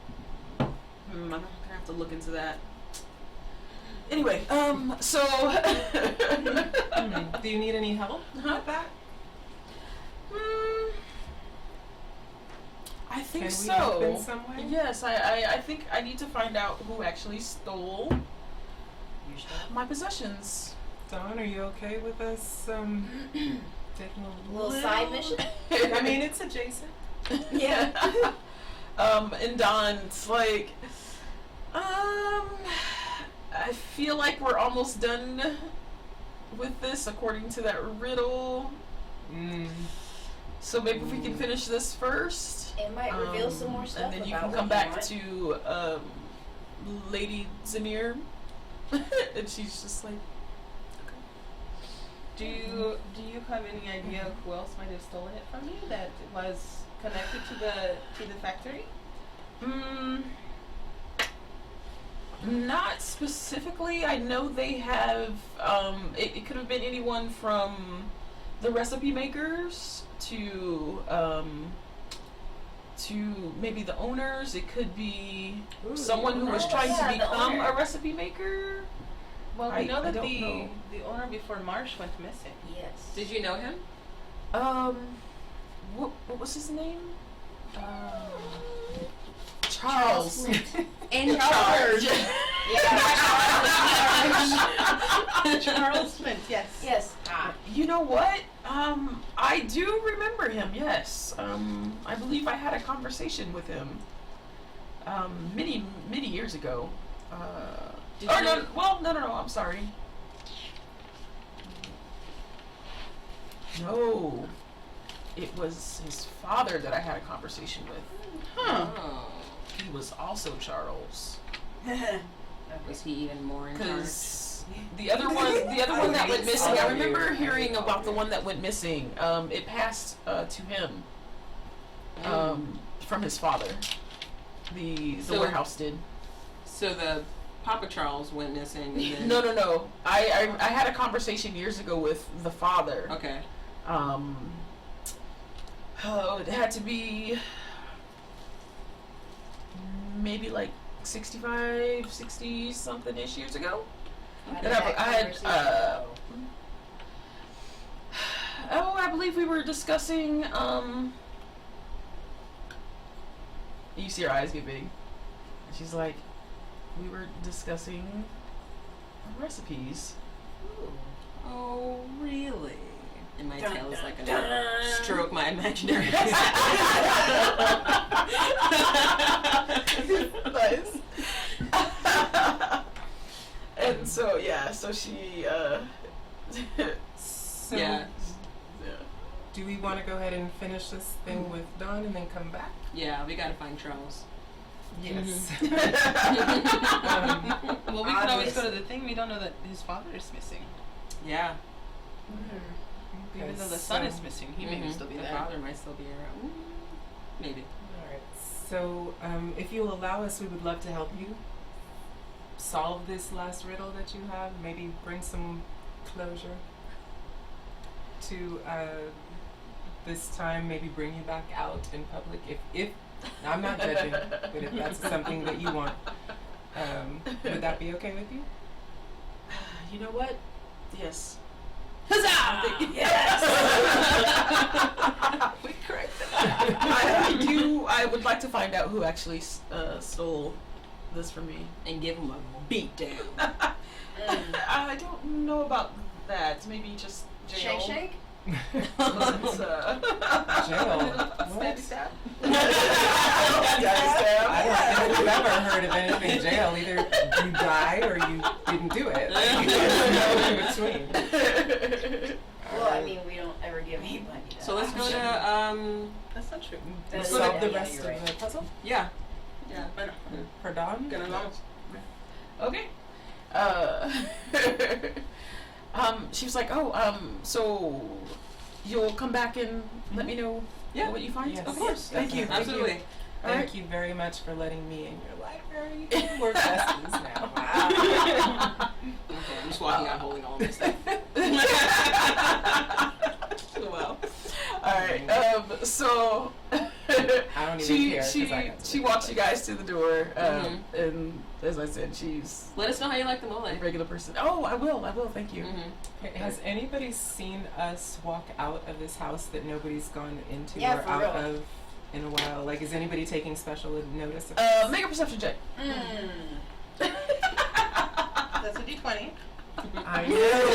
I'm gonna have to look into that. Anyway, so Do you need any help Huh? with that? I think Can so. we help in some way? Yes, I think I need to find out who actually stole my possessions. Dawn, are you okay with us taking a Little side mission? I mean, it's adjacent. Yeah. And Don's like, I feel like we're almost done with this according to that riddle. So maybe if we can finish this first. It might reveal some more stuff and then you about can what come back want. to Lady Zamir. And she's just like, Do you have any idea who else might have stolen it from you that was connected to the factory? Not specifically. I know they have. It could have been anyone from the recipe makers to maybe the owners. It could be someone who was trying to the become owner. a recipe maker. Well, I we know that don't the know. owner before Marsh went missing. Yes. Did you know him? What was his name? Charles. In Charge. Charles Flint, yes. Yes. You know what? I do remember him. Yes. I believe I had a conversation with him. Many years ago. Did Or you- no. Well, no. I'm sorry. No. It was his father that I had a conversation with. Oh. He was also Charles. Was he even more in charge? Because the other one that went missing, I remember hearing about the one that went missing. It passed to him from his father. The warehouse did. So the Papa Charles went missing. And then... No. I had a conversation years ago with the father. Okay. It had to be maybe like 65, 60 something ish years ago. How And did that I had, conversation go? I believe we were discussing, you see her eyes get big. And she's like, we were discussing recipes. Oh, really? And my Dun, tail is dun, like a dun. stroke my imaginary. Nice. And so she So, Yeah. do we want to go ahead and finish this thing with Dawn and then come back? Yeah, we gotta find Charles. Yes. Well, we could always go to the thing. We don't know that his father is missing. Yeah. Even though the son is missing, he may still be the there. father might still be around. Maybe. Alright, so if you'll allow us, we would love to help you solve this last riddle that you have. Maybe bring some closure to this time. Maybe bring you back out in public. If I'm not judging, but if that's something that you want, would that be okay with you? You know what? Yes. Huzzah! Yes. We corrected that. I would like to find out who actually stole this from me. And give him a beat down. I don't know about that. Maybe just jail. Shake. Let's, Jail? Stabby What? stab. I don't think we've ever heard of anything jail. Either you died or you didn't do it. Like, there's no in between. Well, I mean, we don't ever give anybody that. So let's go to That's not true. Let's Yeah, solve the yeah, rest you're of right. the puzzle yeah. Yeah. for Dawn. Okay. She was like, so you'll come back and let me know what you find? Yes, Of course. Thank you. Absolutely. Thank you very much for letting me in your library. We're besties now. Okay, I'm just walking out holding all of this stuff. Wow. Alright, so I don't even care. 'Cause I got she walks you guys to the door, and as I said, she's Let us know how you like the mole. a regular person. Oh, I will, thank you. Has anybody seen us walk out of this house that nobody's gone into Yeah, or for out real. of in a while? Like, is anybody taking special notice of Make a perception check. That's a D20. I know.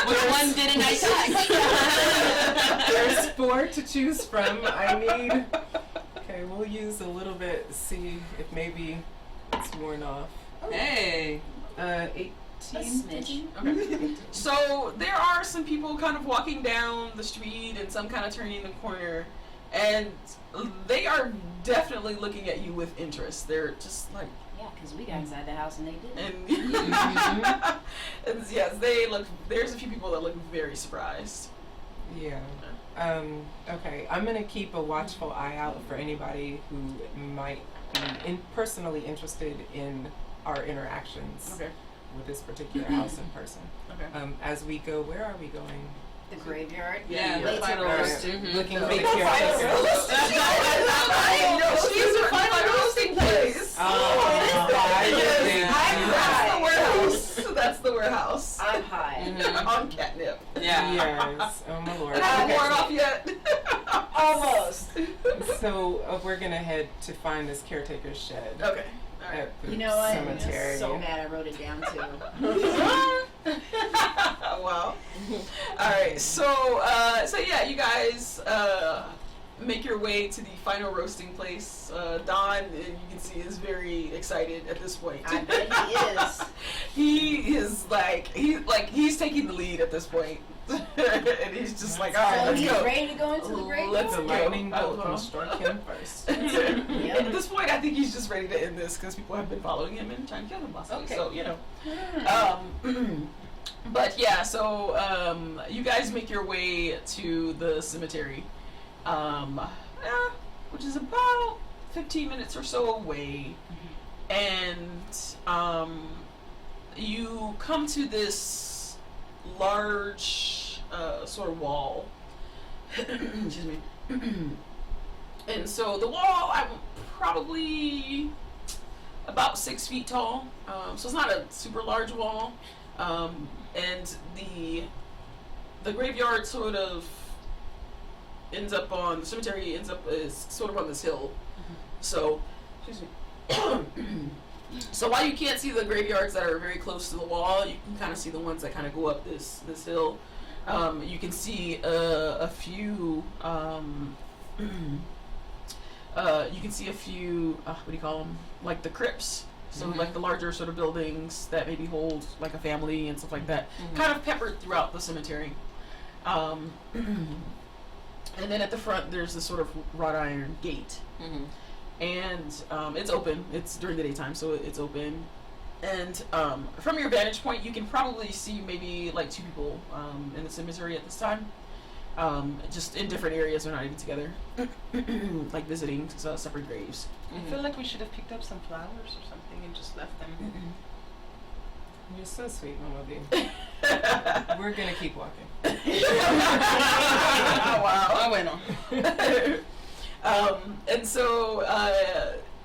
Which one didn't I touch? There's 4 to choose from. I need. Okay, we'll use a little bit. See if maybe it's worn off. Hey. 18. A smidge. Okay. So there are some people kind of walking down the street and some kind of turning the corner, and they are definitely looking at you with interest. They're just like, Yeah, because we got inside the house and they didn't. and, and yes, they look. There's a few people that look very surprised. Yeah. Okay, I'm gonna keep a watchful eye out for anybody who might be personally interested in our interactions Okay. with this particular house in person. Okay. As we go, where are we going? The graveyard. Yeah, Yeah. the final Alright, roast. looking No. for the Final caretaker. roast. No, she's a final roasting place. Oh, That's the warehouse. I'm high. On catnip. Yeah. Yes. Oh my lord. I haven't Okay. worn off yet. Almost. So we're gonna head to find this caretaker's shed Okay. Alright. at the You know what? cemetery. I'm so mad I wrote it down too. Wow. Alright, so yeah, you guys make your way to the final roasting place. Don, you can see, is very excited at this point. I bet he is. He is he's taking the lead at this point. and he's just like, all right, So let's he's go. ready to go into the great Let's The go. lightning Oh, bolt well. will strike him first. And at this point, I think he's just ready to end this because people have been following him and trying to kill him, possibly. Okay. So, you know. But yeah, so you guys make your way to the cemetery, which is about 15 minutes or so away, and you come to this large sort of wall. Excuse me. And so the wall, I'm probably about 6 feet tall, so it's not a super large wall. And the graveyard sort of ends up on, the cemetery is sort of on this hill. So, excuse me. So while you can't see the graveyards that are very close to the wall, you can kind of see the ones that kind of go up this hill. You can see a few, you can see a few, what do you call them? Like the crypts. So like the larger sort of buildings that maybe hold like a family and stuff like that, kind of peppered throughout the cemetery. And then at the front there's this sort of wrought iron gate, and it's open. It's during the daytime, so it's open. And from your vantage point, you can probably see maybe like 2 people in the cemetery at this time, just in different areas. They're not even together, like visiting separate graves. I feel like we should have picked up some flowers or something and just left them. You're so sweet, Mama B. We're gonna keep walking. Wow. Oh, bueno. And so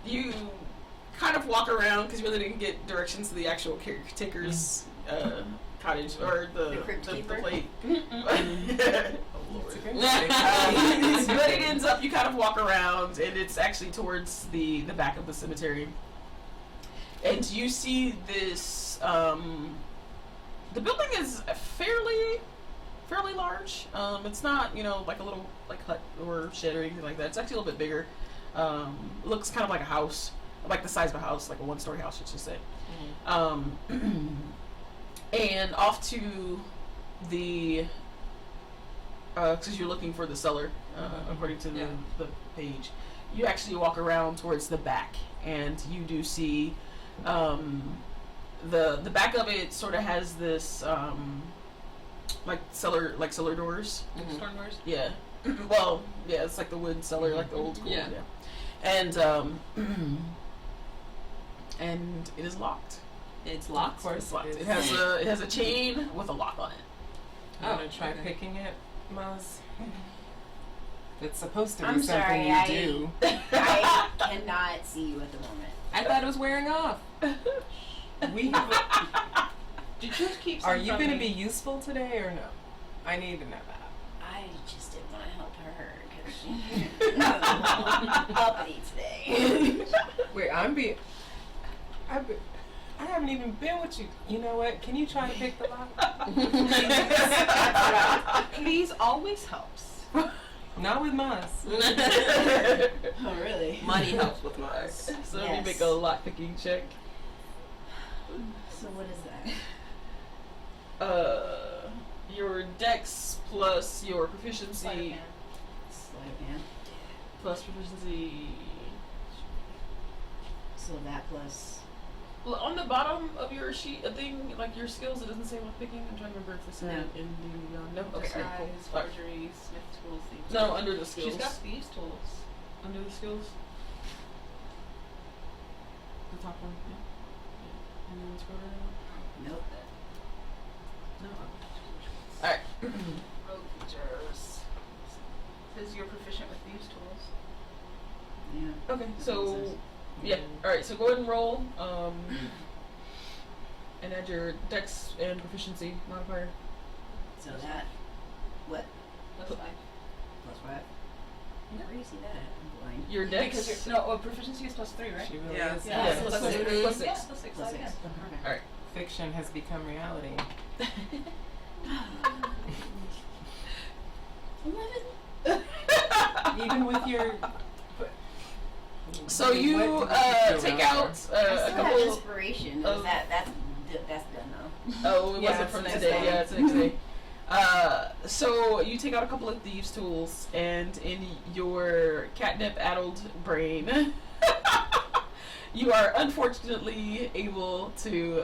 you kind of walk around because you really didn't get directions to the actual caretaker's cottage or the crypt keeper? plate. Oh, Lord. It's a great day. But it ends up, you kind of walk around, and it's actually towards the back of the cemetery. And you see this, the building is fairly large. It's not, like a little like hut or shed or anything like that. It's actually a little bit bigger. It looks kind of like a house, like the size of a house, like a 1-story house, I should say. And off to the, because you're looking for the cellar, according to the page, you actually walk around towards the back, and you do see the back of it sort of has this like cellar doors. Store doors? Yeah. Well, yeah, it's like the wood cellar, like the old school. Yeah. And and it is locked. It's locked. Of course It's locked. it It is. has a chain with a lock on it. You wanna try picking it, Maz? It's supposed to be I'm something sorry, you do. I cannot see you at the moment. I thought it was wearing off. We have Did you keep some Are you from going to me? be useful today or no? I need to know that. I just didn't want to help her because she's uppity today. Wait, I haven't even been with you. You know what? Can you try to pick the lock? Please always helps. Not with Maz. Oh, really? Money helps with Mars. So let me Yes. make a lock picking check. So what is that? Your dex plus your proficiency Sleight of hand. plus proficiency. So that plus. Well, on the bottom of your sheet, a thing like your skills, it doesn't say what picking. I'm trying to remember if it's in No. the no. Okay, alright, cool. Disguise, forgery, smith tools, thieves. No, under the skills. She's got thieves tools. Under the skills. The top one, yeah. And then scroll down. Nope. No. Alright. Rogue features. Says you're proficient with thieves tools. Yeah. Okay, so yeah. Alright, so go ahead and roll. And add your dex and proficiency modifier. So that. What? Plus 5. Plus 5? Where do you see that at? I'm blind. Your dex. Because you're, no, proficiency is plus 3, right? She really Yeah. is. Yeah, so plus plus six. 6. Plus six. Yeah, plus 6. Plus Okay. 6. Okay. Alright. Fiction has become reality. 11. Even with your. So you take out I a still have couple. inspiration. of- That's done though. Oh, it Yeah, wasn't it's from the next today. day. Yeah, it's the next day. So you take out a couple of thieves' tools, and in your catnip-addled brain, you are unfortunately able to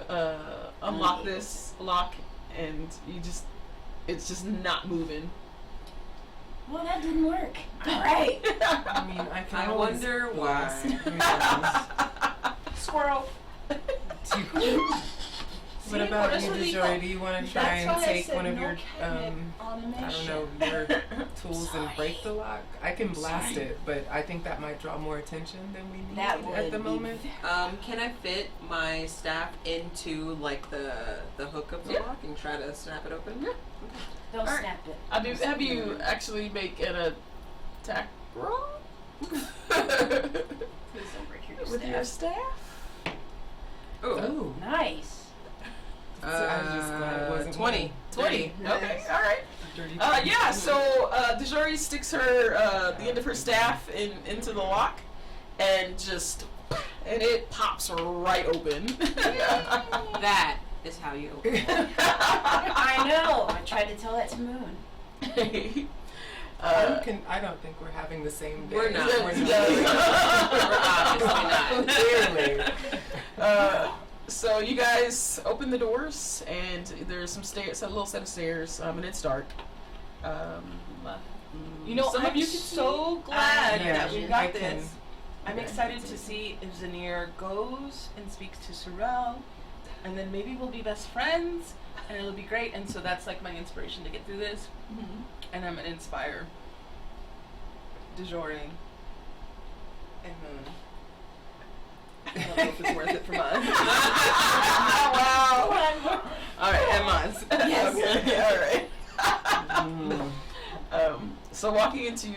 unlock this lock, and it's just not moving. Well, that didn't work. All right. I mean, I wonder why. Squirrel. What about you, DeJoy? Do you want to try That's why and I take said one of no your, catnip on the I next don't know, your tools and break the lock? I can blast it, but I think that might draw more attention than we need That would at the be moment. Can I fit my staff into like the hook of the lock and try to snap it open? Yeah. Don't Alright. snap it. Have you actually make an attack roll? Please don't break your With your staff. staff? Oh, Nice. I was just glad it wasn't 20. 20. Nice. Okay, alright. dirty. Yeah, so DeJoy sticks her the end of her staff into the lock, and it pops right open. That is how you open it. I know. I tried to tell that to Moon. I don't think we're having the same day. We're not. We're Yeah. We're obviously not. Clearly. So you guys open the doors, and there's some stairs, a little set of stairs, and it's dark. You know, some of I'm you can so glad Yeah, that we I got can- this. I'm excited to see if Zanir goes and speaks to Sorrel, and then maybe we'll be best friends, and it'll be great. And so that's like my inspiration to get through this, and I'm gonna inspire DeJoy and Moon. I don't know if it's worth it for Maz. Wow. All right, and Maz. Yes. Okay, alright. So walking into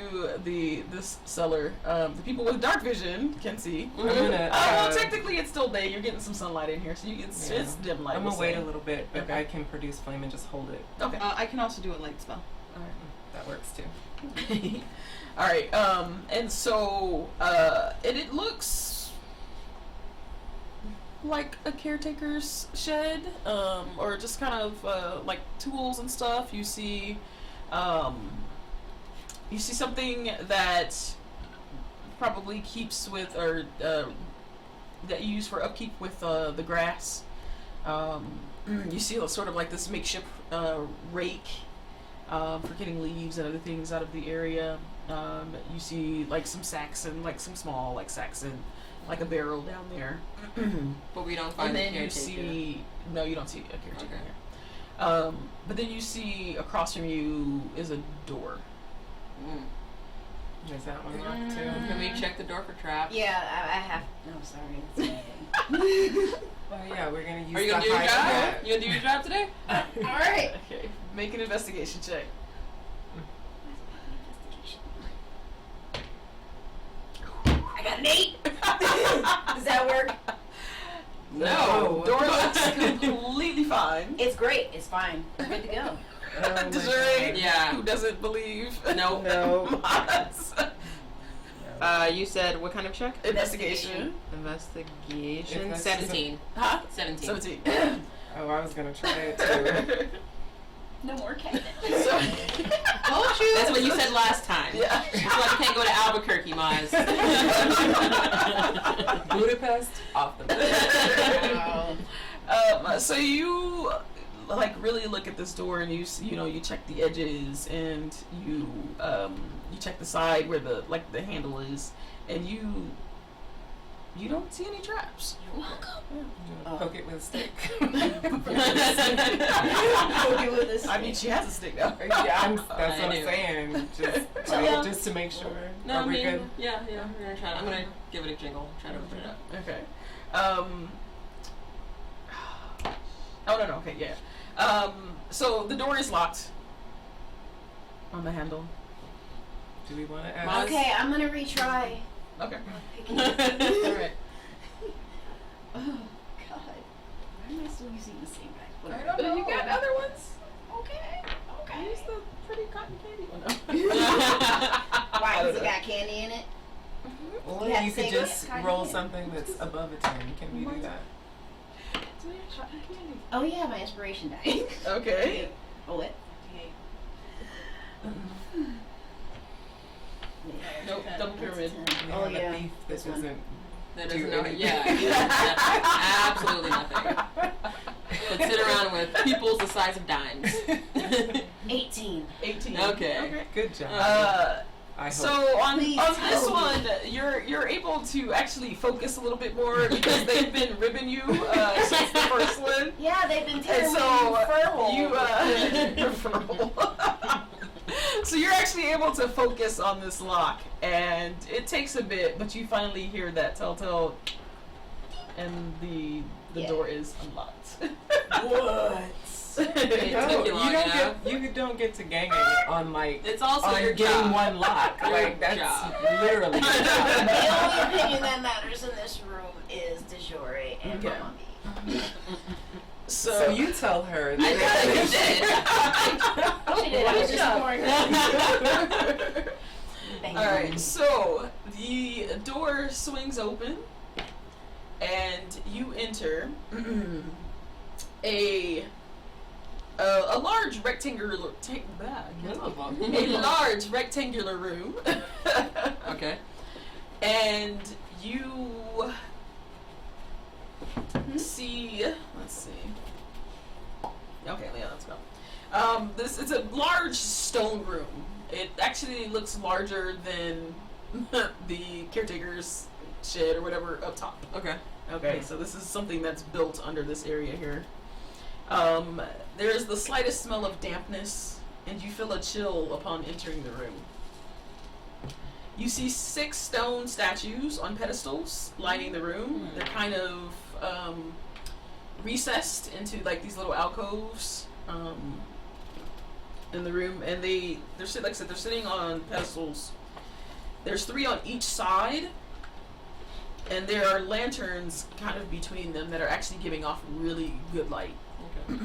this cellar, the people with dark vision can see. I'm gonna. Well, technically it's still day. You're getting some sunlight in here, so it's dim light. I'm we'll gonna wait say. a little bit, but Okay. I can produce flame and just hold it. Okay. I can also do a light spell. That works too. All right. And so it looks like a caretaker's shed, or just kind of like tools and stuff. You see something that probably keeps with, or that you use for upkeep with the grass. You see sort of like this makeshift rake for getting leaves and other things out of the area. You see like some sacks and like some small like sacks and like a barrel down there. But we don't find And the then you caretaker. see, no, you don't see a caretaker Okay. here. But then you see across from you is a door. Is that one locked too? Can we check the door for traps? Yeah, I have. No, sorry. That's Well, yeah, we're gonna use Are you gonna the do your high job? net. You gonna do your job today? all right. Okay, make an investigation check. I got an 8. Does that work? No. Door looks completely fine. It's great. It's fine. We're good to go. Oh, Desiree, Yeah. who doesn't believe? No. No. Maz. You said what kind of check? Investigation. Investigation. If that's 17. Huh? 17. 17. Oh, I was gonna try it too. No more cat. So, Told you. That's what you said last time. yeah. That's why you can't go to Albuquerque, Maz. Budapest, off the Wow. So you like really look at this door, and you check the edges, and you check the side where the handle is, and you don't see any traps. You're welcome. Poke it with a stick. I mean, she has a stick now. Yeah, that's I what I'm knew. saying. Yeah. Just to make sure. No, Are I we mean, good? yeah, we're gonna try. I'm gonna give it a jingle. Try to open it up. Okay. Oh no. Okay, yeah. So the door is locked on the handle. Do we want to ask? Maz? Okay, I'm gonna retry. Okay. Picking it up. All right. Oh God. Why am I still using the same guy? I don't know. You got other ones? Okay. Okay. Use the pretty cotton candy one. Why? Because it got candy in it? Or You have you to could say just what? roll something that's above a 10. Can we do that? Oh yeah, my inspiration die. Okay. Oh what? thief that This one. doesn't That do doesn't know. anything. Yeah. Absolutely nothing. But sit around with peoples the size of dimes. 18. 18. Okay. Good job. I hope. So on Please this tell one, you're able to actually focus a little bit more because they've been ribbing you since the first one. Yeah, they've been And tearing so me furl. So you're actually able to focus on this lock, and it takes a bit, but you finally hear that telltale, and the Yeah. door is unlocked. What? It took you long enough. you don't get to gang on like It's also on your getting job. one lock. Your Like that's job. literally. The only opinion that matters in this room is de jure and Okay. Mommy. So you tell her. I thought She did. I was just ignoring her. Thank All you. right, so the door swings open, and you enter a large rectangular a large rectangular room, Okay. and you see. Let's see. Okay, yeah, let's go. This it's a large stone room. It actually looks larger than the caretaker's shed or whatever up top. Okay. Okay, so this is something that's built under this area here. There's the slightest smell of dampness, and you feel a chill upon entering the room. You see 6 stone statues on pedestals lining the room. They're kind of recessed into like these little alcoves in the room, and they're like I said, they're sitting on pedestals. There's 3 on each side, and there are lanterns kind of between them that are actually giving off really good light. Okay.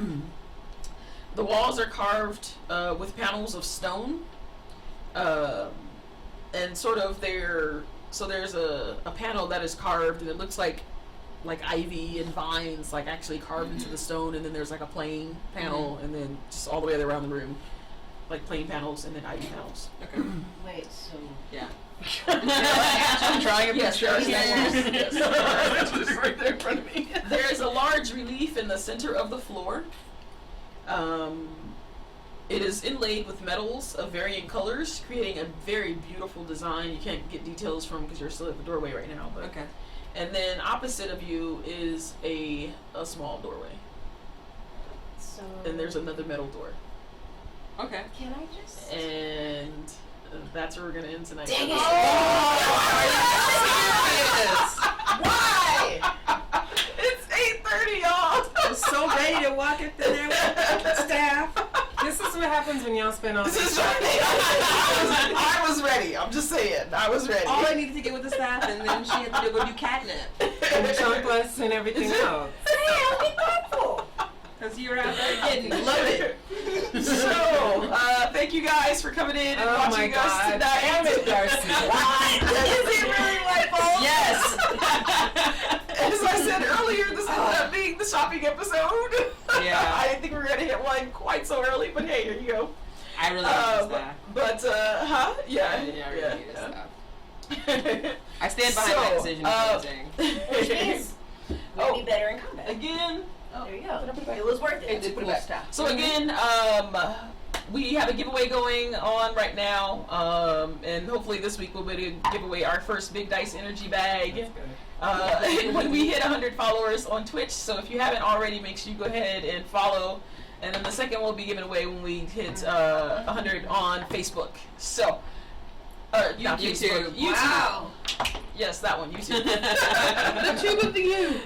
The walls are carved with panels of stone, and sort of there's a panel that is carved, and it looks like ivy and vines like actually carved into the stone, and then there's like a plain panel, and then just all the way around the room, like plain panels and then ivy panels. Okay. Wait, so Yeah. I'm trying a Yes, picture. yes. It's right there in front of me. There is a large relief in the center of the floor. It is inlaid with metals of varying colors, creating a very beautiful design. You can't get details from because you're still at the doorway right now. But Okay. and then opposite of you is a small doorway, so and there's another metal door, Okay. can I just and that's where we're gonna end tonight. Dang it! Why? It's 8:30, y'all. I'm so ready to walk up there with staff. This is what happens when y'all spend all This this is I was ready. I'm just saying. I was ready. All I needed to get with the staff, and then she had to go do catnip. and chunkless and everything else. Because you were out there getting loaded. So, thank you guys for coming in and Oh my watching us God. tonight. Damn it, Darcy. Is it really my fault? Yes. As I said earlier, this ended up being the shopping episode. Yeah. I didn't think we were going to hit one quite so early, but hey, here you go. I really like the staff. But, huh? Yeah. Yeah, I really need the staff. Yeah. I stand behind my decision. Is what I'm saying. which means we'll be better in combat. Again, There you go. It was worth it. Put it back. so again, we have a giveaway going on right now, and hopefully this week we'll be able to give away our first Big Dice Energy bag when we hit 100 followers on Twitch. So if you haven't already, make sure you go ahead and follow. And then the second we'll be giving away when we hit 100 on Facebook. So, not Facebook, YouTube. YouTube. Wow. Yes, that one, YouTube. The tube of the U.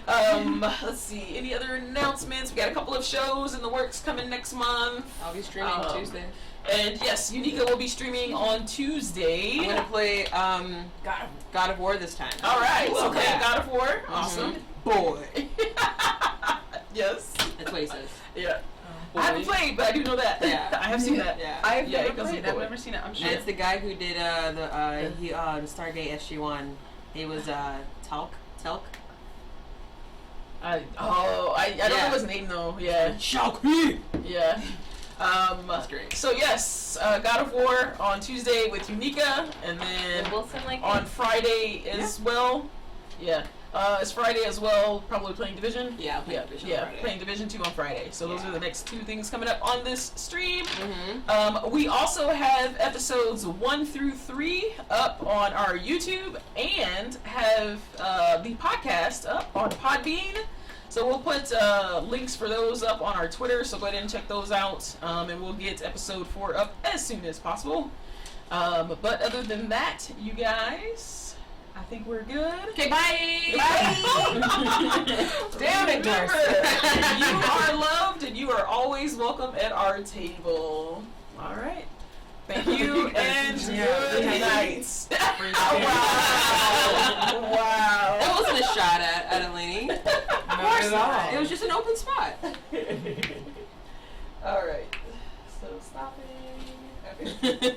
Let's see. Any other announcements? We got a couple of shows in the works coming next month. I'll be streaming Tuesday. And yes, Unika will be streaming on Tuesday. I'm gonna play God of War this time. All right. Well, Okay. yeah. God of War. Awesome. Boy. Yes. That's what he says. Yeah. Boy. I haven't played, but I do know that. Yeah. I have seen that. Yeah. I've Yeah, never it goes played. with I've boy. never seen it. I'm And sure. it's the guy who did the Stargate SG-1. He was Telk. I don't know his name though. Yeah. Shao Kui. Yeah. That's great. So yes, God of War on Tuesday with Unika, and then Wilson like on Friday as well. Yeah. It's Friday as well, probably playing Division. Yeah, I'll play Division on Yeah, Friday. playing Division 2 on Friday. So those are the next 2 things coming up on this stream. Mm-hmm. We also have episodes 1 through 3 up on our YouTube and have the podcast up on Podbean. So we'll put links for those up on our Twitter, so go ahead and check those out, and we'll get episode 4 up as soon as possible. But other than that, you guys, I think we're good. Okay, bye. Damn it, Remember, Darcy. you are loved and you are always welcome at our table. All right. Thank you and good night. Wow. That wasn't a shot at Eleni. Not at all. It was just an open spot. All right. So stopping. Okay.